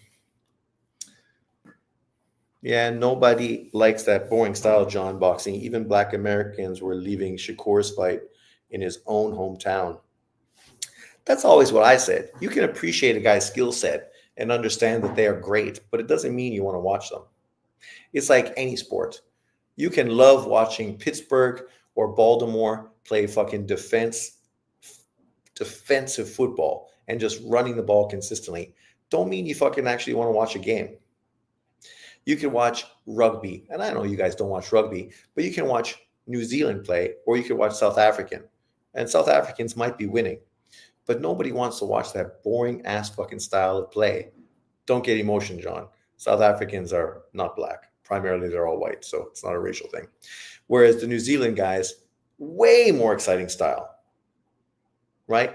Yeah, nobody likes that boring style John boxing. Even black Americans were leaving Shakur's fight in his own hometown. That's always what I said. You can appreciate a guy's skill set and understand that they are great, but it doesn't mean you want to watch them. It's like any sport. You can love watching Pittsburgh or Baltimore play fucking defensive football and just running the ball consistently. Don't mean you fucking actually want to watch a game. You can watch rugby, and I know you guys don't watch rugby, but you can watch New Zealand play, or you can watch South African. And South Africans might be winning, but nobody wants to watch that boring ass fucking style of play. Don't get emotion, John. South Africans are not black. Primarily, they're all white, so it's not a racial thing. Whereas the New Zealand guys, way more exciting style, right?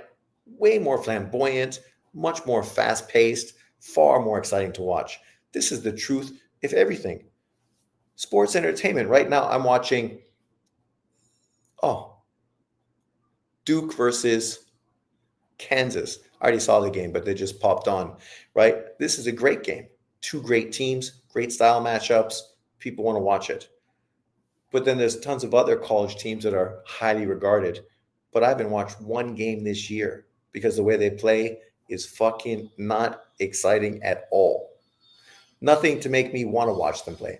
Way more flamboyant, much more fast paced, far more exciting to watch. This is the truth of everything. Sports entertainment. Right now, I'm watching, Duke versus Kansas. I already saw the game, but they just popped on, right? This is a great game. Two great teams, great style matchups. People want to watch it. But then there's tons of other college teams that are highly regarded. But I haven't watched one game this year because the way they play is fucking not exciting at all. Nothing to make me want to watch them play.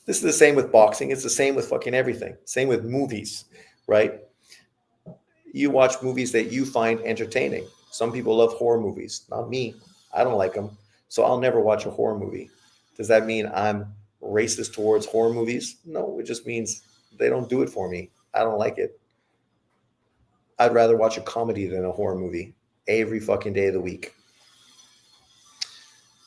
This is the same with boxing. It's the same with fucking everything. Same with movies, right? You watch movies that you find entertaining. Some people love horror movies. Not me. I don't like them. So I'll never watch a horror movie. Does that mean I'm racist towards horror movies? No, it just means they don't do it for me. I don't like it. I'd rather watch a comedy than a horror movie every fucking day of the week.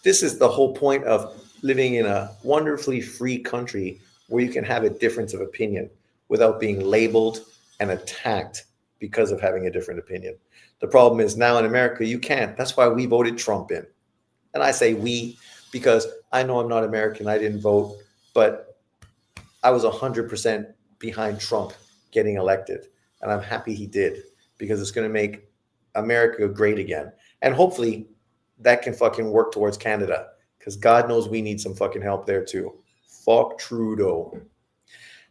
This is the whole point of living in a wonderfully free country where you can have a difference of opinion without being labeled and attacked because of having a different opinion. The problem is now in America, you can't. That's why we voted Trump in. And I say we because I know I'm not American. I didn't vote, but I was 100% behind Trump getting elected. And I'm happy he did because it's going to make America great again. And hopefully that can fucking work towards Canada because God knows we need some fucking help there too. Fuck Trudeau.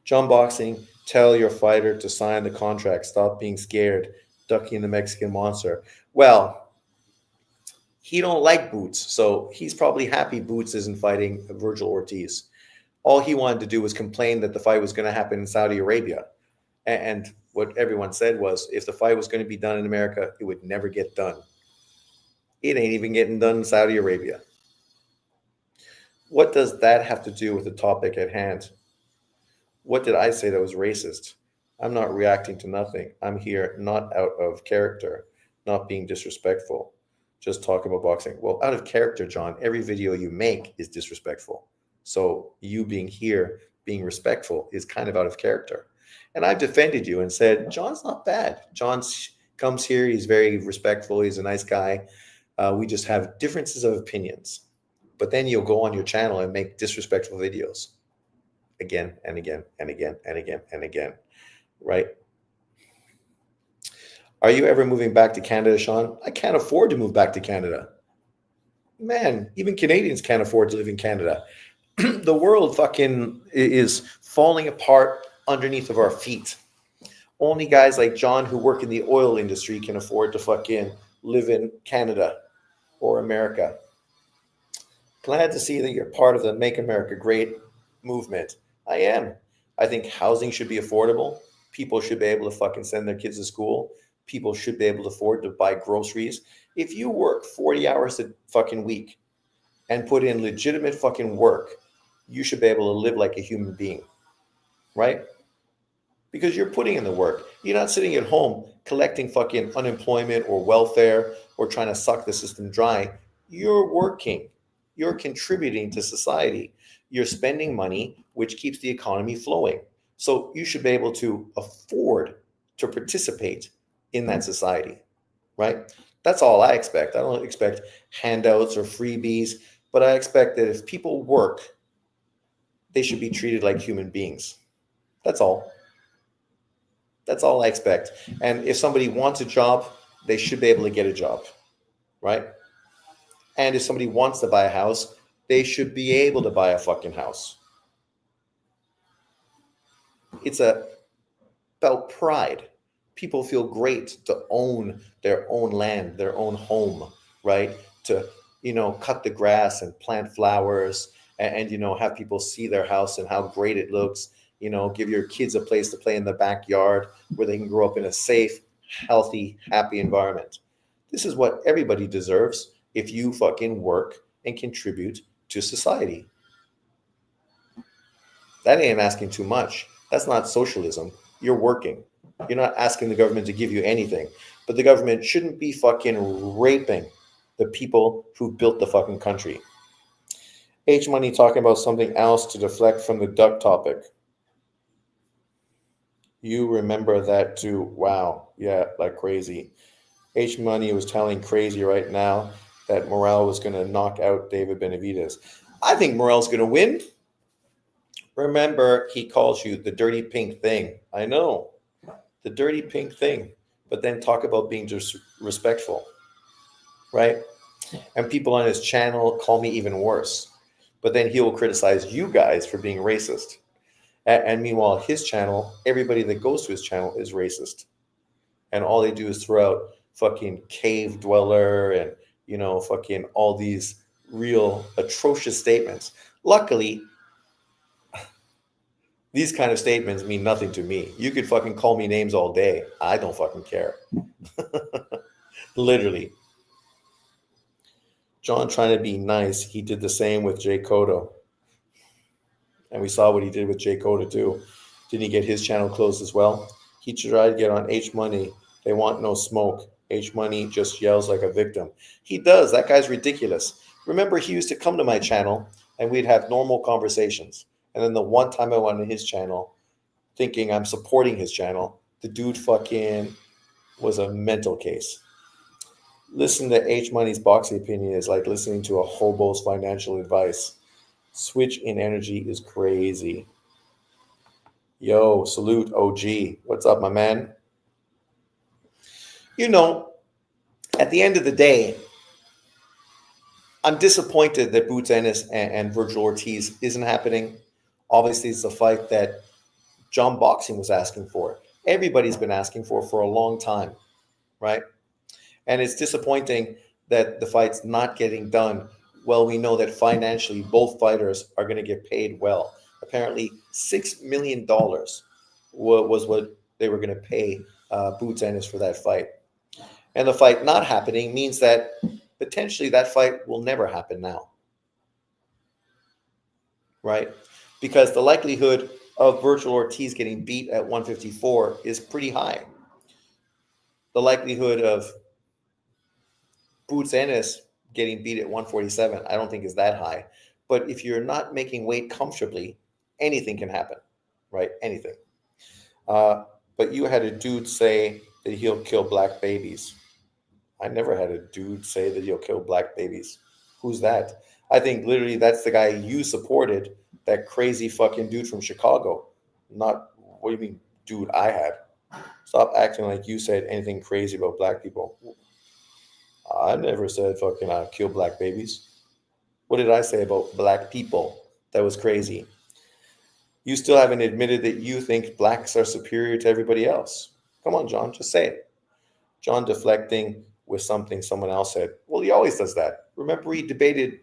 John Boxing, tell your fighter to sign the contract. Stop being scared, ducking the Mexican monster. Well, he don't like Boots, so he's probably happy Boots isn't fighting Virgil Ortiz. All he wanted to do was complain that the fight was going to happen in Saudi Arabia. And what everyone said was if the fight was going to be done in America, it would never get done. It ain't even getting done in Saudi Arabia. What does that have to do with the topic at hand? What did I say that was racist? I'm not reacting to nothing. I'm here not out of character, not being disrespectful, just talking about boxing. Well, out of character, John, every video you make is disrespectful. So you being here, being respectful is kind of out of character. And I've defended you and said, John's not bad. John comes here. He's very respectful. He's a nice guy. We just have differences of opinions. But then you'll go on your channel and make disrespectful videos again and again and again and again and again, right? Are you ever moving back to Canada, Sean? I can't afford to move back to Canada. Man, even Canadians can't afford to live in Canada. The world fucking is falling apart underneath of our feet. Only guys like John who work in the oil industry can afford to fucking live in Canada or America. Glad to see that you're part of the Make America Great movement. I am. I think housing should be affordable. People should be able to fucking send their kids to school. People should be able to afford to buy groceries. If you work 40 hours a fucking week and put in legitimate fucking work, you should be able to live like a human being, right? Because you're putting in the work. You're not sitting at home collecting fucking unemployment or welfare or trying to suck the system dry. You're working. You're contributing to society. You're spending money, which keeps the economy flowing. So you should be able to afford to participate in that society, right? That's all I expect. I don't expect handouts or freebies, but I expect that if people work, they should be treated like human beings. That's all. That's all I expect. And if somebody wants a job, they should be able to get a job, right? And if somebody wants to buy a house, they should be able to buy a fucking house. It's about pride. People feel great to own their own land, their own home, right? To, cut the grass and plant flowers and have people see their house and how great it looks. Give your kids a place to play in the backyard where they can grow up in a safe, healthy, happy environment. This is what everybody deserves if you fucking work and contribute to society. That ain't asking too much. That's not socialism. You're working. You're not asking the government to give you anything. But the government shouldn't be fucking raping the people who built the fucking country. H Money talking about something else to deflect from the duck topic. You remember that too. Wow. Yeah, like crazy. H Money was telling Crazy right now that Morel was going to knock out David Benavidez. I think Morel's going to win. Remember, he calls you the dirty pink thing. I know, the dirty pink thing. But then talk about being disrespectful, right? And people on his channel call me even worse. But then he will criticize you guys for being racist. And meanwhile, his channel, everybody that goes to his channel is racist. And all they do is throw out fucking cave dweller and, fucking all these real atrocious statements. Luckily, these kind of statements mean nothing to me. You could fucking call me names all day. I don't fucking care. Literally. John trying to be nice. He did the same with Jay Cotto. And we saw what he did with Jay Cotto too. Didn't he get his channel closed as well? He tried to get on H Money. They want no smoke. H Money just yells like a victim. He does. That guy's ridiculous. Remember, he used to come to my channel and we'd have normal conversations. And then the one time I went on his channel, thinking I'm supporting his channel, the dude fucking was a mental case. Listen to H Money's boxing opinion is like listening to a hobo's financial advice. Switch in energy is crazy. Yo, salute OG. What's up, my man? At the end of the day, I'm disappointed that Boots Ennis and Virgil Ortiz isn't happening. Obviously, it's a fight that John Boxing was asking for. Everybody's been asking for a long time, right? And it's disappointing that the fight's not getting done. Well, we know that financially both fighters are going to get paid well. Apparently, $6 million was what they were going to pay Boots Ennis for that fight. And the fight not happening means that potentially that fight will never happen now, right? Because the likelihood of Virgil Ortiz getting beat at 154 is pretty high. The likelihood of Boots Ennis getting beat at 147, I don't think is that high. But if you're not making weight comfortably, anything can happen, right? Anything. But you had a dude say that he'll kill black babies. I never had a dude say that he'll kill black babies. Who's that? I think literally that's the guy you supported, that crazy fucking dude from Chicago. Not, what do you mean, dude I had? Stop acting like you said anything crazy about black people. I never said fucking kill black babies. What did I say about black people that was crazy? You still haven't admitted that you think blacks are superior to everybody else. Come on, John, just say it. John deflecting with something someone else said. Well, he always does that. Remember, he debated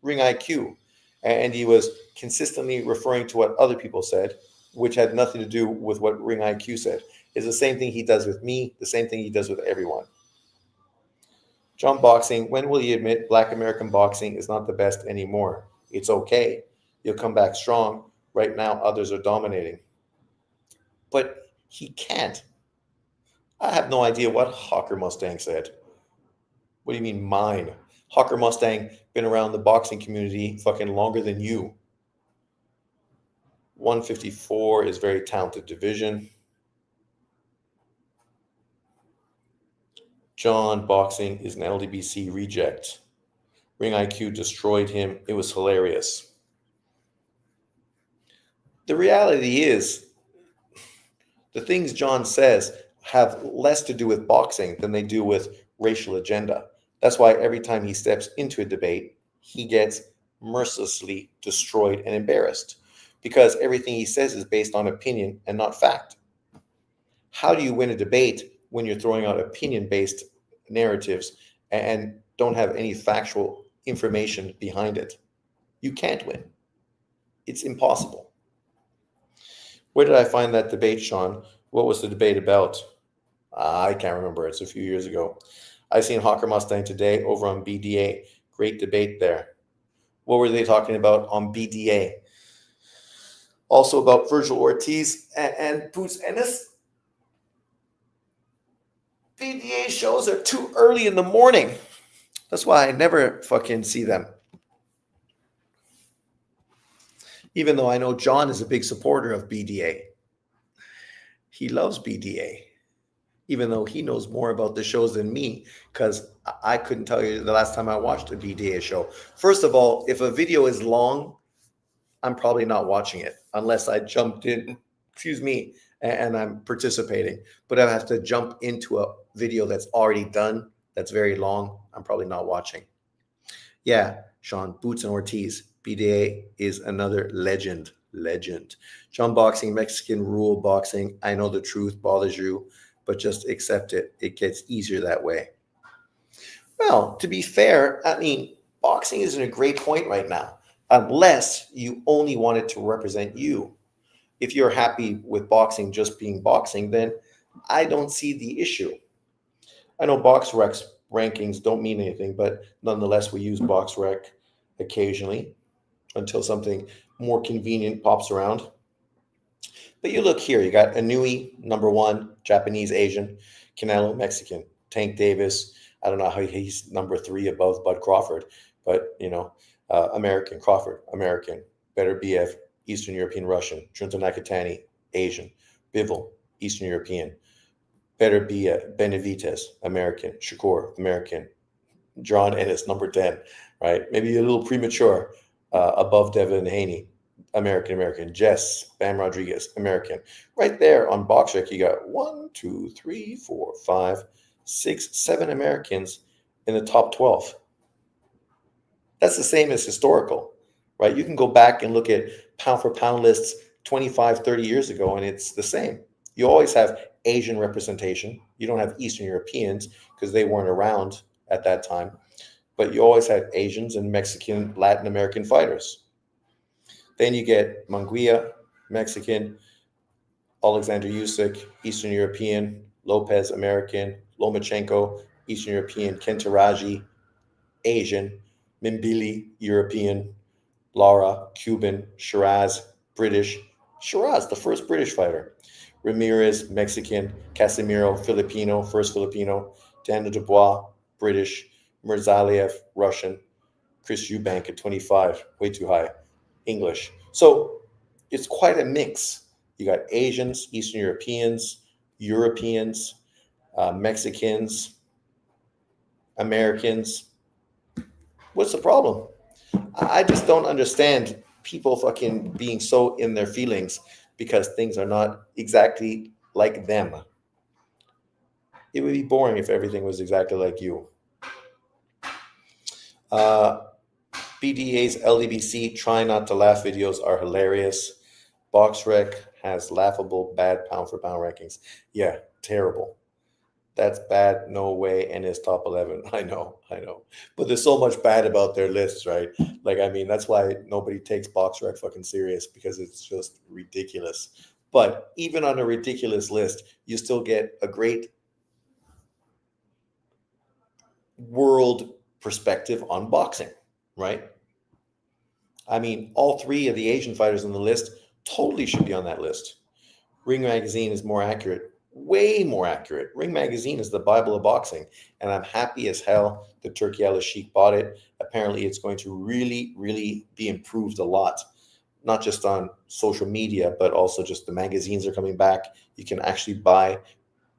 Ring IQ, and he was consistently referring to what other people said, which had nothing to do with what Ring IQ said. It's the same thing he does with me, the same thing he does with everyone. John Boxing, when will you admit Black American boxing is not the best anymore? It's okay. You'll come back strong. Right now, others are dominating. But he can't. I have no idea what Hawker Mustang said. What do you mean mine? Hawker Mustang been around the boxing community fucking longer than you. 154 is very talented division. John Boxing is an LDBC reject. Ring IQ destroyed him. It was hilarious. The reality is, The things John says have less to do with boxing than they do with racial agenda. That's why every time he steps into a debate, he gets mercilessly destroyed and embarrassed because everything he says is based on opinion and not fact. How do you win a debate when you're throwing out opinion-based narratives and don't have any factual information behind it? You can't win. It's impossible. Where did I find that debate, Sean? What was the debate about? I can't remember. It's a few years ago. I seen Hawker Mustang today over on BDA. Great debate there. What were they talking about on BDA? Also about Virgil Ortiz and Boots Ennis. BDA shows are too early in the morning. That's why I never fucking see them. Even though I know John is a big supporter of BDA. He loves BDA. Even though he knows more about the shows than me, because I couldn't tell you the last time I watched a BDA show. First of all, if a video is long, I'm probably not watching it unless I jumped in, and I'm participating. But if I have to jump into a video that's already done, that's very long, I'm probably not watching. Yeah, Sean, Boots and Ortiz. BDA is another legend. John Boxing, Mexican rule boxing. I know the truth bothers you, but just accept it. It gets easier that way. Well, to be fair, I mean, boxing is in a great point right now, unless you only want it to represent you. If you're happy with boxing just being boxing, then I don't see the issue. I know BoxRec rankings don't mean anything, but nonetheless, we use BoxRec occasionally until something more convenient pops around. But you look here, you got Inui, number one, Japanese, Asian, Canelo, Mexican, Tank Davis. I don't know how he's number three above Bud Crawford, but American, Crawford, American, Better BF, Eastern European, Russian, Junto Nakatani, Asian, Bivol, Eastern European, Better Benavides, American, Shakur, American, John Ennis, number 10, right? Maybe a little premature, above Devin Haney, American, Jess, Bam Rodriguez, American. Right there on BoxRec, you got 1, 2, 3, 4, 5, 6, 7 Americans in the top 12. That's the same as historical, right? You can go back and look at pound for pound lists 25, 30 years ago, and it's the same. You always have Asian representation. You don't have Eastern Europeans because they weren't around at that time. But you always had Asians and Mexican, Latin American fighters. Then you get Munguia, Mexican, Alexander Usyk, Eastern European, Lopez, American, Lomachenko, Eastern European, Kentaraji, Asian, Mimbili, European, Lara, Cuban, Shiraz, British. Shiraz, the first British fighter. Ramirez, Mexican, Casemiro, Filipino, first Filipino, Daniel Dubois, British, Mirzaliev, Russian, Chris Eubank at 25, way too high, English. So it's quite a mix. You got Asians, Eastern Europeans, Mexicans, Americans. What's the problem? I just don't understand people fucking being so in their feelings because things are not exactly like them. It would be boring if everything was exactly like you. BDA's LDBC Try Not to Laugh videos are hilarious. BoxRec has laughable bad pound for pound rankings. Yeah, terrible. That's bad, no way, and it's top 11. I know. But there's so much bad about their lists, right? Like, I mean, that's why nobody takes BoxRec fucking serious, because it's just ridiculous. But even on a ridiculous list, you still get a great world perspective on boxing, right? I mean, all three of the Asian fighters on the list totally should be on that list. Ring Magazine is more accurate. Way more accurate. Ring Magazine is the Bible of boxing, and I'm happy as hell that Turki Al-Sheikh bought it. Apparently, it's going to really, really be improved a lot, not just on social media, but also just the magazines are coming back. You can actually buy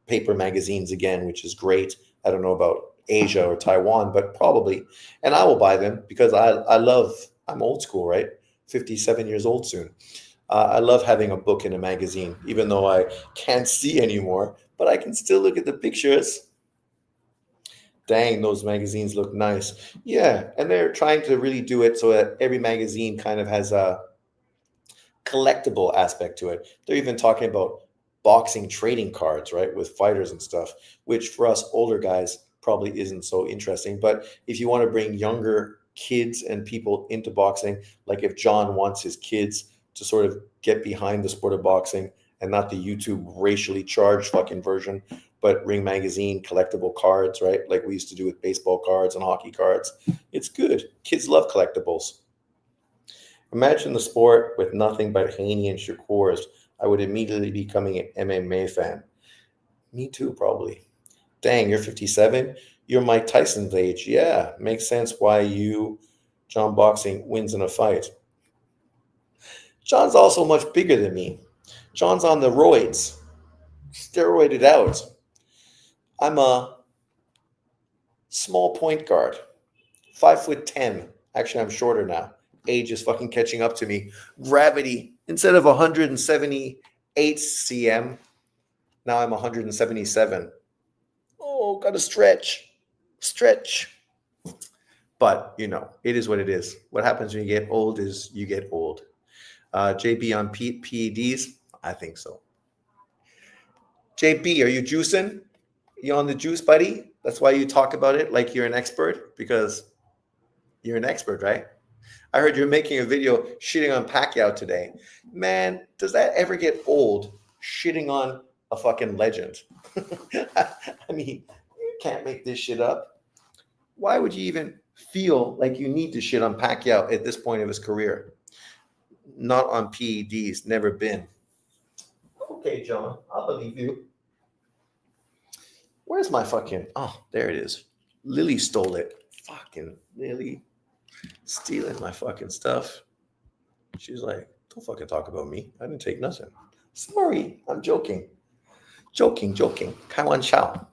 paper magazines again, which is great. I don't know about Asia or Taiwan, but probably, and I will buy them because I'm old school, right? 57 years old soon. I love having a book in a magazine, even though I can't see anymore, but I can still look at the pictures. Dang, those magazines look nice. Yeah, and they're trying to really do it so that every magazine kind of has a collectible aspect to it. They're even talking about boxing trading cards, right, with fighters and stuff, which for us older guys probably isn't so interesting. But if you want to bring younger kids and people into boxing, like if John wants his kids to sort of get behind the sport of boxing and not the YouTube racially charged fucking version, but Ring Magazine collectible cards, right? Like we used to do with baseball cards and hockey cards. It's good. Kids love collectibles. Imagine the sport with nothing but Haney and Shakurs. I would immediately be becoming an MMA fan. Me too, probably. Dang, you're 57? You're Mike Tyson's age. Yeah, makes sense why John Boxing, wins in a fight. John's also much bigger than me. John's on the roids, steroided out. I'm a small point guard, 5'10". Actually, I'm shorter now. Age is fucking catching up to me. Gravity, instead of 178 cm, now I'm 177. Oh, gotta stretch. Stretch. But, it is what it is. What happens when you get old is you get old. JB on PEDs? I think so. JB, are you juicing? You on the juice, buddy? That's why you talk about it like you're an expert, because you're an expert, right? I heard you're making a video shitting on Pacquiao today. Man, does that ever get old, shitting on a fucking legend? I mean, you can't make this shit up. Why would you even feel like you need to shit on Pacquiao at this point of his career? Not on PEDs, never been. Okay, John, I'll believe you. Where's my fucking... Oh, there it is. Lily stole it. Fucking Lily. Stealing my fucking stuff. She's like, don't fucking talk about me. I didn't take nothing. Sorry, I'm joking. Joking. Kaiwan Chow.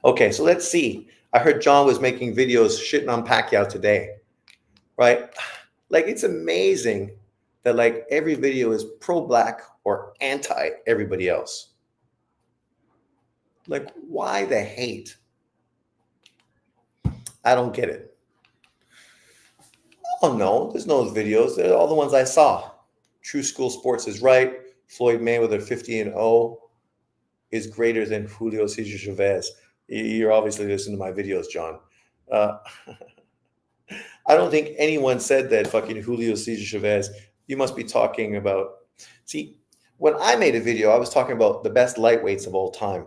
Okay, so let's see. I heard John was making videos shitting on Pacquiao today. Right? Like, it's amazing that like every video is pro-black or anti everybody else. Like, why the hate? I don't get it. Oh no, there's no videos. They're all the ones I saw. True School Sports is right. Floyd Mayweather 50-0 is greater than Julio Cesar Chavez. You're obviously listening to my videos, John. I don't think anyone said that fucking Julio Cesar Chavez. You must be talking about... See, when I made a video, I was talking about the best lightweights of all time.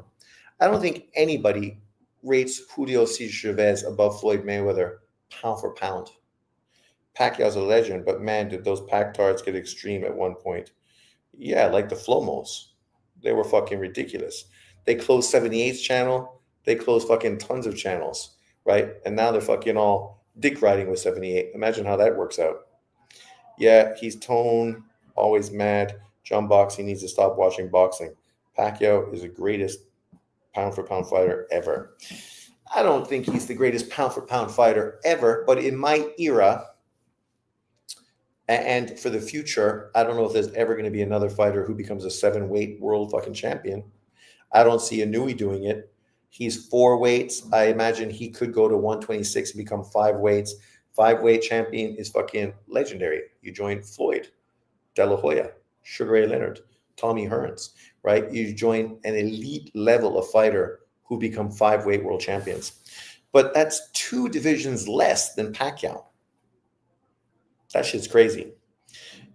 I don't think anybody rates Julio Cesar Chavez above Floyd Mayweather pound for pound. Pacquiao's a legend, but man, did those Pac-tards get extreme at one point. Yeah, like the Flomos. They were fucking ridiculous. They closed 78's channel. They closed fucking tons of channels, right? And now they're fucking all dick riding with 78. Imagine how that works out. Yeah, he's tone, always mad. John Boxing needs to stop watching boxing. Pacquiao is the greatest pound-for-pound fighter ever. I don't think he's the greatest pound-for-pound fighter ever, but in my era, and for the future, I don't know if there's ever going to be another fighter who becomes a 7-weight world fucking champion. I don't see Inui doing it. He's 4 weights. I imagine he could go to 126 and become 5 weights. 5-weight champion is fucking legendary. You join Floyd, De La Hoya, Sugar Ray Leonard, Tommy Hearns, right? You join an elite level of fighter who become 5-weight world champions. But that's 2 divisions less than Pacquiao. That shit's crazy.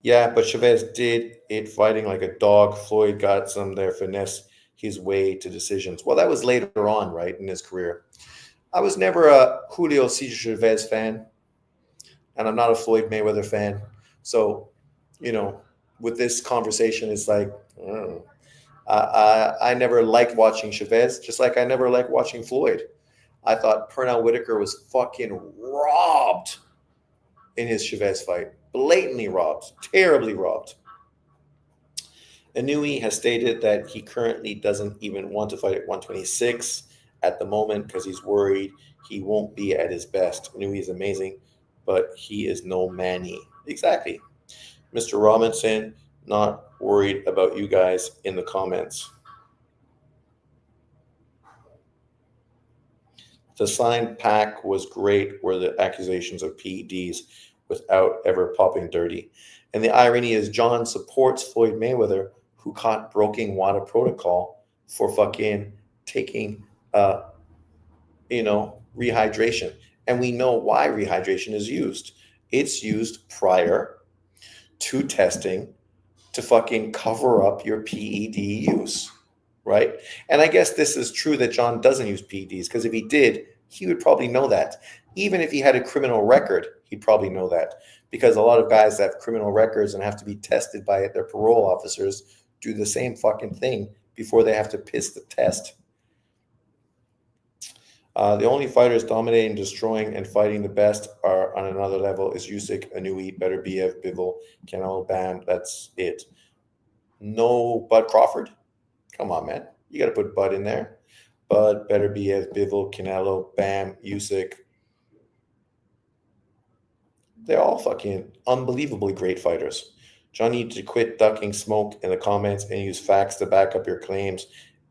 Yeah, but Chavez did it fighting like a dog. Floyd got some there, finesse his way to decisions. Well, that was later on, right, in his career. I was never a Julio Cesar Chavez fan, and I'm not a Floyd Mayweather fan. So, with this conversation, it's like, I never liked watching Chavez, just like I never liked watching Floyd. I thought Pernell Whitaker was fucking robbed in his Chavez fight. Blatantly robbed. Terribly robbed. Inui has stated that he currently doesn't even want to fight at 126 at the moment because he's worried he won't be at his best. Inui is amazing, but he is no Manny. Exactly. Mr. Robinson, Not worried about you guys in the comments. The signed pack was great, were the accusations of PEDs without ever popping dirty. And the irony is, John supports Floyd Mayweather, who caught broken WADA protocol for fucking taking, rehydration. And we know why rehydration is used. It's used prior to testing to fucking cover up your PED use, right? And I guess this is true that John doesn't use PEDs, because if he did, he would probably know that. Even if he had a criminal record, he'd probably know that, because a lot of guys that have criminal records and have to be tested by their parole officers do the same fucking thing before they have to piss the test. The only fighters dominating, destroying, and fighting the best are on another level is Usyk, Anui, Beterbiev, Bivol, Canelo, Bam. That's it. No Bud Crawford? Come on, man. You got to put Bud in there. Bud, Beterbiev, Bivol, Canelo, Bam, Usyk. They're all fucking unbelievably great fighters. John needs to quit ducking smoke in the comments and use facts to back up your claims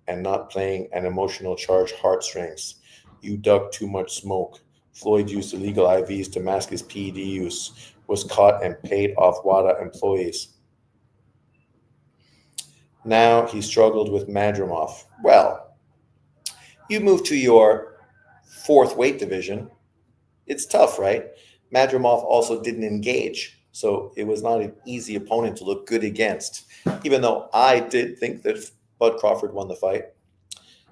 and not playing an emotional charge heartstrings. You duck too much smoke. Floyd used illegal IVs to mask his PED use, was caught and paid off WADA employees. Now he struggled with Madrimov. Well, you move to your fourth weight division. It's tough, right? Madrimov also didn't engage, so it was not an easy opponent to look good against, even though I did think that Bud Crawford won the fight.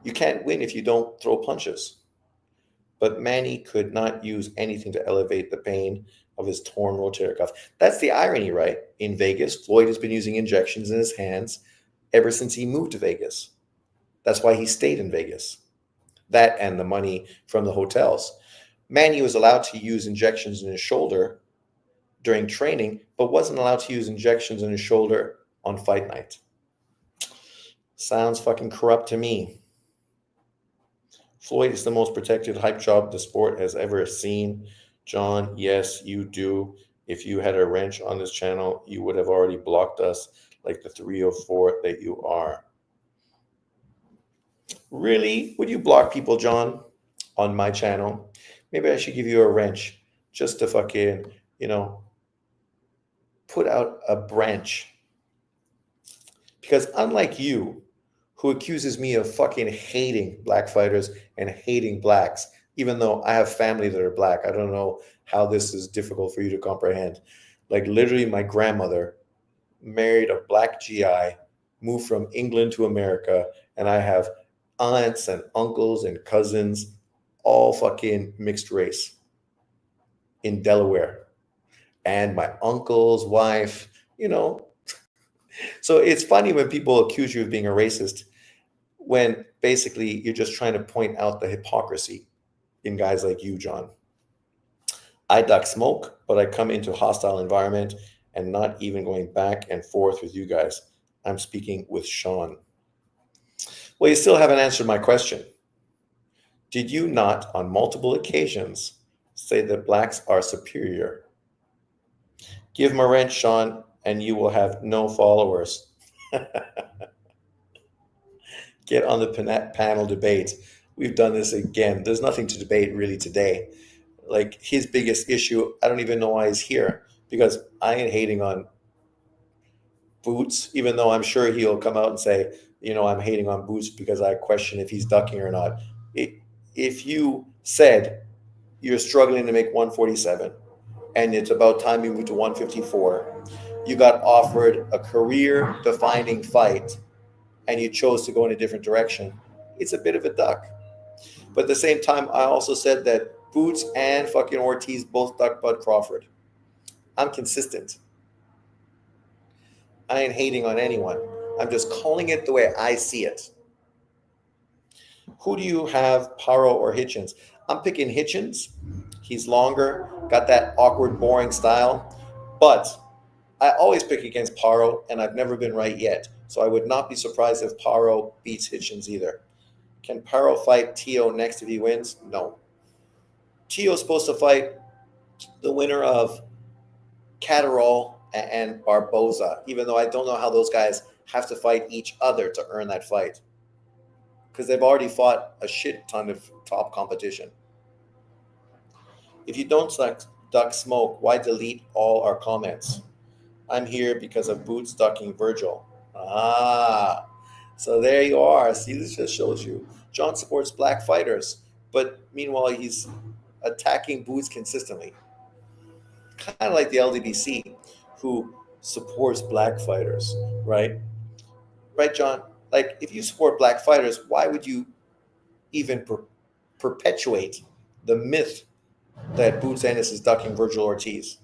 You can't win if you don't throw punches. But Manny could not use anything to elevate the pain of his torn rotator cuff. That's the irony, right? In Vegas, Floyd has been using injections in his hands ever since he moved to Vegas. That's why he stayed in Vegas. That and the money from the hotels. Manny was allowed to use injections in his shoulder during training, but wasn't allowed to use injections in his shoulder on fight night. Sounds fucking corrupt to me. Floyd is the most protected hype job the sport has ever seen. John, yes, you do. If you had a wrench on this channel, you would have already blocked us like the 304 that you are. Really? Would you block people, John, on my channel? Maybe I should give you a wrench just to fucking, put out a branch. Because unlike you, who accuses me of fucking hating black fighters and hating blacks, even though I have family that are black. I don't know how this is difficult for you to comprehend. Like, literally, my grandmother married a black GI, moved from England to America, and I have aunts and uncles and cousins, all fucking mixed race in Delaware. And my uncle's wife, So it's funny when people accuse you of being a racist, when basically you're just trying to point out the hypocrisy in guys like you, John. I duck smoke, but I come into a hostile environment and not even going back and forth with you guys. I'm speaking with Sean. Well, you still haven't answered my question. Did you not, on multiple occasions, say that blacks are superior? Give him a wrench, Sean, and you will have no followers. Get on the panel debate. We've done this again. There's nothing to debate really today. Like, his biggest issue, I don't even know why he's here, because I ain't hating on Boots, even though I'm sure he'll come out and say, I'm hating on Boots because I question if he's ducking or not. If you said you're struggling to make 147 and it's about time you move to 154, you got offered a career-defining fight and you chose to go in a different direction, it's a bit of a duck. But at the same time, I also said that Boots and fucking Ortiz both ducked Bud Crawford. I'm consistent. I ain't hating on anyone. I'm just calling it the way I see it. Who do you have, Paro or Hitchens? I'm picking Hitchens. He's longer, got that awkward, boring style. But I always pick against Paro, and I've never been right yet. So I would not be surprised if Paro beats Hitchens either. Can Paro fight Tio next if he wins? No. Tio's supposed to fight the winner of Catterall and Barboza, even though I don't know how those guys have to fight each other to earn that fight, because they've already fought a shit ton of top competition. If you don't duck smoke, why delete all our comments? I'm here because of Boots ducking Virgil. Ah, so there you are. See, this just shows you. John supports black fighters, but meanwhile, he's attacking Boots consistently. Kind of like the LDBC, who supports black fighters, right? Right, John? Like, if you support black fighters, why would you even perpetuate the myth that Boots Ennis is ducking Virgil Ortiz?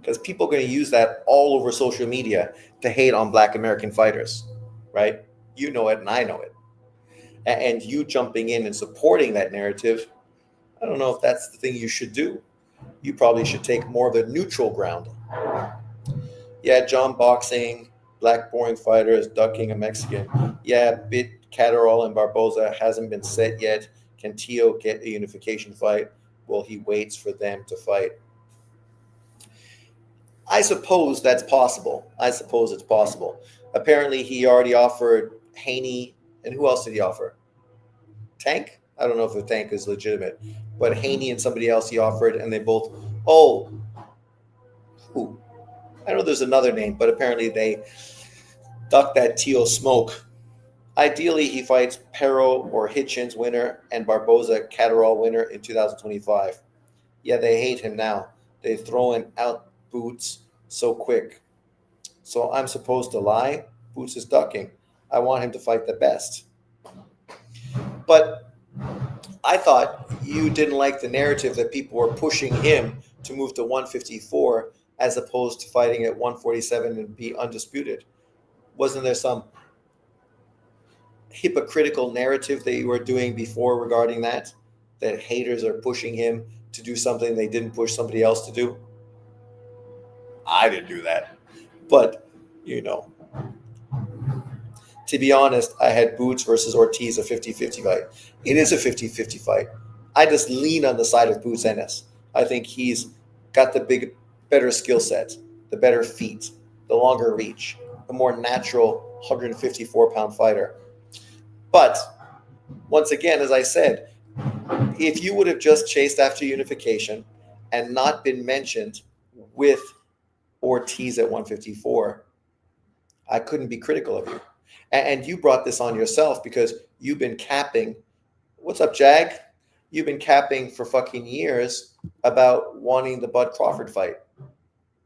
Because people are going to use that all over social media to hate on black American fighters, right? You know it and I know it. And you jumping in and supporting that narrative, I don't know if that's the thing you should do. You probably should take more of a neutral ground. Yeah, John boxing, black boring fighters, ducking a Mexican. Yeah, Bit Catterall and Barboza hasn't been set yet. Can Tio get a unification fight? Well, he waits for them to fight. I suppose that's possible. I suppose it's possible. Apparently, he already offered Haney, and who else did he offer? Tank? I don't know if the Tank is legitimate, but Haney and somebody else he offered, and they both. Oh, who? I know there's another name, but apparently they ducked that Tio smoke. Ideally, he fights Pero or Hitchens winner and Barboza Catterall winner in 2025. Yeah, they hate him now. They're throwing out Boots so quick. So I'm supposed to lie? Boots is ducking. I want him to fight the best. But I thought you didn't like the narrative that people were pushing him to move to 154 as opposed to fighting at 147 and be undisputed. Wasn't there some hypocritical narrative that you were doing before regarding that haters are pushing him to do something they didn't push somebody else to do? I didn't do that. But, to be honest, I had Boots versus Ortiz a 50-50 fight. It is a 50-50 fight. I just lean on the side of Boots Ennis. I think he's got the better skill set, the better feet, the longer reach, the more natural 154-pound fighter. But once again, as I said, if you would have just chased after unification and not been mentioned with Ortiz at 154, I couldn't be critical of you. And you brought this on yourself because you've been capping. What's up, Jag? You've been capping for fucking years about wanting the Bud Crawford fight.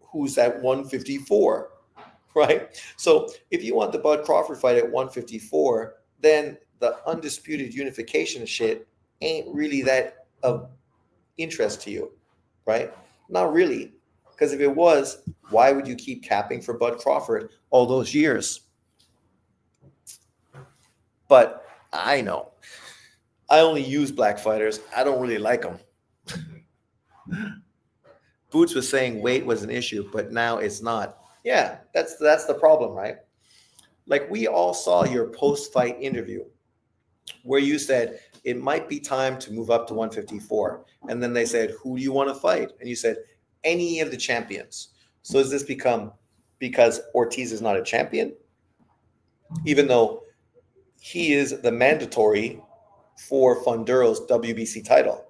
Who's at 154, right? So if you want the Bud Crawford fight at 154, then the undisputed unification shit ain't really that of interest to you, right? Not really. Because if it was, why would you keep capping for Bud Crawford all those years? But I know. I only use black fighters. I don't really like them. Boots was saying weight was an issue, but now it's not. Yeah, that's the problem, right? Like, we all saw your post-fight interview where you said it might be time to move up to 154. And then they said, who do you want to fight? And you said, any of the champions. So does this become because Ortiz is not a champion? Even though he is the mandatory for Funduro's WBC title.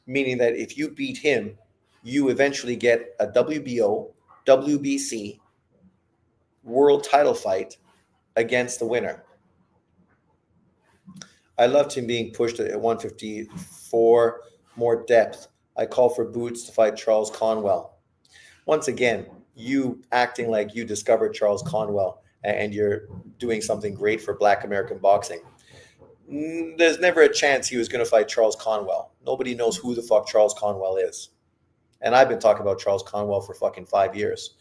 Meaning that if you beat him, you eventually get a WBO, WBC world title fight against the winner. I loved him being pushed at 154, more depth. I call for Boots to fight Charles Conwell. Once again, you acting like you discovered Charles Conwell and you're doing something great for Black American boxing. There's never a chance he was going to fight Charles Conwell. Nobody knows who the fuck Charles Conwell is. And I've been talking about Charles Conwell for fucking 5 years.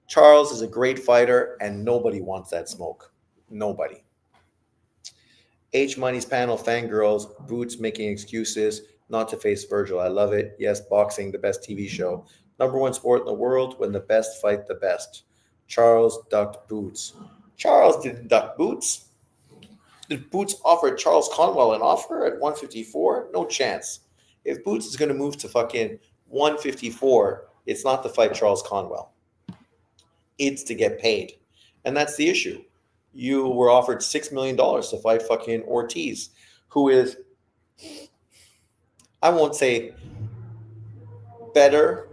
Charles is a great fighter, and nobody wants that smoke. Nobody. H Money's panel, fangirls, Boots making excuses not to face Virgil. I love it. Yes, boxing, the best TV show. Number one sport in the world when the best fight the best. Charles ducked Boots. Charles didn't duck Boots. Did Boots offer Charles Conwell an offer at 154? No chance. If Boots is going to move to fucking 154, It's not to fight Charles Conwell. It's to get paid. And that's the issue. You were offered $6 million to fight fucking Ortiz, who is, I won't say better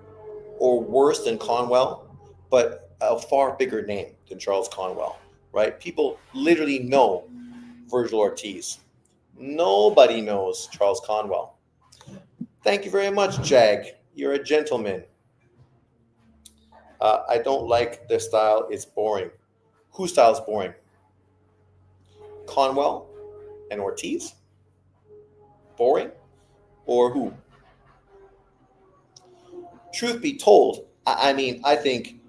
or worse than Conwell, but a far bigger name than Charles Conwell, right? People literally know Virgil Ortiz. Nobody knows Charles Conwell. Thank you very much, Jag. You're a gentleman. I don't like the style. It's boring. Whose style is boring? Conwell and Ortiz? Boring? Or who? Truth be told, I think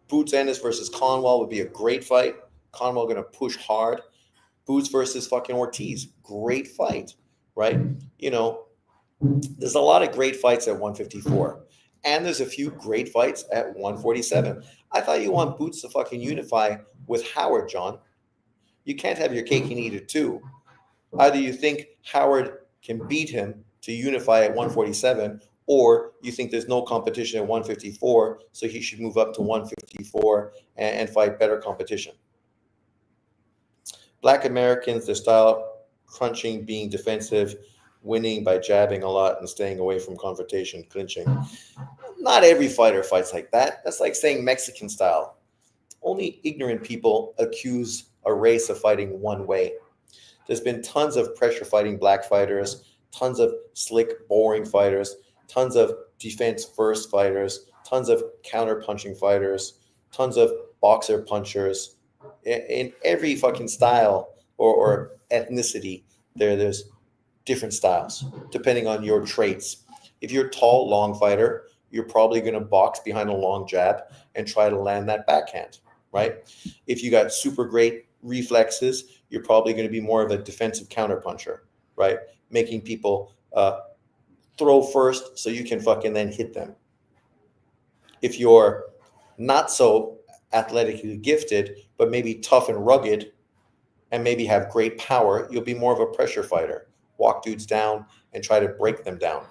Boots Ennis versus Conwell would be a great fight. Conwell going to push hard. Boots versus fucking Ortiz, great fight, right? You know, there's a lot of great fights at 154. And there's a few great fights at 147. I thought you want Boots to fucking unify with Howard, John. You can't have your cake and eat it too. Either you think Howard can beat him to unify at 147, or you think there's no competition at 154, so he should move up to 154 and fight better competition. Black Americans, their style, crunching, being defensive, winning by jabbing a lot and staying away from confrontation, clinching. Not every fighter fights like that. That's like saying Mexican style. Only ignorant people accuse a race of fighting one way. There's been tons of pressure fighting black fighters, tons of slick, boring fighters, tons of defense first fighters, tons of counter punching fighters, tons of boxer punchers. In every fucking style or ethnicity, there's different styles depending on your traits. If you're a tall, long fighter, you're probably going to box behind a long jab and try to land that backhand, right? If you got super great reflexes, you're probably going to be more of a defensive counterpuncher, right? Making people throw first so you can fucking then hit them. If you're not so athletically gifted, but maybe tough and rugged and maybe have great power, you'll be more of a pressure fighter. Walk dudes down and try to break them down.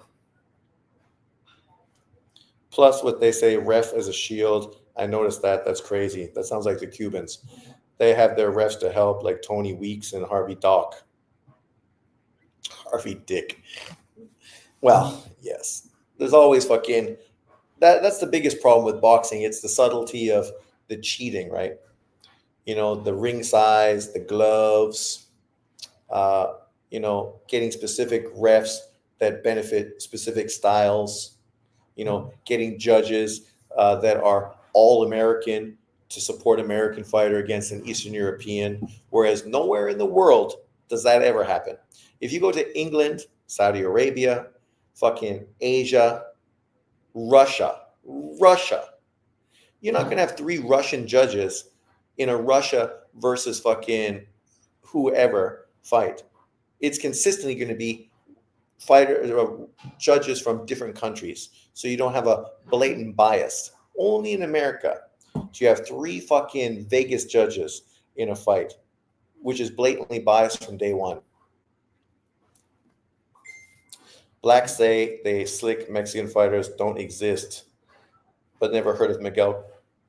Plus, what they say, ref as a shield. I noticed that. That's crazy. That sounds like the Cubans. They have their refs to help, like Tony Weeks and Harvey Dock. Harvey Dick. Well, yes. There's always fucking... That's the biggest problem with boxing. It's the subtlety of the cheating, right? You know, the ring size, the gloves, getting specific refs that benefit specific styles, getting judges that are all American to support American fighter against an Eastern European, whereas nowhere in the world does that ever happen. If you go to England, Saudi Arabia, fucking Asia, Russia, you're not going to have 3 Russian judges in a Russia versus fucking whoever fight. It's consistently going to be judges from different countries. So you don't have a blatant bias. Only in America do you have 3 fucking Vegas judges in a fight, which is blatantly biased from day one. Blacks say they slick Mexican fighters don't exist, but never heard of Miguel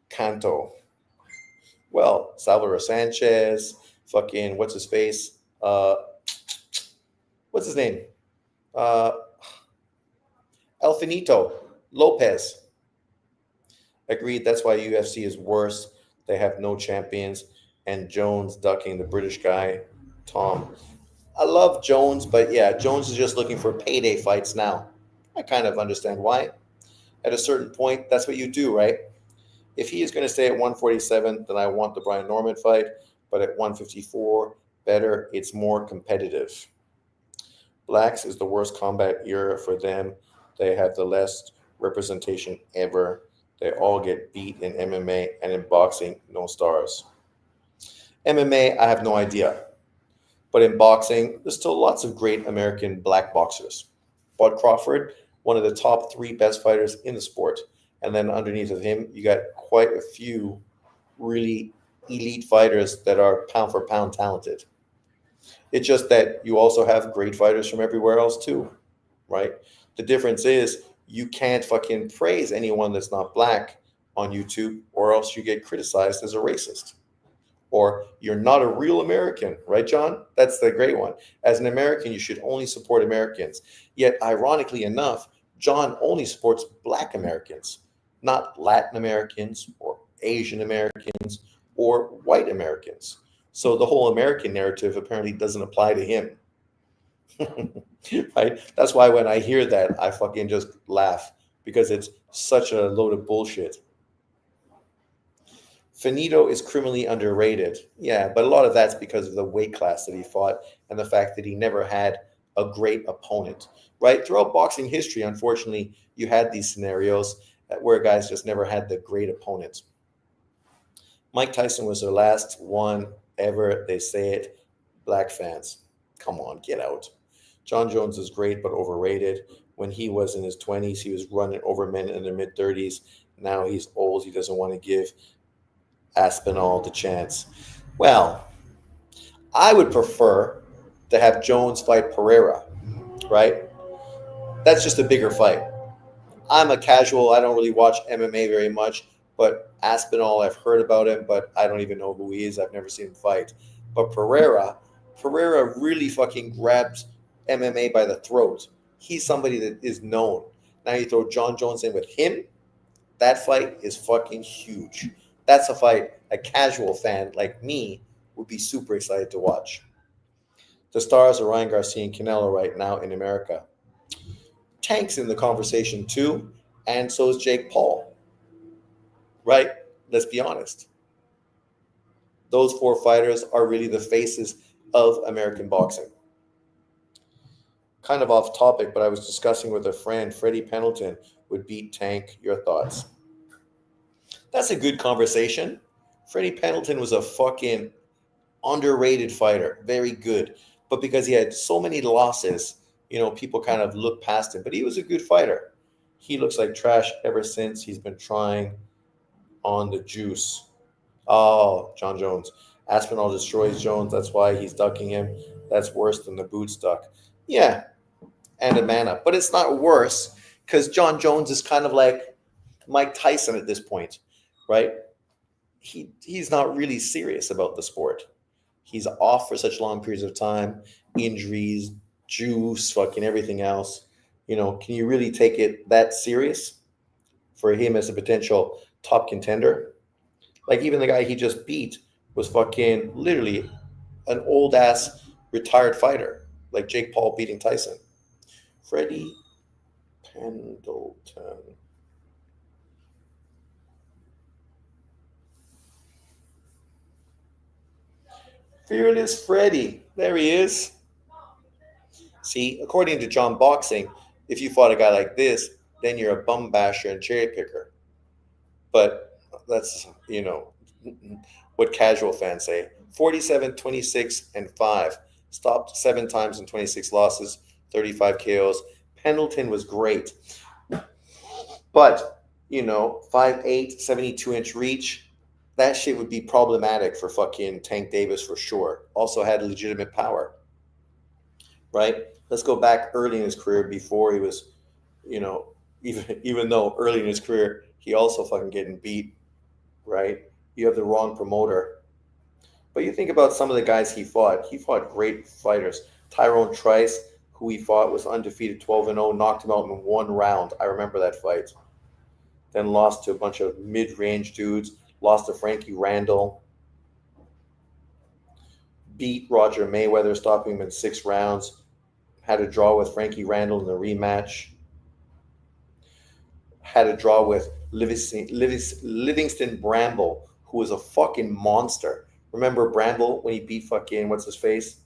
Canto. Well, Salvador Sanchez, fucking what's his face? What's his name? El Finito Lopez. Agreed. That's why UFC is worse. They have no champions. And Jones ducking the British guy, Tom. I love Jones, but yeah, Jones is just looking for payday fights now. I kind of understand why. At a certain point, that's what you do, right? If he is going to stay at 147, then I want the Brian Norman fight. But at 154, better. It's more competitive. Blacks is the worst combat era for them. They have the less representation ever. They all get beat in MMA, and in boxing, no stars. MMA, I have no idea. But in boxing, there's still lots of great American black boxers. Bud Crawford, one of the top 3 best fighters in the sport. And then underneath of him, you got quite a few really elite fighters that are pound for pound talented. It's just that you also have great fighters from everywhere else too, right? The difference is you can't fucking praise anyone that's not black on YouTube, or else you get criticized as a racist. Or you're not a real American, right, John? That's the great one. As an American, you should only support Americans. Yet, ironically enough, John only supports black Americans, not Latin Americans or Asian Americans or white Americans. So the whole American narrative apparently doesn't apply to him. Right? That's why when I hear that, I fucking just laugh because it's such a load of bullshit. Finito is criminally underrated. Yeah, but a lot of that's because of the weight class that he fought and the fact that he never had a great opponent, right? Throughout boxing history, unfortunately, you had these scenarios where guys just never had the great opponents. Mike Tyson was their last one ever. They say it. Black fans, come on, get out. John Jones is great, but overrated. When he was in his 20s, he was running over men in their mid-30s. Now he's old. He doesn't want to give Aspinall the chance. Well, I would prefer to have Jones fight Pereira, right? That's just a bigger fight. I'm a casual. I don't really watch MMA very much, but Aspinall, I've heard about him, but I don't even know who he is. I've never seen him fight. But Pereira really fucking grabs MMA by the throat. He's somebody that is known. Now you throw John Jones in with him, that fight is fucking huge. That's a fight a casual fan like me would be super excited to watch. The stars are Ryan Garcia and Canelo right now in America. Tank's in the conversation too, and so is Jake Paul. Right? Let's be honest. Those four fighters are really the faces of American boxing. Kind of off topic, but I was discussing with a friend, Freddie Pendleton would beat Tank. Your thoughts? That's a good conversation. Freddie Pendleton was a fucking underrated fighter, very good. But because he had so many losses, people kind of look past him. But he was a good fighter. He looks like trash ever since he's been trying on the juice. Oh, John Jones. Aspinall destroys Jones. That's why he's ducking him. That's worse than the boots duck. Yeah, and a mana. But it's not worse because John Jones is kind of like Mike Tyson at this point, right? He's not really serious about the sport. He's off for such long periods of time, injuries, juice, fucking everything else. Can you really take it that serious for him as a potential top contender? Like even the guy he just beat was fucking literally an old ass retired fighter, like Jake Paul beating Tyson. Freddie Pendleton. Fearless Freddy. There he is. See, according to John Boxing, if you fought a guy like this, then you're a bum basher and cherry picker. But that's, what casual fans say. 47, 26, and 5. Stopped 7 times in 26 losses, 35 KOs. Pendleton was great. But, 5'8", 72-inch reach, that shit would be problematic for fucking Tank Davis for sure. Also had legitimate power, right? Let's go back early in his career before he was, even though early in his career, he also fucking getting beat, right? You have the wrong promoter. But you think about some of the guys he fought. He fought great fighters. Tyrone Trice, who he fought, was undefeated 12-0, knocked him out in 1 round. I remember that fight. Then lost to a bunch of mid-range dudes. Lost to Frankie Randall. Beat Roger Mayweather, stopping him in 6 rounds. Had a draw with Frankie Randall in the rematch. Had a draw with Livingston Bramble, who was a fucking monster. Remember Bramble when he beat fucking, what's his face?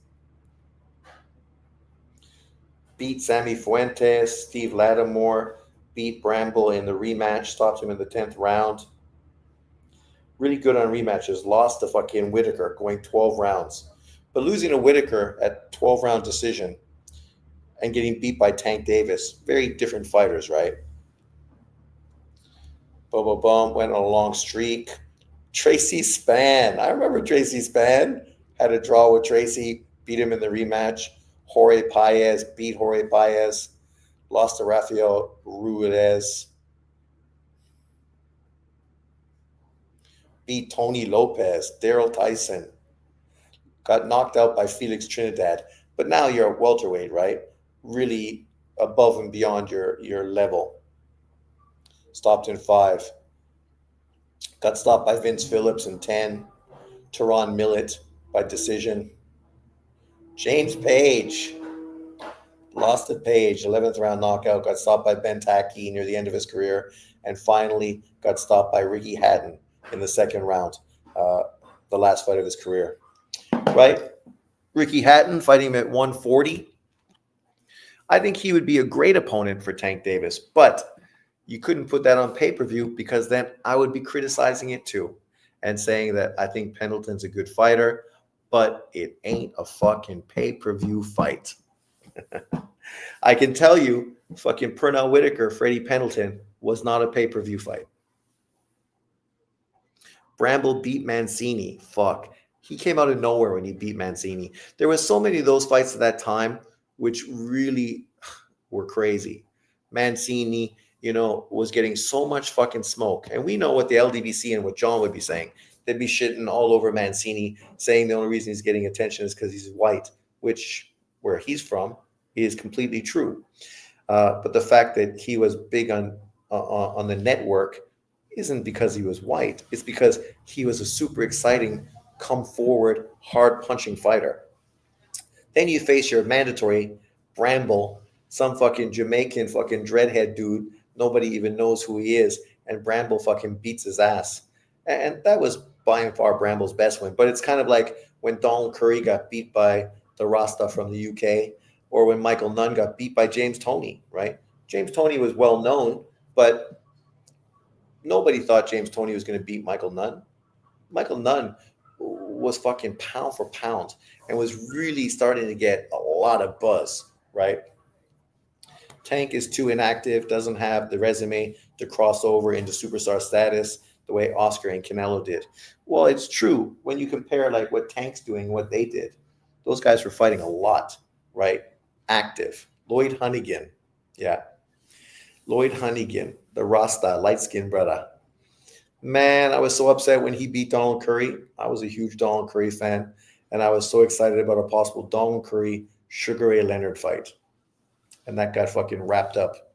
Beat Sammy Fuentes, Steve Lattimore. Beat Bramble in the rematch, stopped him in the 10th round. Really good on rematches. Lost to fucking Whitaker, going 12 rounds. But losing to Whitaker at 12-round decision and getting beat by Tank Davis, very different fighters, right? Boom, went on a long streak. Tracy Spann. I remember Tracy Spann. Had a draw with Tracy, beat him in the rematch. Jorge Paez, beat Jorge Paez. lost to Rafael Ruiz, beat Tony Lopez, Daryl Tyson, got knocked out by Felix Trinidad. But now you're a welterweight, right? Really above and beyond your level. Stopped in 5. Got stopped by Vince Phillips in 10. Teron Millett by decision. James Page lost to Page, 11th round knockout. Got stopped by Ben Taki near the end of his career. And finally got stopped by Ricky Hatton in the second round, the last fight of his career. Right? Ricky Hatton fighting him at 140. I think he would be a great opponent for Tank Davis, but you couldn't put that on pay-per-view because then I would be criticizing it too and saying that I think Pendleton's a good fighter, but it ain't a fucking pay-per-view fight. I can tell you, fucking Pernell Whitaker, Freddie Pendleton was not a pay-per-view fight. Bramble beat Mancini. Fuck. He came out of nowhere when he beat Mancini. There were so many of those fights at that time which really were crazy. Mancini, was getting so much fucking smoke. And we know what the LDBC and what John would be saying. They'd be shitting all over Mancini, saying the only reason he's getting attention is because he's white, which, where he's from, is completely true. But the fact that he was big on the network isn't because he was white. It's because he was a super exciting, come forward, hard punching fighter. Then you face your mandatory Bramble, some fucking Jamaican fucking dreadhead dude. Nobody even knows who he is. And Bramble fucking beats his ass. And that was by and far Bramble's best win. But it's kind of like when Donald Curry got beat by the Rasta from the UK, or when Michael Nunn got beat by James Toney, right? James Toney was well known, but nobody thought James Toney was going to beat Michael Nunn. Michael Nunn was fucking pound for pound and was really starting to get a lot of buzz, right? Tank is too inactive, doesn't have the resume to cross over into superstar status the way Oscar and Canelo did. Well, it's true when you compare like what Tank's doing, what they did. Those guys were fighting a lot, right? Active. Lloyd Honeyghan. Yeah. Lloyd Honeyghan, the Rasta, light-skinned brother. Man, I was so upset when he beat Donald Curry. I was a huge Donald Curry fan, and I was so excited about a possible Donald Curry Sugar Ray Leonard fight. And that got fucking wrapped up.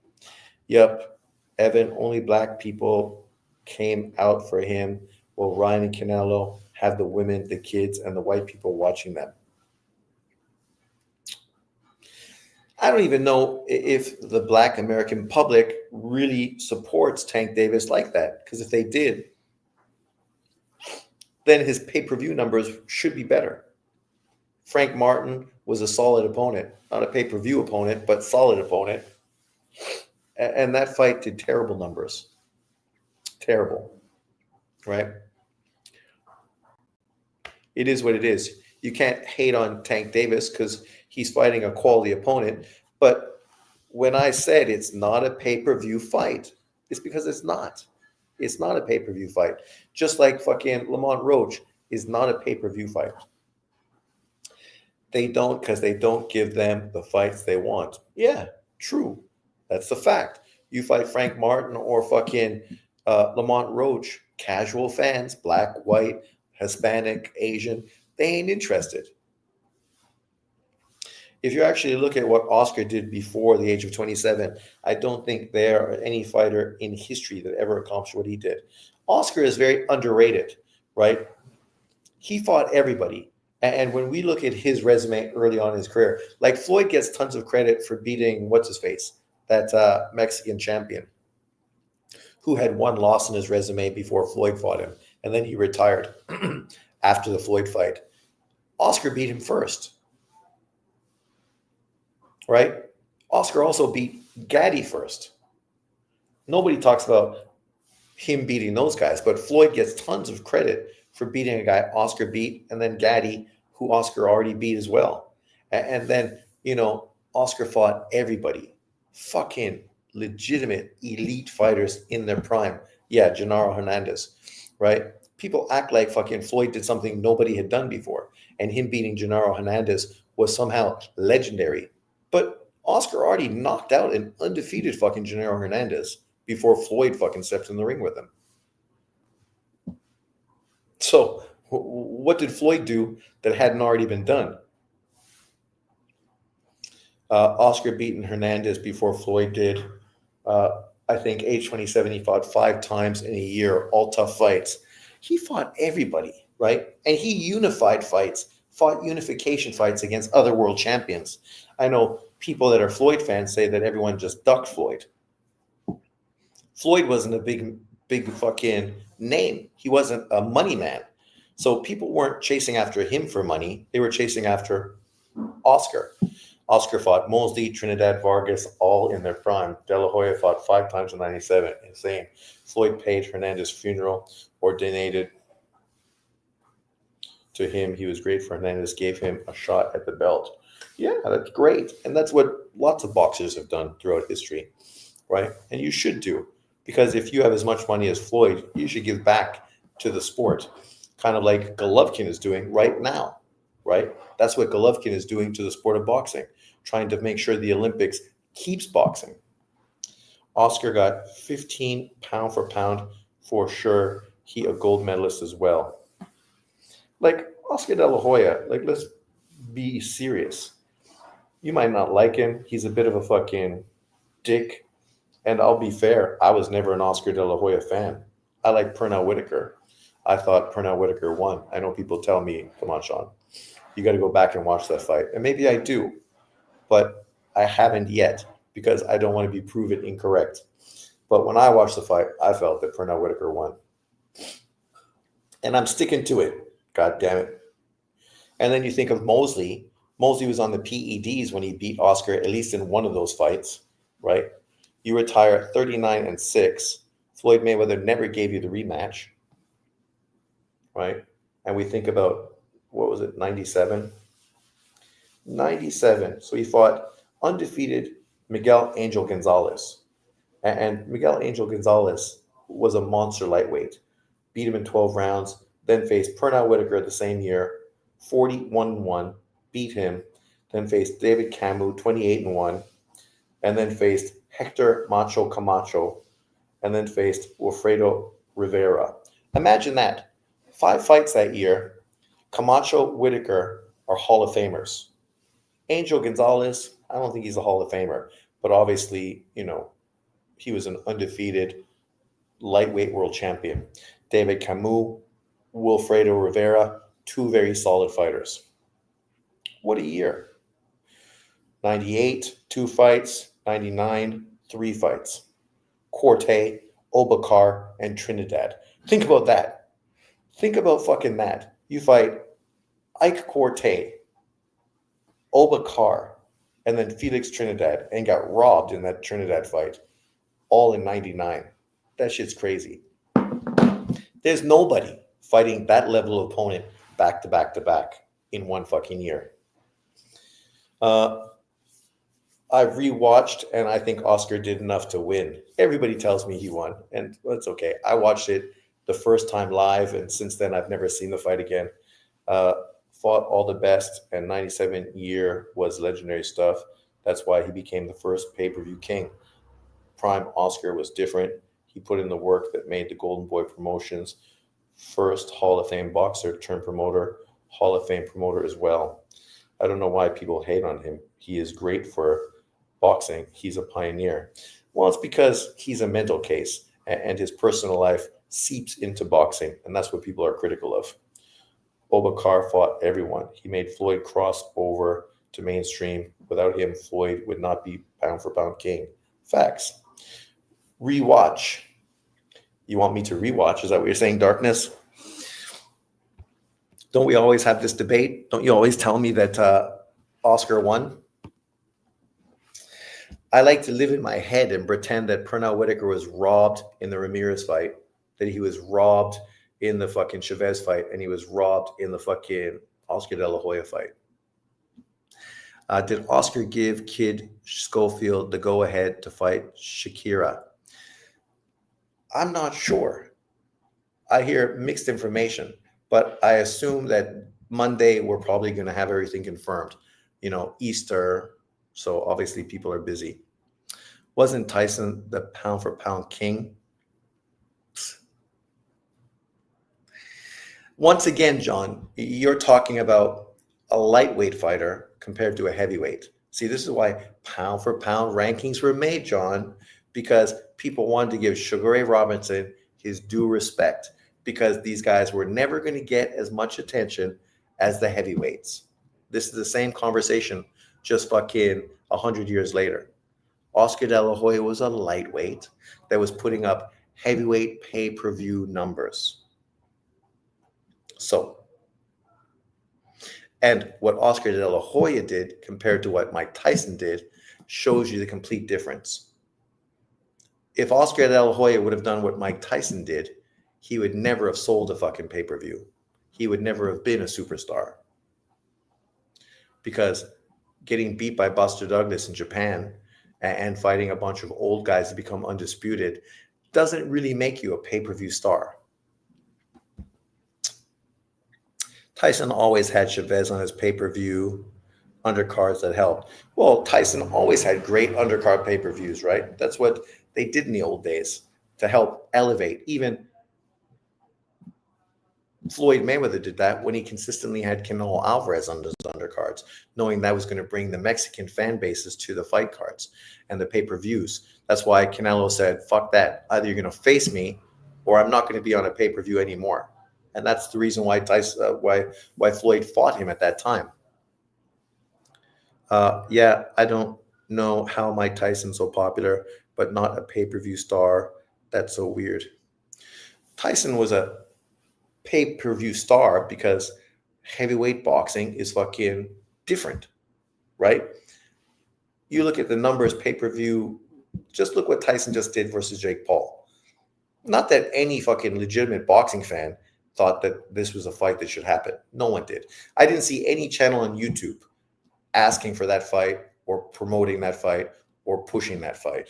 Yep. Evan, only black people came out for him, while Ryan and Canelo have the women, the kids, and the white people watching them. I don't even know if the black American public really supports Tank Davis like that. Because if they did, then his pay-per-view numbers should be better. Frank Martin was a solid opponent. Not a pay-per-view opponent, but solid opponent. And that fight did terrible numbers. Terrible. Right? It is what it is. You can't hate on Tank Davis because he's fighting a quality opponent. But when I said it's not a pay-per-view fight, it's because it's not. It's not a pay-per-view fight. Just like fucking Lamont Roach is not a pay-per-view fight. They don't, because they don't give them the fights they want. Yeah, true. That's the fact. You fight Frank Martin or fucking Lamont Roach, casual fans, black, white, Hispanic, Asian, they ain't interested. If you actually look at what Oscar did before the age of 27, I don't think there are any fighter in history that ever accomplished what he did. Oscar is very underrated, right? He fought everybody. And when we look at his resume early on in his career, like Floyd gets tons of credit for beating what's-his-face, that Mexican champion, who had one loss in his resume before Floyd fought him. And then he retired after the Floyd fight. Oscar beat him first, right? Oscar also beat Gaddy first. Nobody talks about him beating those guys, but Floyd gets tons of credit for beating a guy Oscar beat, and then Gaddy, who Oscar already beat as well. And then, Oscar fought everybody. Fucking legitimate elite fighters in their prime. Yeah, Genaro Hernandez, right? People act like fucking Floyd did something nobody had done before, and him beating Genaro Hernandez was somehow legendary. But Oscar already knocked out an undefeated fucking Gennaro Hernandez before Floyd fucking stepped in the ring with him. So, what did Floyd do that hadn't already been done? Oscar beaten Hernandez before Floyd did. I think age 27, he fought 5 times in a year, all tough fights. He fought everybody, right? And he unified fights, fought unification fights against other world champions. I know people that are Floyd fans say that everyone just ducked Floyd. Floyd wasn't a big fucking name. He wasn't a money man. So people weren't chasing after him for money. They were chasing after Oscar. Oscar fought Mosley, Trinidad Vargas, all in their prime. De La Hoya fought 5 times in 97. Insane. Floyd paid Hernandez's funeral, ordained to him. He was great for Hernandez, gave him a shot at the belt. Yeah, that's great. And that's what lots of boxers have done throughout history, right? And you should do. Because if you have as much money as Floyd, you should give back to the sport. Kind of like Golovkin is doing right now, right? That's what Golovkin is doing to the sport of boxing, trying to make sure the Olympics keeps boxing. Oscar got 15 pound for pound for sure. He a gold medalist as well. Like Oscar De La Hoya, like let's be serious. You might not like him. He's a bit of a fucking dick. And I'll be fair, I was never an Oscar De La Hoya fan. I like Pernell Whitaker. I thought Pernell Whitaker won. I know people tell me, come on, Sean, you got to go back and watch that fight. And maybe I do, but I haven't yet because I don't want to be proven incorrect. But when I watched the fight, I felt that Pernell Whitaker won. And I'm sticking to it. God damn it. And then you think of Mosley. Mosley was on the PEDs when he beat Oscar, at least in one of those fights, right? You retire at 39-6. Floyd Mayweather never gave you the rematch, right? And we think about, what was it, 97? 97. So he fought undefeated Miguel Angel Gonzalez. And Miguel Angel Gonzalez was a monster lightweight. Beat him in 12 rounds, then faced Pernell Whitaker the same year, 41-1, beat him, then faced David Camus, 28-1, and then faced Hector Macho Camacho, and then faced Wilfredo Rivera. Imagine that. 5 fights that year. Camacho, Whitaker are Hall of Famers. Angel Gonzalez, I don't think he's a Hall of Famer, but obviously, he was an undefeated lightweight world champion. David Camus, Wilfredo Rivera, 2 very solid fighters. What a year. 98, 2 fights. 99, 3 fights. Corte, Obakar, and Trinidad. Think about that. Think about fucking that. You fight Ike Corte, Obakar, and then Felix Trinidad, and got robbed in that Trinidad fight, all in 99. That shit's crazy. There's nobody fighting that level of opponent back to back to back in one fucking year. I've rewatched, and I think Oscar did enough to win. Everybody tells me he won, and that's okay. I watched it the first time live, and since then I've never seen the fight again. Fought all the best, and 97 year was legendary stuff. That's why he became the first pay-per-view king. Prime Oscar was different. He put in the work that made the Golden Boy Promotions first Hall of Fame boxer turned promoter, Hall of Fame promoter as well. I don't know why people hate on him. He is great for boxing. He's a pioneer. Well, it's because he's a mental case, and his personal life seeps into boxing, and that's what people are critical of. Obakar fought everyone. He made Floyd cross over to mainstream. Without him, Floyd would not be pound for pound king. Facts. Rewatch. You want me to rewatch? Is that what you're saying, Darkness? Don't we always have this debate? Don't you always tell me that Oscar won? I like to live in my head and pretend that Pernell Whitaker was robbed in the Ramirez fight, that he was robbed in the fucking Chavez fight, and he was robbed in the fucking Oscar De La Hoya fight. Did Oscar give Kid Schofield the go-ahead to fight Shakira? I'm not sure. I hear mixed information, but I assume that Monday we're probably going to have everything confirmed. Easter, So obviously people are busy. Wasn't Tyson the pound for pound king? Once again, John, you're talking about a lightweight fighter compared to a heavyweight. See, this is why pound for pound rankings were made, John, because people wanted to give Sugar Ray Robinson his due respect because these guys were never going to get as much attention as the heavyweights. This is the same conversation just fucking 100 years later. Oscar De La Hoya was a lightweight that was putting up heavyweight pay-per-view numbers. So, and what Oscar De La Hoya did compared to what Mike Tyson did shows you the complete difference. If Oscar De La Hoya would have done what Mike Tyson did, he would never have sold a fucking pay-per-view. He would never have been a superstar. Because getting beat by Buster Douglas in Japan and fighting a bunch of old guys to become undisputed doesn't really make you a pay-per-view star. Tyson always had Chavez on his pay-per-view undercards that helped. Well, Tyson always had great undercard pay-per-views, right? That's what they did in the old days to help elevate. Even Floyd Mayweather did that when he consistently had Canelo Alvarez on his undercards, knowing that was going to bring the Mexican fan bases to the fight cards and the pay-per-views. That's why Canelo said, fuck that. Either you're going to face me or I'm not going to be on a pay-per-view anymore. And that's the reason why why Floyd fought him at that time. Yeah, I don't know how Mike Tyson's so popular, but not a pay-per-view star. That's so weird. Tyson was a pay-per-view star because heavyweight boxing is fucking different, right? You look at the numbers pay-per-view, just look what Tyson just did versus Jake Paul. Not that any fucking legitimate boxing fan thought that this was a fight that should happen. No one did. I didn't see any channel on YouTube asking for that fight or promoting that fight or pushing that fight.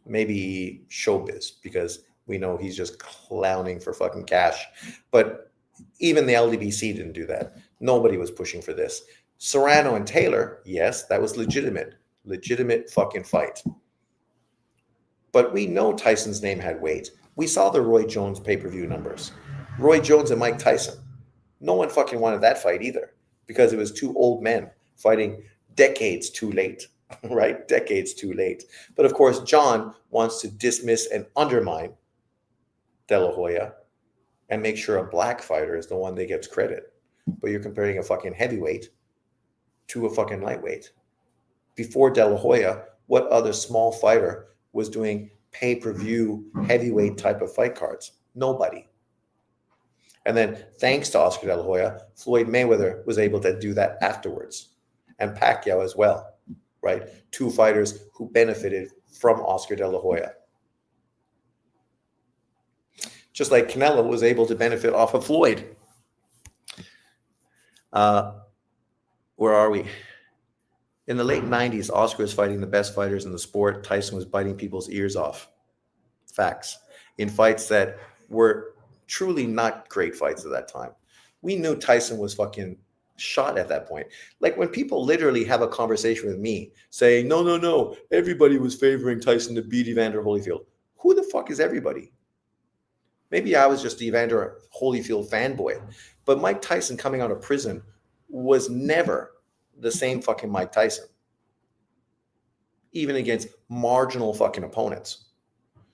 Maybe Showbiz, because we know he's just clowning for fucking cash. But even the LDBC didn't do that. Nobody was pushing for this. Serrano and Taylor, yes, that was legitimate. Legitimate fucking fight. But we know Tyson's name had weight. We saw the Roy Jones pay-per-view numbers. Roy Jones and Mike Tyson. No one fucking wanted that fight either because it was two old men fighting decades too late, right? Decades too late. But of course, John wants to dismiss and undermine De La Hoya and make sure a black fighter is the one that gets credit. But you're comparing a fucking heavyweight to a fucking lightweight. Before De La Hoya, what other small fighter was doing pay-per-view heavyweight type of fight cards? Nobody. And then thanks to Oscar De La Hoya, Floyd Mayweather was able to do that afterwards. And Pacquiao as well, right? Two fighters who benefited from Oscar De La Hoya. Just like Canelo was able to benefit off of Floyd. Where are we? In the late 90s, Oscar was fighting the best fighters in the sport. Tyson was biting people's ears off. Facts. In fights that were truly not great fights at that time. We knew Tyson was fucking shot at that point. Like when people literally have a conversation with me saying, no, everybody was favoring Tyson to beat Evander Holyfield. Who the fuck is everybody? Maybe I was just Evander Holyfield fanboy. But Mike Tyson coming out of prison was never the same fucking Mike Tyson. Even against marginal fucking opponents.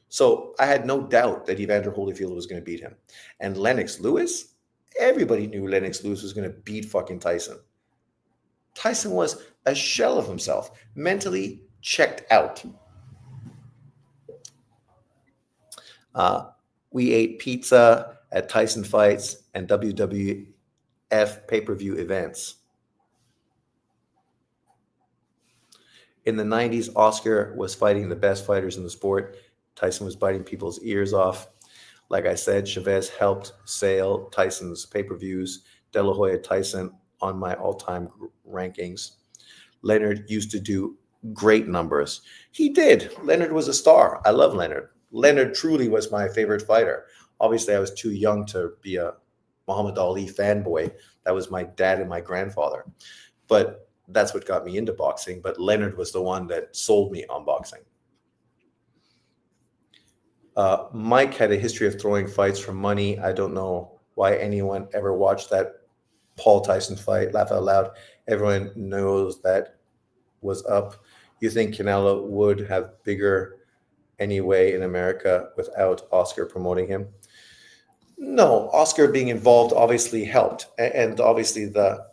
So I had no doubt that Evander Holyfield was going to beat him. And Lennox Lewis, everybody knew Lennox Lewis was going to beat fucking Tyson. Tyson was a shell of himself, mentally checked out. We ate pizza at Tyson fights and WWF pay-per-view events. In the 90s, Oscar was fighting the best fighters in the sport. Tyson was biting people's ears off. Like I said, Chavez helped sail Tyson's pay-per-views. De La Hoya Tyson on my all-time rankings. Leonard used to do great numbers. He did. Leonard was a star. I love Leonard. Leonard truly was my favorite fighter. Obviously, I was too young to be a Muhammad Ali fanboy. That was my dad and my grandfather. But that's what got me into boxing. But Leonard was the one that sold me on boxing. Mike had a history of throwing fights for money. I don't know why anyone ever watched that Paul Tyson fight. Laugh out loud. Everyone knows that was up. You think Canelo would have bigger anyway in America without Oscar promoting him? No, Oscar being involved obviously helped. And obviously the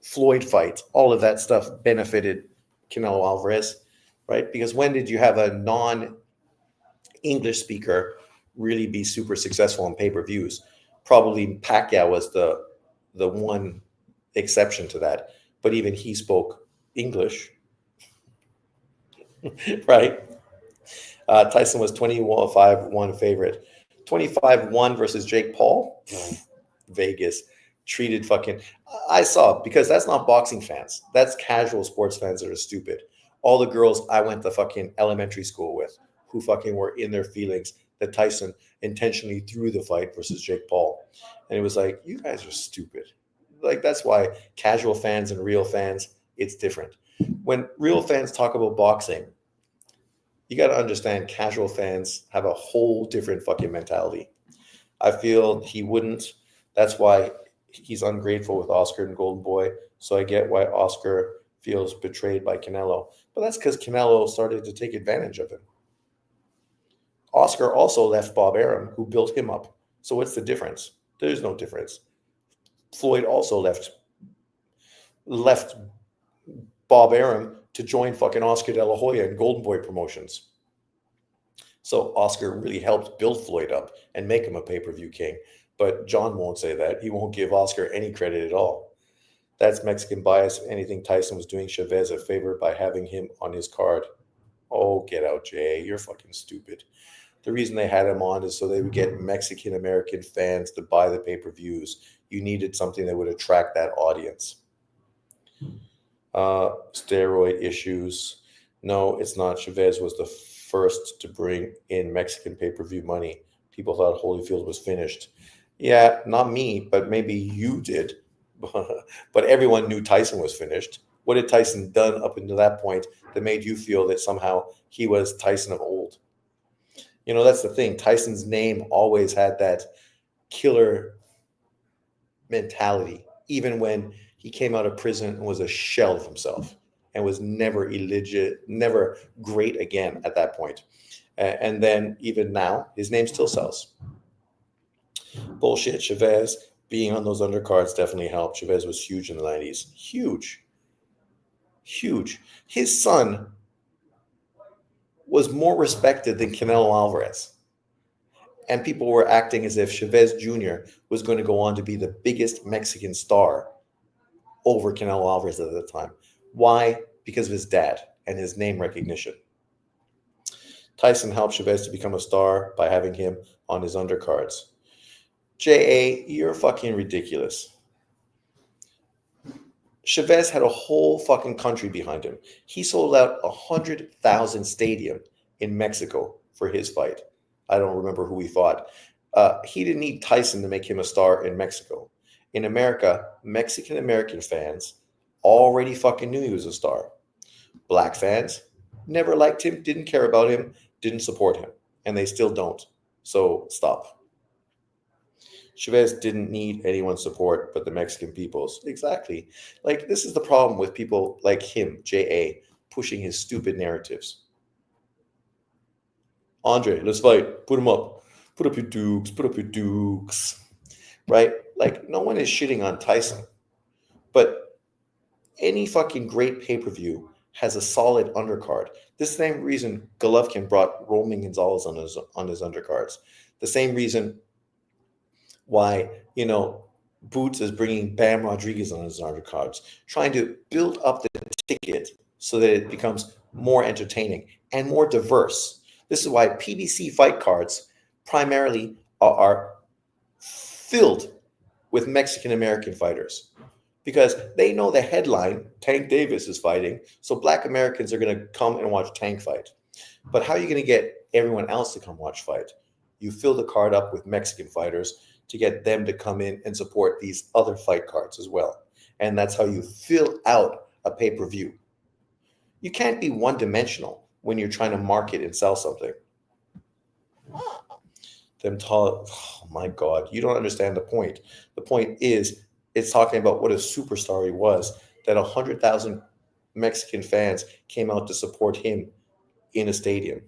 Floyd fight, all of that stuff benefited Canelo Alvarez, right? Because when did you have a non-English speaker really be super successful on pay-per-views? Probably Pacquiao was the one exception to that, but even he spoke English, right? Tyson was 25-1 favorite. 25-1 versus Jake Paul. Vegas treated fucking. I saw, because that's not boxing fans. That's casual sports fans that are stupid. All the girls I went to fucking elementary school with who fucking were in their feelings that Tyson intentionally threw the fight versus Jake Paul. And it was like, you guys are stupid. Like, that's why casual fans and real fans, it's different. When real fans talk about boxing, you got to understand casual fans have a whole different fucking mentality. I feel he wouldn't. That's why he's ungrateful with Oscar and Golden Boy. So I get why Oscar feels betrayed by Canelo. But that's because Canelo started to take advantage of him. Oscar also left Bob Arum, who built him up. So what's the difference? There's no difference. Floyd also left Bob Arum to join fucking Oscar De La Hoya and Golden Boy Promotions. So Oscar really helped build Floyd up and make him a pay-per-view king. But John won't say that. He won't give Oscar any credit at all. That's Mexican bias. Anything Tyson was doing Chavez a favor by having him on his card. Oh, get out, Jay. You're fucking stupid. The reason they had him on is so they would get Mexican-American fans to buy the pay-per-views. You needed something that would attract that audience. Steroid issues. No, it's not. Chavez was the first to bring in Mexican pay-per-view money. People thought Holyfield was finished. Yeah, not me, but maybe you did. But everyone knew Tyson was finished. What had Tyson done up until that point that made you feel that somehow he was Tyson of old? You know, that's the thing. Tyson's name always had that killer mentality, even when he came out of prison and was a shell of himself and was never illegit, never great again at that point. And then even now, his name still sells. Bullshit. Chavez being on those undercards definitely helped. Chavez was huge in the 90s. Huge. Huge. His son was more respected than Canelo Alvarez. And people were acting as if Chavez Jr. was going to go on to be the biggest Mexican star over Canelo Alvarez at the time. Why? Because of his dad and his name recognition. Tyson helped Chavez to become a star by having him on his undercards. J.A., you're fucking ridiculous. Chavez had a whole fucking country behind him. He sold out 100,000 stadium in Mexico for his fight. I don't remember who he fought. He didn't need Tyson to make him a star in Mexico. In America, Mexican-American fans already fucking knew he was a star. Black fans never liked him, didn't care about him, didn't support him, and they still don't. So stop. Chavez didn't need anyone's support but the Mexican people's. Exactly. Like, this is the problem with people like him, J.A., pushing his stupid narratives. Andre, let's fight. Put him up. Put up your dukes. Put up your dukes. Right? Like, no one is shitting on Tyson. But any fucking great pay-per-view has a solid undercard. The same reason Golovkin brought Roman Gonzalez on his undercards. The same reason why, Boots is bringing Bam Rodriguez on his undercards, trying to build up the ticket so that it becomes more entertaining and more diverse. This is why PBC fight cards primarily are filled with Mexican-American fighters, because they know the headline, Tank Davis is fighting, so Black Americans are going to come and watch Tank fight. But how are you going to get everyone else to come watch fight? You fill the card up with Mexican fighters to get them to come in and support these other fight cards as well. And that's how you fill out a pay-per-view. You can't be one-dimensional when you're trying to market and sell something. Oh my God, you don't understand the point. The point is, it's talking about what a superstar he was, that 100,000 Mexican fans came out to support him in a stadium.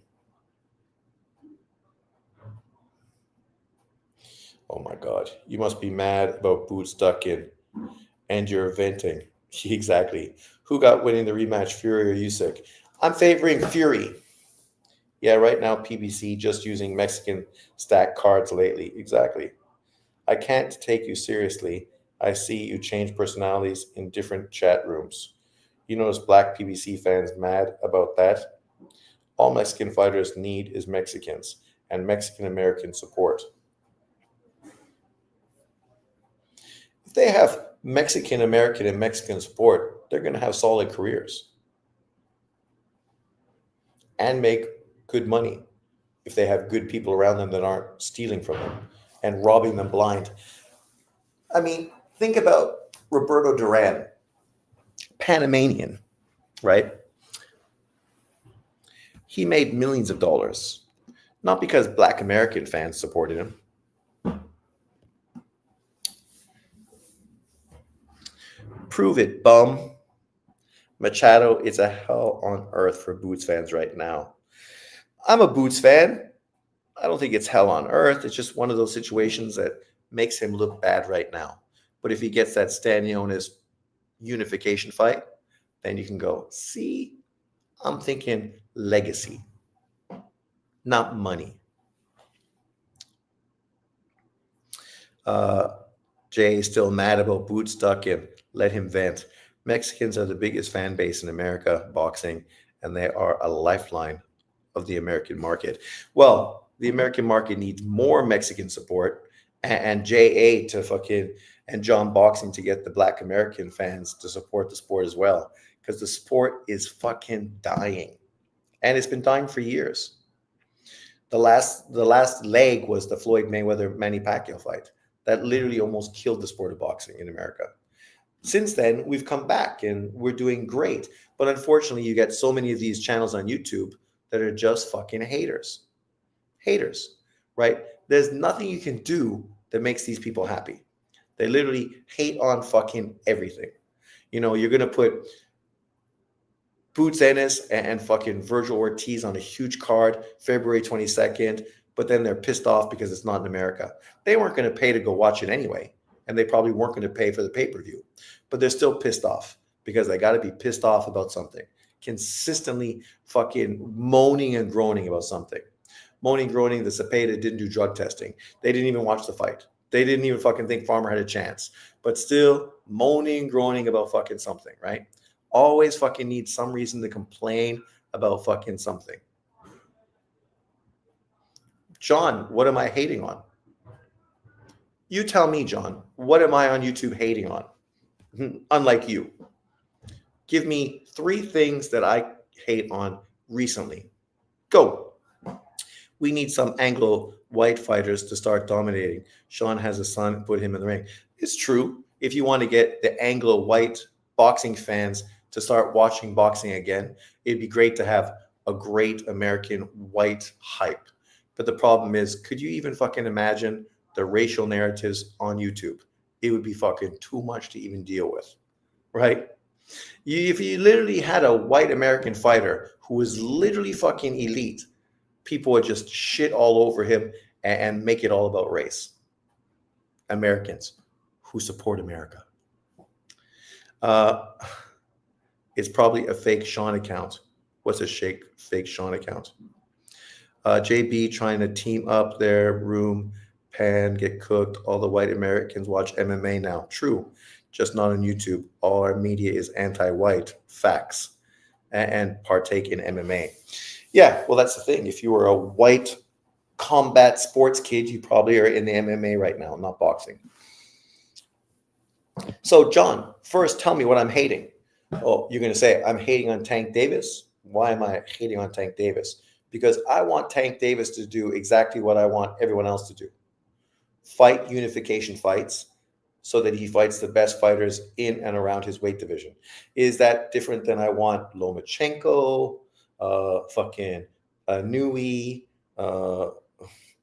Oh my God, you must be mad about boots ducking and you're venting. Exactly. Who got winning the rematch, Fury or Usyk? I'm favoring Fury. Yeah, right now PBC just using Mexican stack cards lately. Exactly. I can't take you seriously. I see you change personalities in different chat rooms. You notice black PBC fans mad about that? All Mexican fighters need is Mexicans and Mexican American support. If they have Mexican American and Mexican support, they're going to have solid careers and make good money if they have good people around them that aren't stealing from them and robbing them blind. I mean, think about Roberto Duran, Panamanian, right? He made millions of dollars, not because black American fans supported him. Prove it, bum. Machado is a hell on earth for Boots fans right now. I'm a Boots fan. I don't think it's hell on earth. It's just one of those situations that makes him look bad right now. But if he gets that Stanionis unification fight, then you can go, see, I'm thinking legacy, not money. Jay is still mad about Boots ducking. Let him vent. Mexicans are the biggest fan base in America boxing, and they are a lifeline of the American market. Well, the American market needs more Mexican support and JA to fucking and John Boxing to get the black American fans to support the sport as well, because the sport is fucking dying, and it's been dying for years. The last leg was the Floyd Mayweather Manny Pacquiao fight that literally almost killed the sport of boxing in America. Since then, we've come back and we're doing great. But unfortunately, you get so many of these channels on YouTube that are just fucking haters. Haters, right? There's nothing you can do that makes these people happy. They literally hate on fucking everything. You know, you're going to put Boots Ennis and fucking Virgil Ortiz on a huge card February 22nd, but then they're pissed off because it's not in America. They weren't going to pay to go watch it anyway, and they probably weren't going to pay for the pay-per-view, but they're still pissed off because they got to be pissed off about something. Consistently fucking moaning and groaning about something. Moaning, groaning, the Cepeda didn't do drug testing. They didn't even watch the fight. They didn't even fucking think Farmer had a chance, but still moaning, groaning about fucking something, right? Always fucking need some reason to complain about fucking something. John, what am I hating on? You tell me, John, what am I on YouTube hating on? Unlike you. Give me 3 things that I hate on recently. Go. We need some Anglo-white fighters to start dominating. Sean has a son, put him in the ring. It's true. If you want to get the Anglo-white boxing fans to start watching boxing again, it'd be great to have a great American white hype. But the problem is, could you even fucking imagine the racial narratives on YouTube? It would be fucking too much to even deal with, right? If you literally had a white American fighter who was literally fucking elite, people would just shit all over him and make it all about race. Americans who support America. It's probably a fake Sean account. What's a fake Sean account? JB trying to team up their room, pan, get cooked. All the white Americans watch MMA now. True, just not on YouTube. All our media is anti-white. Facts. And partake in MMA. Yeah, well, that's the thing. If you were a white combat sports kid, you probably are in the MMA right now, not boxing. So, John, first tell me what I'm hating. Oh, you're going to say I'm hating on Tank Davis? Why am I hating on Tank Davis? Because I want Tank Davis to do exactly what I want everyone else to do. Fight unification fights, so that he fights the best fighters in and around his weight division. Is that different than I want Lomachenko, fucking Nui,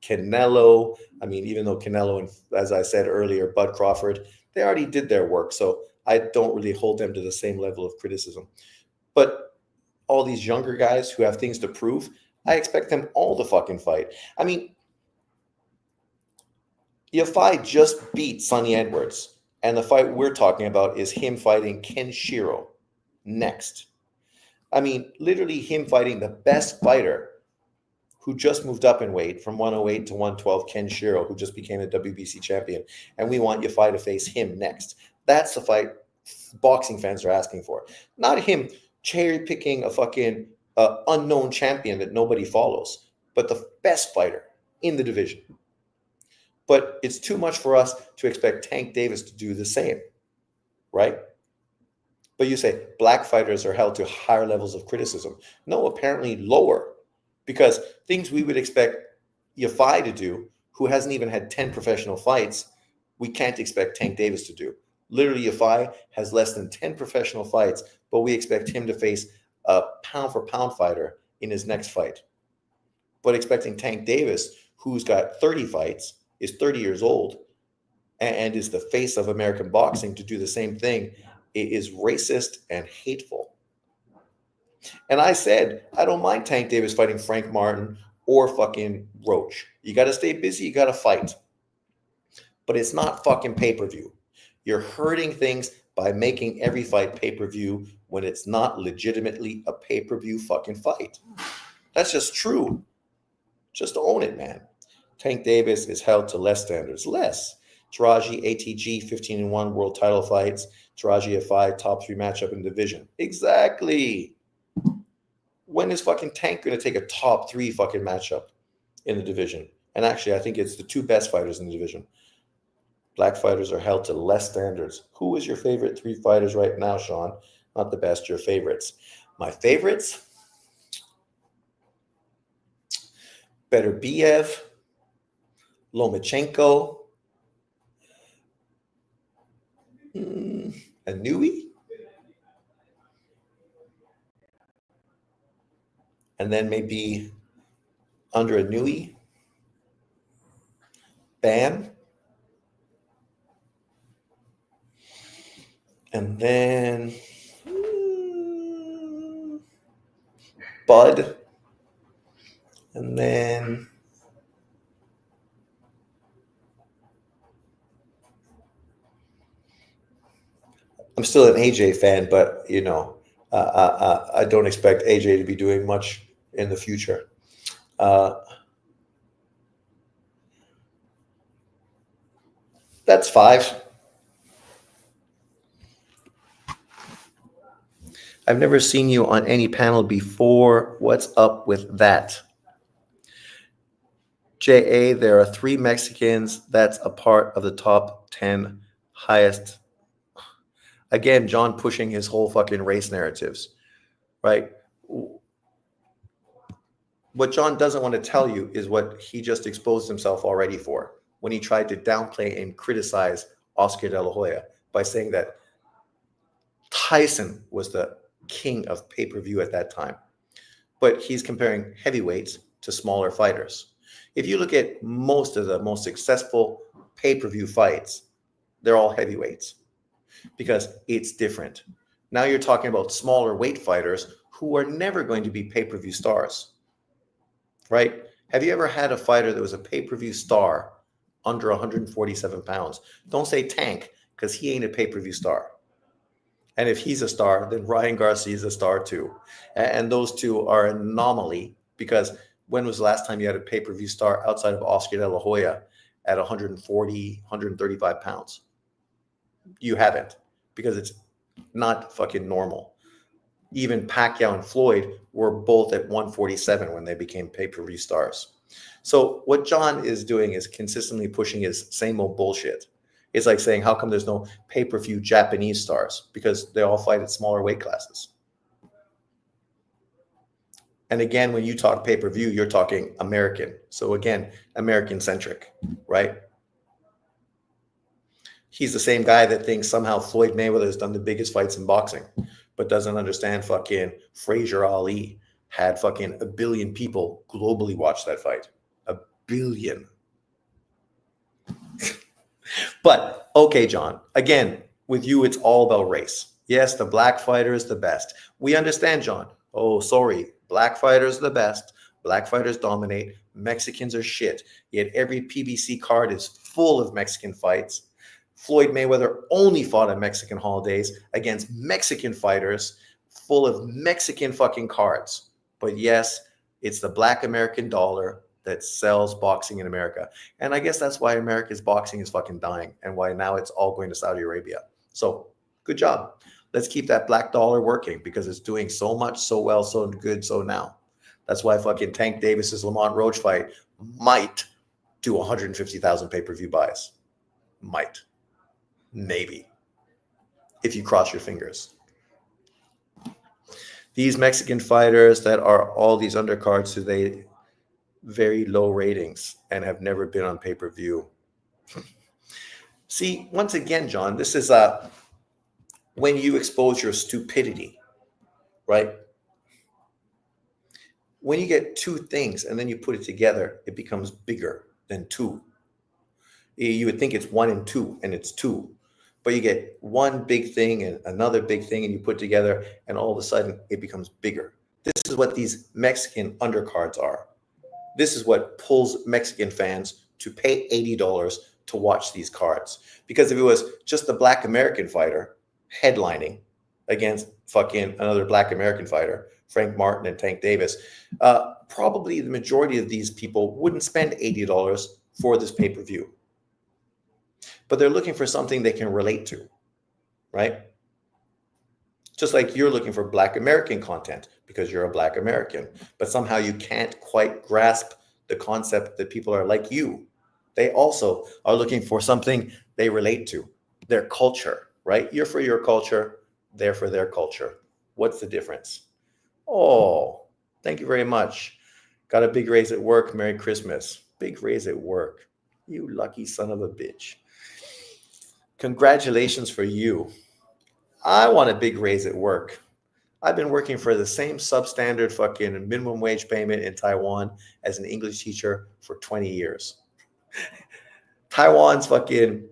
Canelo? I mean, even though Canelo and, as I said earlier, Bud Crawford, they already did their work, so I don't really hold them to the same level of criticism. But all these younger guys who have things to prove, I expect them all to fucking fight. I mean, Yafai just beat Sonny Edwards, and the fight we're talking about is him fighting Ken Shiro next. I mean, literally him fighting the best fighter who just moved up in weight from 108 to 112, Ken Shiro, who just became a WBC champion, and we want Yafai to face him next. That's the fight boxing fans are asking for. Not him cherry picking a fucking unknown champion that nobody follows, but the best fighter in the division. But it's too much for us to expect Tank Davis to do the same, right? But you say black fighters are held to higher levels of criticism. No, apparently lower, because things we would expect Yafai to do, who hasn't even had 10 professional fights, we can't expect Tank Davis to do. Literally, Yafai has less than 10 professional fights, but we expect him to face a pound-for-pound fighter in his next fight. But expecting Tank Davis, who's got 30 fights, is 30 years old, and is the face of American boxing, to do the same thing, it is racist and hateful. And I said, I don't mind Tank Davis fighting Frank Martin or fucking Roach. You got to stay busy, you got to fight. But it's not fucking pay-per-view. You're hurting things by making every fight pay-per-view when it's not legitimately a pay-per-view fucking fight. That's just true. Just own it, man. Tank Davis is held to less standards. Less. Taraji, ATG, 15-1 world title fights. Taraji F5, top 3 matchup in division. Exactly. When is fucking Tank going to take a top 3 fucking matchup in the division? And actually, I think it's the 2 best fighters in the division. Black fighters are held to less standards. Who is your favorite 3 fighters right now, Sean? Not the best, your favorites. My favorites? Beterbiev, Lomachenko, Anui, and then maybe under Anui, Bam, and then Bud, and then I'm still an AJ fan, but you know, I don't expect AJ to be doing much in the future. That's 5. I've never seen you on any panel before. What's up with that? JA, there are 3 Mexicans. That's a part of the top 10 highest. Again, John pushing his whole fucking race narratives, right? What John doesn't want to tell you is what he just exposed himself already for when he tried to downplay and criticize Oscar De La Hoya by saying that Tyson was the king of pay-per-view at that time. But he's comparing heavyweights to smaller fighters. If you look at most of the most successful pay-per-view fights, they're all heavyweights because it's different. Now you're talking about smaller weight fighters who are never going to be pay-per-view stars, right? Have you ever had a fighter that was a pay-per-view star under 147 pounds? Don't say Tank, because he ain't a pay-per-view star. And if he's a star, then Ryan Garcia is a star too. And those two are an anomaly, because when was the last time you had a pay-per-view star outside of Oscar De La Hoya at 140, 135 pounds? You haven't, because it's not fucking normal. Even Pacquiao and Floyd were both at 147 when they became pay-per-view stars. So what John is doing is consistently pushing his same old bullshit. It's like saying, how come there's no pay-per-view Japanese stars? Because they all fight at smaller weight classes. And again, when you talk pay-per-view, you're talking American. So again, American-centric, right? He's the same guy that thinks somehow Floyd Mayweather has done the biggest fights in boxing, but doesn't understand fucking Frazier Ali had fucking 1 billion people globally watch that fight. 1 billion. But okay, John, again, with you, it's all about race. Yes, the black fighter is the best. We understand, John. Oh, sorry. Black fighters are the best. Black fighters dominate. Mexicans are shit. Yet every PBC card is full of Mexican fights. Floyd Mayweather only fought on Mexican holidays against Mexican fighters, full of Mexican fucking cards. But yes, it's the black American dollar that sells boxing in America. And I guess that's why America's boxing is fucking dying and why now it's all going to Saudi Arabia. So good job. Let's keep that black dollar working because it's doing so much, so well, so good, so now. That's why fucking Tank Davis's Lamont Roach fight might do 150,000 pay-per-view buys. Might. Maybe. If you cross your fingers. These Mexican fighters that are all these undercards today, very low ratings and have never been on pay-per-view. See, once again, John, this is when you expose your stupidity, right? When you get two things and then you put it together, it becomes bigger than two. You would think it's 1 and 2, and it's 2. But you get one big thing and another big thing, and you put together, and all of a sudden it becomes bigger. This is what these Mexican undercards are. This is what pulls Mexican fans to pay $80 to watch these cards. Because if it was just a black American fighter headlining against fucking another black American fighter, Frank Martin and Tank Davis, probably the majority of these people wouldn't spend $80 for this pay-per-view. But they're looking for something they can relate to, right? Just like you're looking for black American content because you're a black American, but somehow you can't quite grasp the concept that people are like you. They also are looking for something they relate to, their culture, right? You're for your culture, they're for their culture. What's the difference? Oh, thank you very much. Got a big raise at work. Merry Christmas. Big raise at work. You lucky son of a bitch. Congratulations for you. I want a big raise at work. I've been working for the same substandard fucking minimum wage payment in Taiwan as an English teacher for 20 years. Taiwan's fucking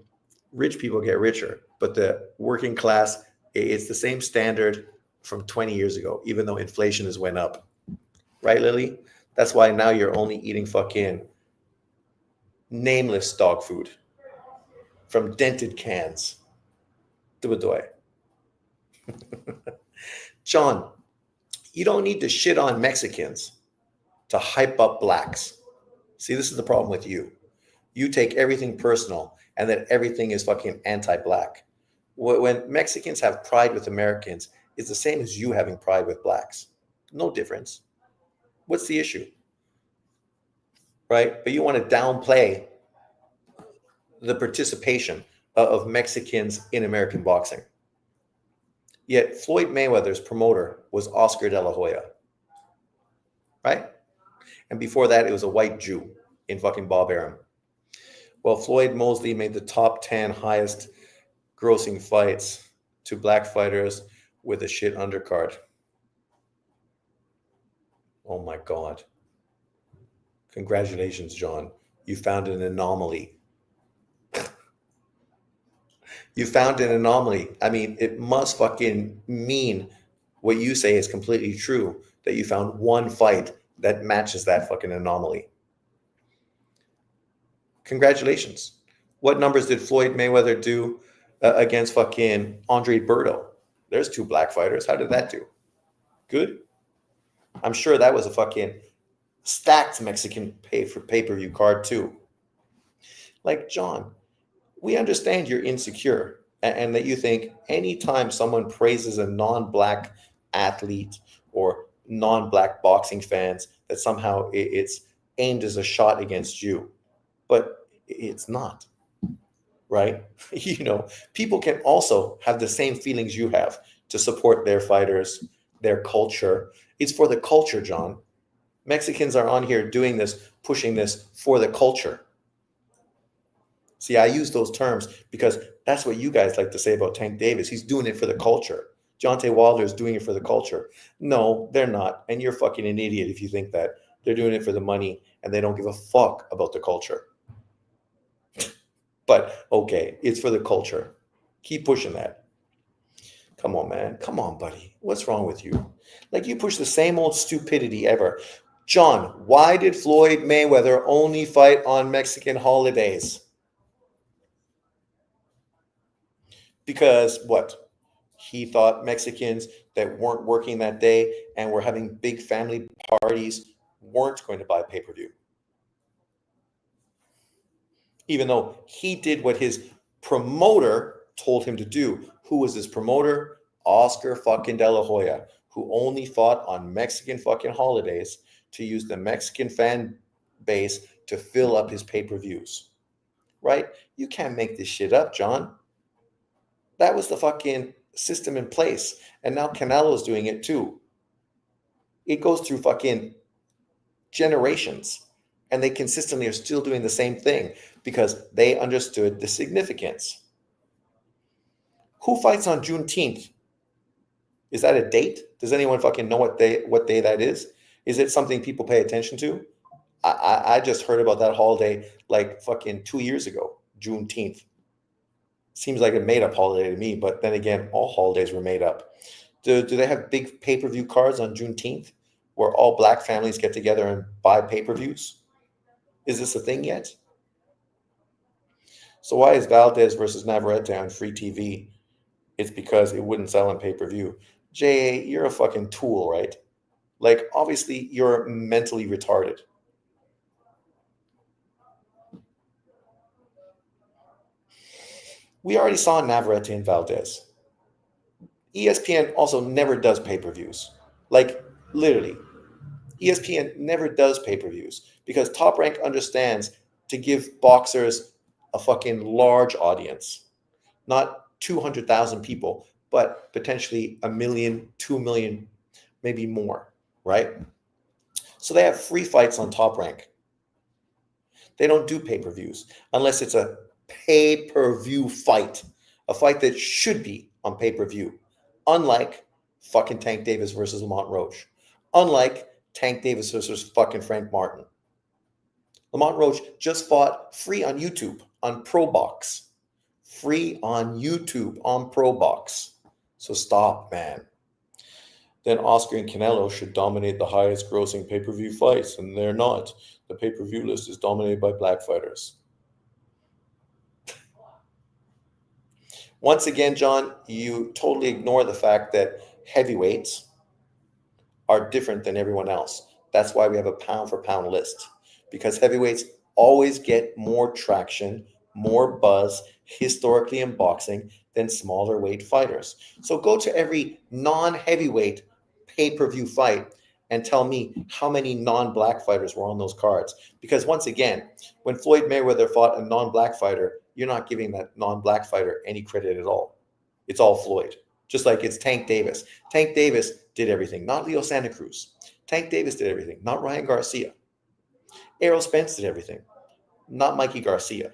rich people get richer, but the working class, it's the same standard from 20 years ago, even though inflation has went up. Right, Lily? That's why now you're only eating fucking nameless dog food from dented cans. Dubadoy. John, you don't need to shit on Mexicans to hype up blacks. See, this is the problem with you. You take everything personal and that everything is fucking anti-black. When Mexicans have pride with Americans, it's the same as you having pride with blacks. No difference. What's the issue? Right? But you want to downplay the participation of Mexicans in American boxing. Yet Floyd Mayweather's promoter was Oscar De La Hoya. Right? And before that, it was a white Jew in fucking Bob Arum. Well, Floyd Mosley made the top 10 highest grossing fights to black fighters with a shit undercard. Oh my God. Congratulations, John. You found an anomaly. You found an anomaly. I mean, it must fucking mean what you say is completely true, that you found one fight that matches that fucking anomaly. Congratulations. What numbers did Floyd Mayweather do against fucking Andre Berto? There's 2 black fighters. How did that do? Good. I'm sure that was a fucking stacked Mexican pay-per-view card too. Like, John, we understand you're insecure and that you think anytime someone praises a non-black athlete or non-black boxing fans that somehow it's aimed as a shot against you. But it's not, right? You know, people can also have the same feelings you have to support their fighters, their culture. It's for the culture, John. Mexicans are on here doing this, pushing this for the culture. See, I use those terms because That's what you guys like to say about Tank Davis. He's doing it for the culture. Deontay Wilder is doing it for the culture. No, they're not. And you're fucking an idiot if you think that. They're doing it for the money and they don't give a fuck about the culture. But okay, it's for the culture. Keep pushing that. Come on, man. Come on, buddy. What's wrong with you? Like, you push the same old stupidity ever. John, why did Floyd Mayweather only fight on Mexican holidays? Because what? He thought Mexicans that weren't working that day and were having big family parties weren't going to buy pay-per-view. Even though he did what his promoter told him to do. Who was his promoter? Oscar fucking De La Hoya, who only fought on Mexican fucking holidays to use the Mexican fan base to fill up his pay-per-views. Right? You can't make this shit up, John. That was the fucking system in place. And now Canelo's doing it too. It goes through fucking generations. And they consistently are still doing the same thing because they understood the significance. Who fights on Juneteenth? Is that a date? Does anyone fucking know what day that is? Is it something people pay attention to? I just heard about that holiday like fucking 2 years ago, Juneteenth. Seems like a made-up holiday to me, but then again, all holidays were made up. Do they have big pay-per-view cards on Juneteenth where all black families get together and buy pay-per-views? Is this a thing yet? So why is Valdez versus Navarrete on free TV? It's because it wouldn't sell on pay-per-view. Jay, you're a fucking tool, right? Like, obviously, you're mentally retarded. We already saw Navarrete and Valdez. ESPN also never does pay-per-views. Like, literally. ESPN never does pay-per-views because Top Rank understands to give boxers a fucking large audience. Not 200,000 people, but potentially 1 million, 2 million, maybe more, right? So they have free fights on Top Rank. They don't do pay-per-views unless it's a pay-per-view fight, a fight that should be on pay-per-view, unlike fucking Tank Davis versus Lamont Roach, unlike Tank Davis versus fucking Frank Martin. Lamont Roach just fought free on YouTube on ProBox. Free on YouTube on ProBox. So stop, man. Then Oscar and Canelo should dominate the highest grossing pay-per-view fights, and they're not. The pay-per-view list is dominated by black fighters. Once again, John, you totally ignore the fact that heavyweights are different than everyone else. That's why we have a pound-for-pound list, because heavyweights always get more traction, more buzz historically in boxing than smaller weight fighters. So go to every non-heavyweight pay-per-view fight and tell me how many non-black fighters were on those cards. Because once again, when Floyd Mayweather fought a non-black fighter, you're not giving that non-black fighter any credit at all. It's all Floyd. Just like it's Tank Davis. Tank Davis did everything, not Leo Santa Cruz. Tank Davis did everything, not Ryan Garcia. Errol Spence did everything, not Mikey Garcia.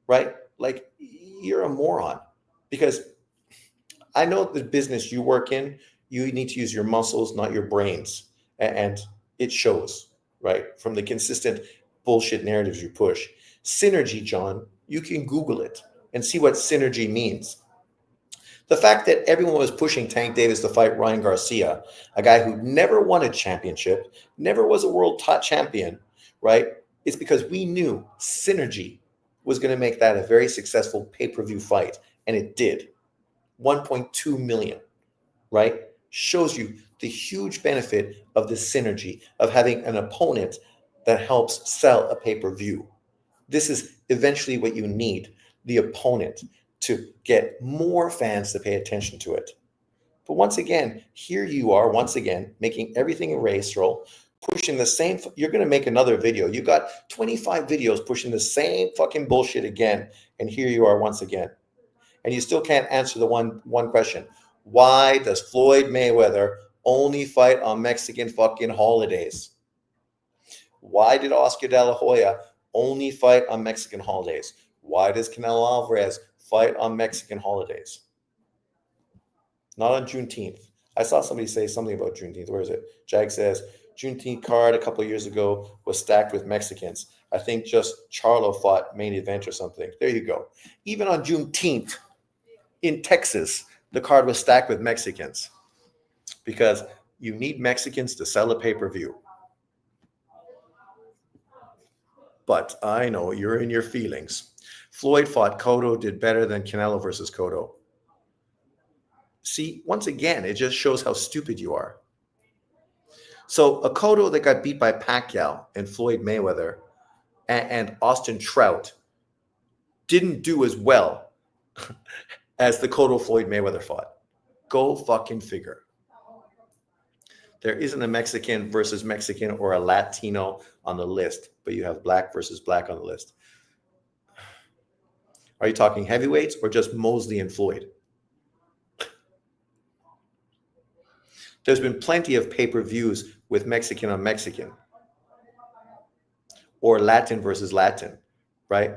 Right? Like, you're a moron. Because I know the business you work in, you need to use your muscles, not your brains. And it shows, right? From the consistent bullshit narratives you push. Synergy, John, you can Google it and see what synergy means. The fact that everyone was pushing Tank Davis to fight Ryan Garcia, a guy who never won a championship, never was a world top champion, right? It's because we knew synergy was going to make that a very successful pay-per-view fight. And it did. 1.2 million, right? Shows you the huge benefit of the synergy of having an opponent that helps sell a pay-per-view. This is eventually what you need, the opponent, to get more fans to pay attention to it. But once again, here you are, once again, making everything a race roll, pushing the same. You're going to make another video. You got 25 videos pushing the same fucking bullshit again. And here you are once again. And you still can't answer the one question. Why does Floyd Mayweather only fight on Mexican fucking holidays? Why did Oscar De La Hoya only fight on Mexican holidays? Why does Canelo Alvarez fight on Mexican holidays, not on Juneteenth. I saw somebody say something about Juneteenth. Where is it? Jag says Juneteenth card a couple of years ago was stacked with Mexicans. I think just Charlo fought main event or something. There you go. Even on Juneteenth in Texas, the card was stacked with Mexicans because you need Mexicans to sell a pay-per-view. But I know you're in your feelings. Floyd fought Cotto, did better than Canelo versus Cotto. See, once again, it just shows how stupid you are. So a Cotto that got beat by Pacquiao and Floyd Mayweather and Austin Trout didn't do as well as the Cotto Floyd Mayweather fought. Go fucking figure. There isn't a Mexican versus Mexican or a Latino on the list, but you have black versus black on the list. Are you talking heavyweights or just Mosley and Floyd? There's been plenty of pay-per-views with Mexican on Mexican or Latin versus Latin, right?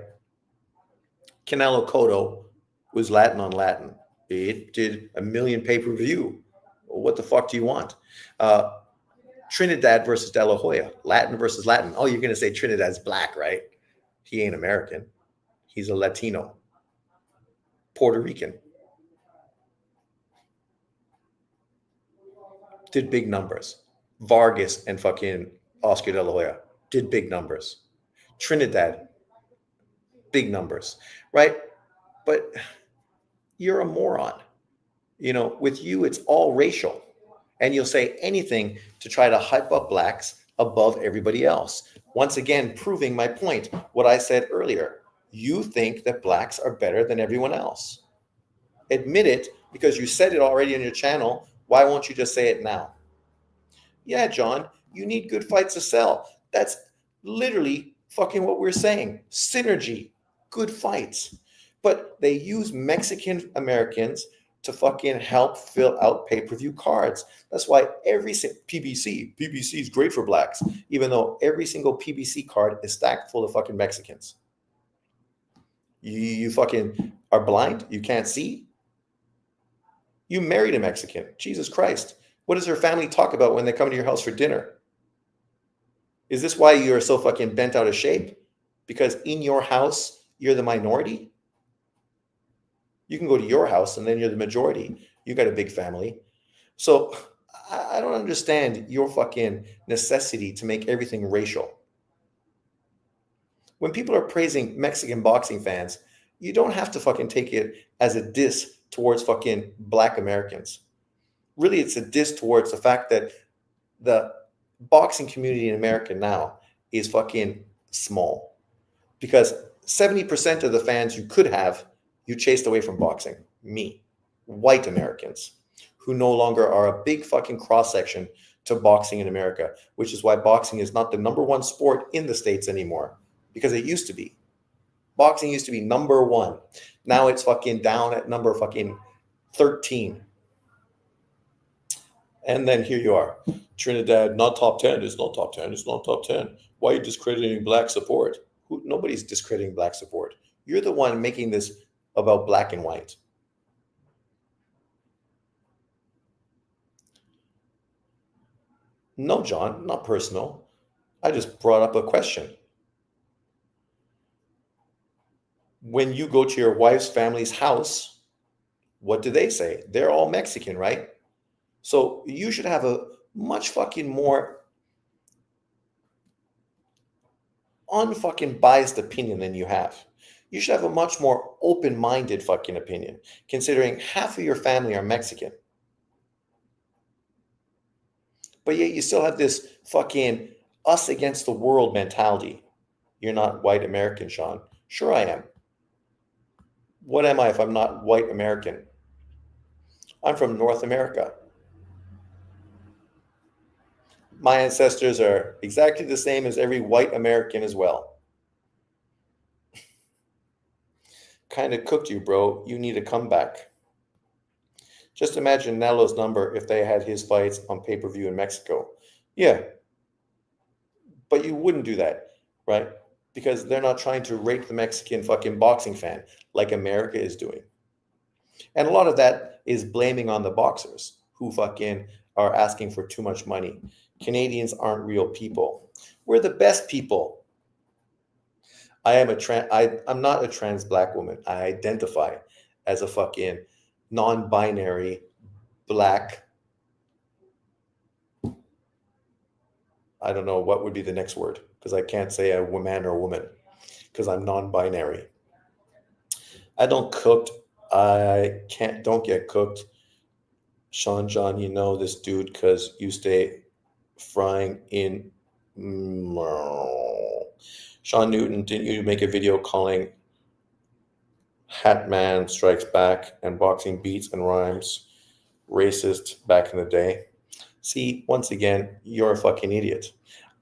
Canelo Cotto was Latin on Latin. It did a million pay-per-view. What the fuck do you want? Trinidad versus De La Hoya, Latin versus Latin. Oh, you're going to say Trinidad's black, right? He ain't American. He's a Latino. Puerto Rican. Did big numbers. Vargas and fucking Oscar De La Hoya did big numbers. Trinidad, big numbers, right? But you're a moron. You know, with you, it's all racial. And you'll say anything to try to hype up blacks above everybody else. Once again, proving my point, what I said earlier. You think that blacks are better than everyone else. Admit it, because you said it already on your channel. Why won't you just say it now? Yeah, John, you need good fights to sell. That's literally fucking what we're saying. Synergy, good fights. But they use Mexican Americans to fucking help fill out pay-per-view cards. That's why every PBC is great for blacks, even though every single PBC card is stacked full of fucking Mexicans. You fucking are blind? You can't see? You married a Mexican. Jesus Christ. What does her family talk about when they come to your house for dinner? Is this why you're so fucking bent out of shape? Because in your house, you're the minority? You can go to your house and then you're the majority. You got a big family. So I don't understand your fucking necessity to make everything racial. When people are praising Mexican boxing fans, you don't have to fucking take it as a diss towards fucking black Americans. Really, it's a diss towards the fact that the boxing community in America now is fucking small. Because 70% of the fans you could have, you chased away from boxing. Me. White Americans who no longer are a big fucking cross-section to boxing in America, which is why boxing is not the number one sport in the States anymore, because it used to be. Boxing used to be number one. Now it's fucking down at number fucking 13. And then here you are. Trinidad, not top 10. It's not top 10. It's not top 10. Why are you discrediting black support? Nobody's discrediting black support. You're the one making this about black and white. No, John, not personal. I just brought up a question. When you go to your wife's family's house, what do they say? They're all Mexican, right? So you should have a much fucking more unfucking biased opinion than you have. You should have a much more open-minded fucking opinion, considering half of your family are Mexican. But yet you still have this fucking us against the world mentality. You're not white American, Sean. Sure I am. What am I if I'm not white American? I'm from North America. My ancestors are exactly the same as every white American as well. Kind of cooked you, bro. You need a comeback. Just imagine Nelo's number if they had his fights on pay-per-view in Mexico. Yeah. But you wouldn't do that, right? because they're not trying to rape the Mexican fucking boxing fan like America is doing. And a lot of that is blaming on the boxers who fucking are asking for too much money. Canadians aren't real people. We're the best people. I'm not a trans black woman. I identify as a fucking non-binary black. I don't know what would be the next word because I can't say a woman or woman because I'm non-binary. I don't cook. Don't get cooked. Sean John, you know this dude because you stay frying in. Sean Newton, didn't you make a video calling Hatman Strikes Back and Boxing Beats and Rhymes racist back in the day? See, once again, you're a fucking idiot.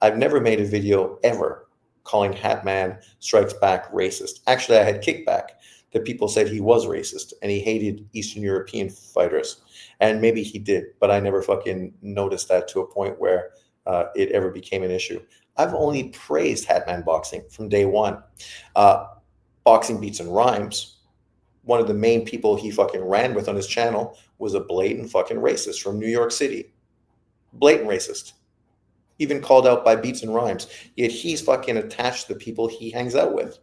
I've never made a video ever calling Hatman Strikes Back racist. Actually, I had kickback that people said he was racist and he hated Eastern European fighters. And maybe he did, but I never fucking noticed that to a point where it ever became an issue. I've only praised Hatman Boxing from day one. Boxing Beats and Rhymes, one of the main people he fucking ran with on his channel was a blatant fucking racist from New York City. Blatant racist. Even called out by Beats and Rhymes. Yet he's fucking attached to the people he hangs out with.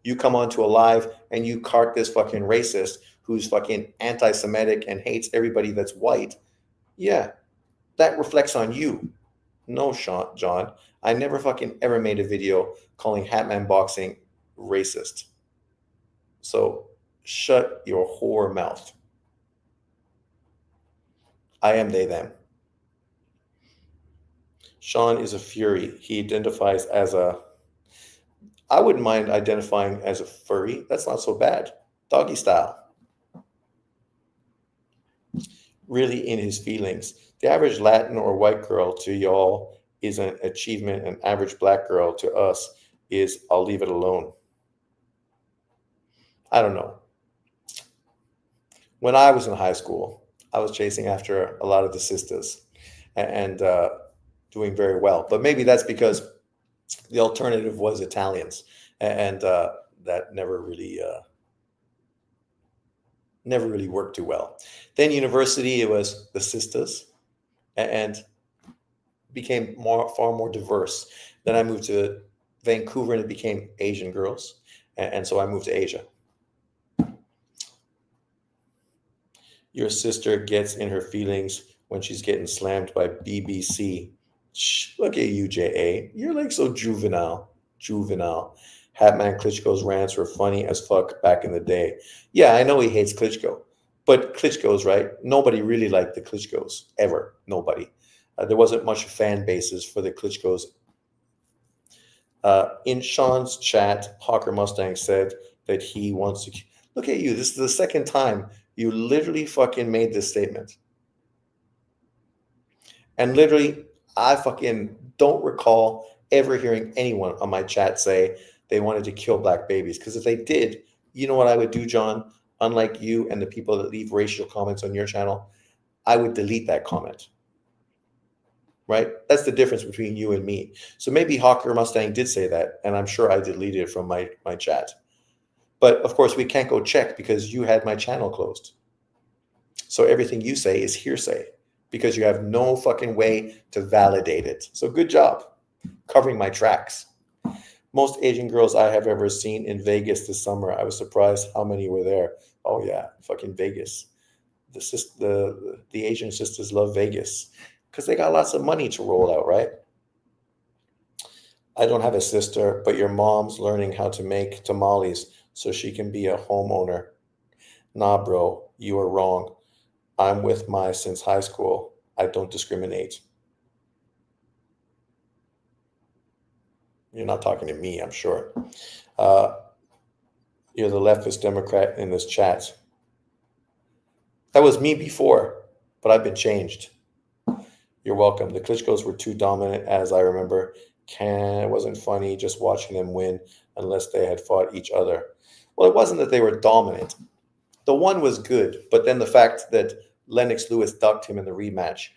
You come onto a live and you cart this fucking racist who's fucking anti-Semitic and hates everybody that's white. Yeah, that reflects on you. No, John, I never fucking ever made a video calling Hatman Boxing racist. So shut your whore mouth. I am they, them. Sean is a fury. He identifies as a... I wouldn't mind identifying as a furry. That's not so bad. Doggy style. Really in his feelings. The average Latin or white girl to y'all is an achievement. An average black girl to us is I'll leave it alone. I don't know. When I was in high school, I was chasing after a lot of the sisters and doing very well. But maybe that's because the alternative was Italians, and that never really worked too well. Then university, it was the sisters, and became far more diverse. Then I moved to Vancouver, and it became Asian girls, and so I moved to Asia. Your sister gets in her feelings when she's getting slammed by BBC. Look at you, J.A. You're like so juvenile. Hatman Klitschko's rants were funny as fuck back in the day. Yeah, I know he hates Klitschko. But Klitschko's, right? Nobody really liked the Klitschkos, ever. Nobody. There wasn't much fan bases for the Klitschkos. In Sean's chat, Hawker Mustang said that he wants to... Look at you. This is the second time you literally fucking made this statement. And literally... I fucking don't recall ever hearing anyone on my chat say they wanted to kill black babies. Because if they did, you know what I would do, John? Unlike you and the people that leave racial comments on your channel, I would delete that comment. Right? That's the difference between you and me. So maybe Hawker Mustang did say that, and I'm sure I deleted it from my chat. But of course, we can't go check because you had my channel closed. So everything you say is hearsay, because you have no fucking way to validate it. So good job covering my tracks. Most Asian girls I have ever seen in Vegas this summer. I was surprised how many were there. Oh yeah, fucking Vegas. The Asian sisters love Vegas because they got lots of money to roll out, right? I don't have a sister, but your mom's learning how to make tamales so she can be a homeowner. Nah, bro, you are wrong. I'm with my since high school. I don't discriminate. You're not talking to me, I'm sure. You're the leftist Democrat in this chat. That was me before, but I've been changed. You're welcome. The Klitschkos were too dominant, as I remember. It wasn't funny just watching them win unless they had fought each other. Well, it wasn't that they were dominant. The one was good, but then the fact that Lennox Lewis ducked him in the rematch,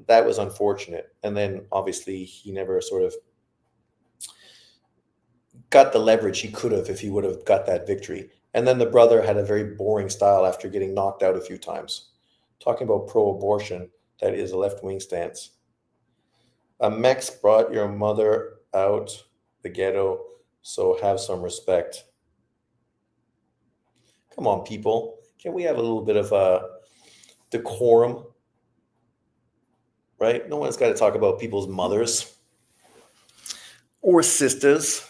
that was unfortunate. And then obviously he never sort of got the leverage he could have if he would have got that victory. And then the brother had a very boring style after getting knocked out a few times. Talking about pro-abortion, that is a left-wing stance. A Mex brought your mother out the ghetto, so have some respect. Come on, people. Can we have a little bit of decorum? Right? No one's got to talk about people's mothers or sisters.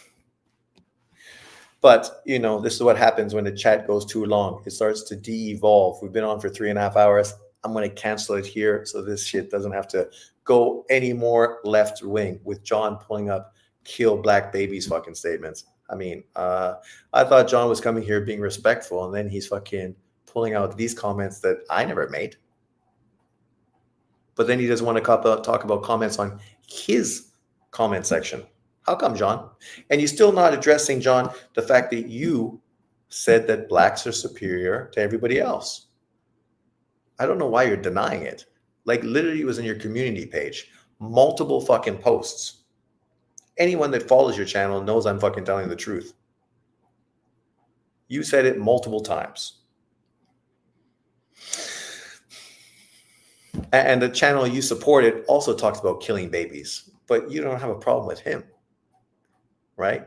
But, this is what happens when the chat goes too long. It starts to de-evolve. We've been on for 3.5 hours. I'm going to cancel it here so this shit doesn't have to go any more left wing with John pulling up kill black babies fucking statements. I mean, I thought John was coming here being respectful, and then he's fucking pulling out these comments that I never made. But then he doesn't want to talk about comments on his comment section. How come, John? And you're still not addressing, John, the fact that you said that blacks are superior to everybody else. I don't know why you're denying it. Like, literally, it was in your community page. Multiple fucking posts. Anyone that follows your channel knows I'm fucking telling the truth. You said it multiple times. And the channel you supported also talks about killing babies, but you don't have a problem with him. Right?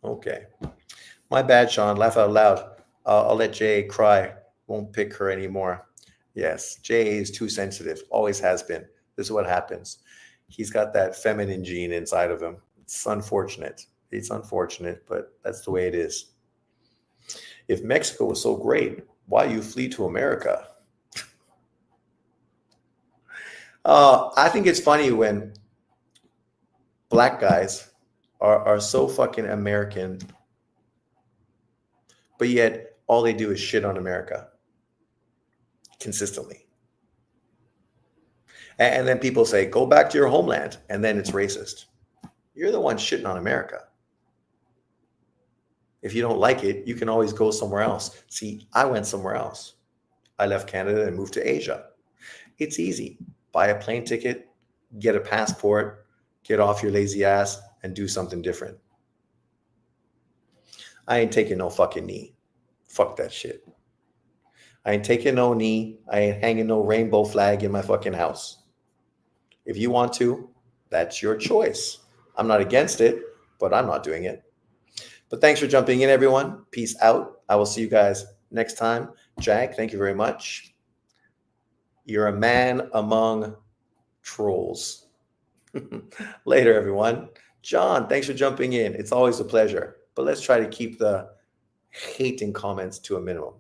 Okay. My bad, Sean. Laugh out loud. I'll let Jay cry. Won't pick her anymore. Yes, Jay is too sensitive. Always has been. This is what happens. He's got that feminine gene inside of him. It's unfortunate. It's unfortunate, but that's the way it is. If Mexico was so great, why you flee to America? I think it's funny when black guys are so fucking American, but yet all they do is shit on America consistently. And then people say, go back to your homeland, and then it's racist. You're the one shitting on America. If you don't like it, you can always go somewhere else. See, I went somewhere else. I left Canada and moved to Asia. It's easy. Buy a plane ticket, get a passport, get off your lazy ass, and do something different. I ain't taking no fucking knee. Fuck that shit. I ain't taking no knee. I ain't hanging no rainbow flag in my fucking house. If you want to, that's your choice. I'm not against it, but I'm not doing it. But thanks for jumping in, everyone. Peace out. I will see you guys next time. Jack, thank you very much. You're a man among trolls. Later, everyone. John, thanks for jumping in. It's always a pleasure. But let's try to keep the hating comments to a minimum.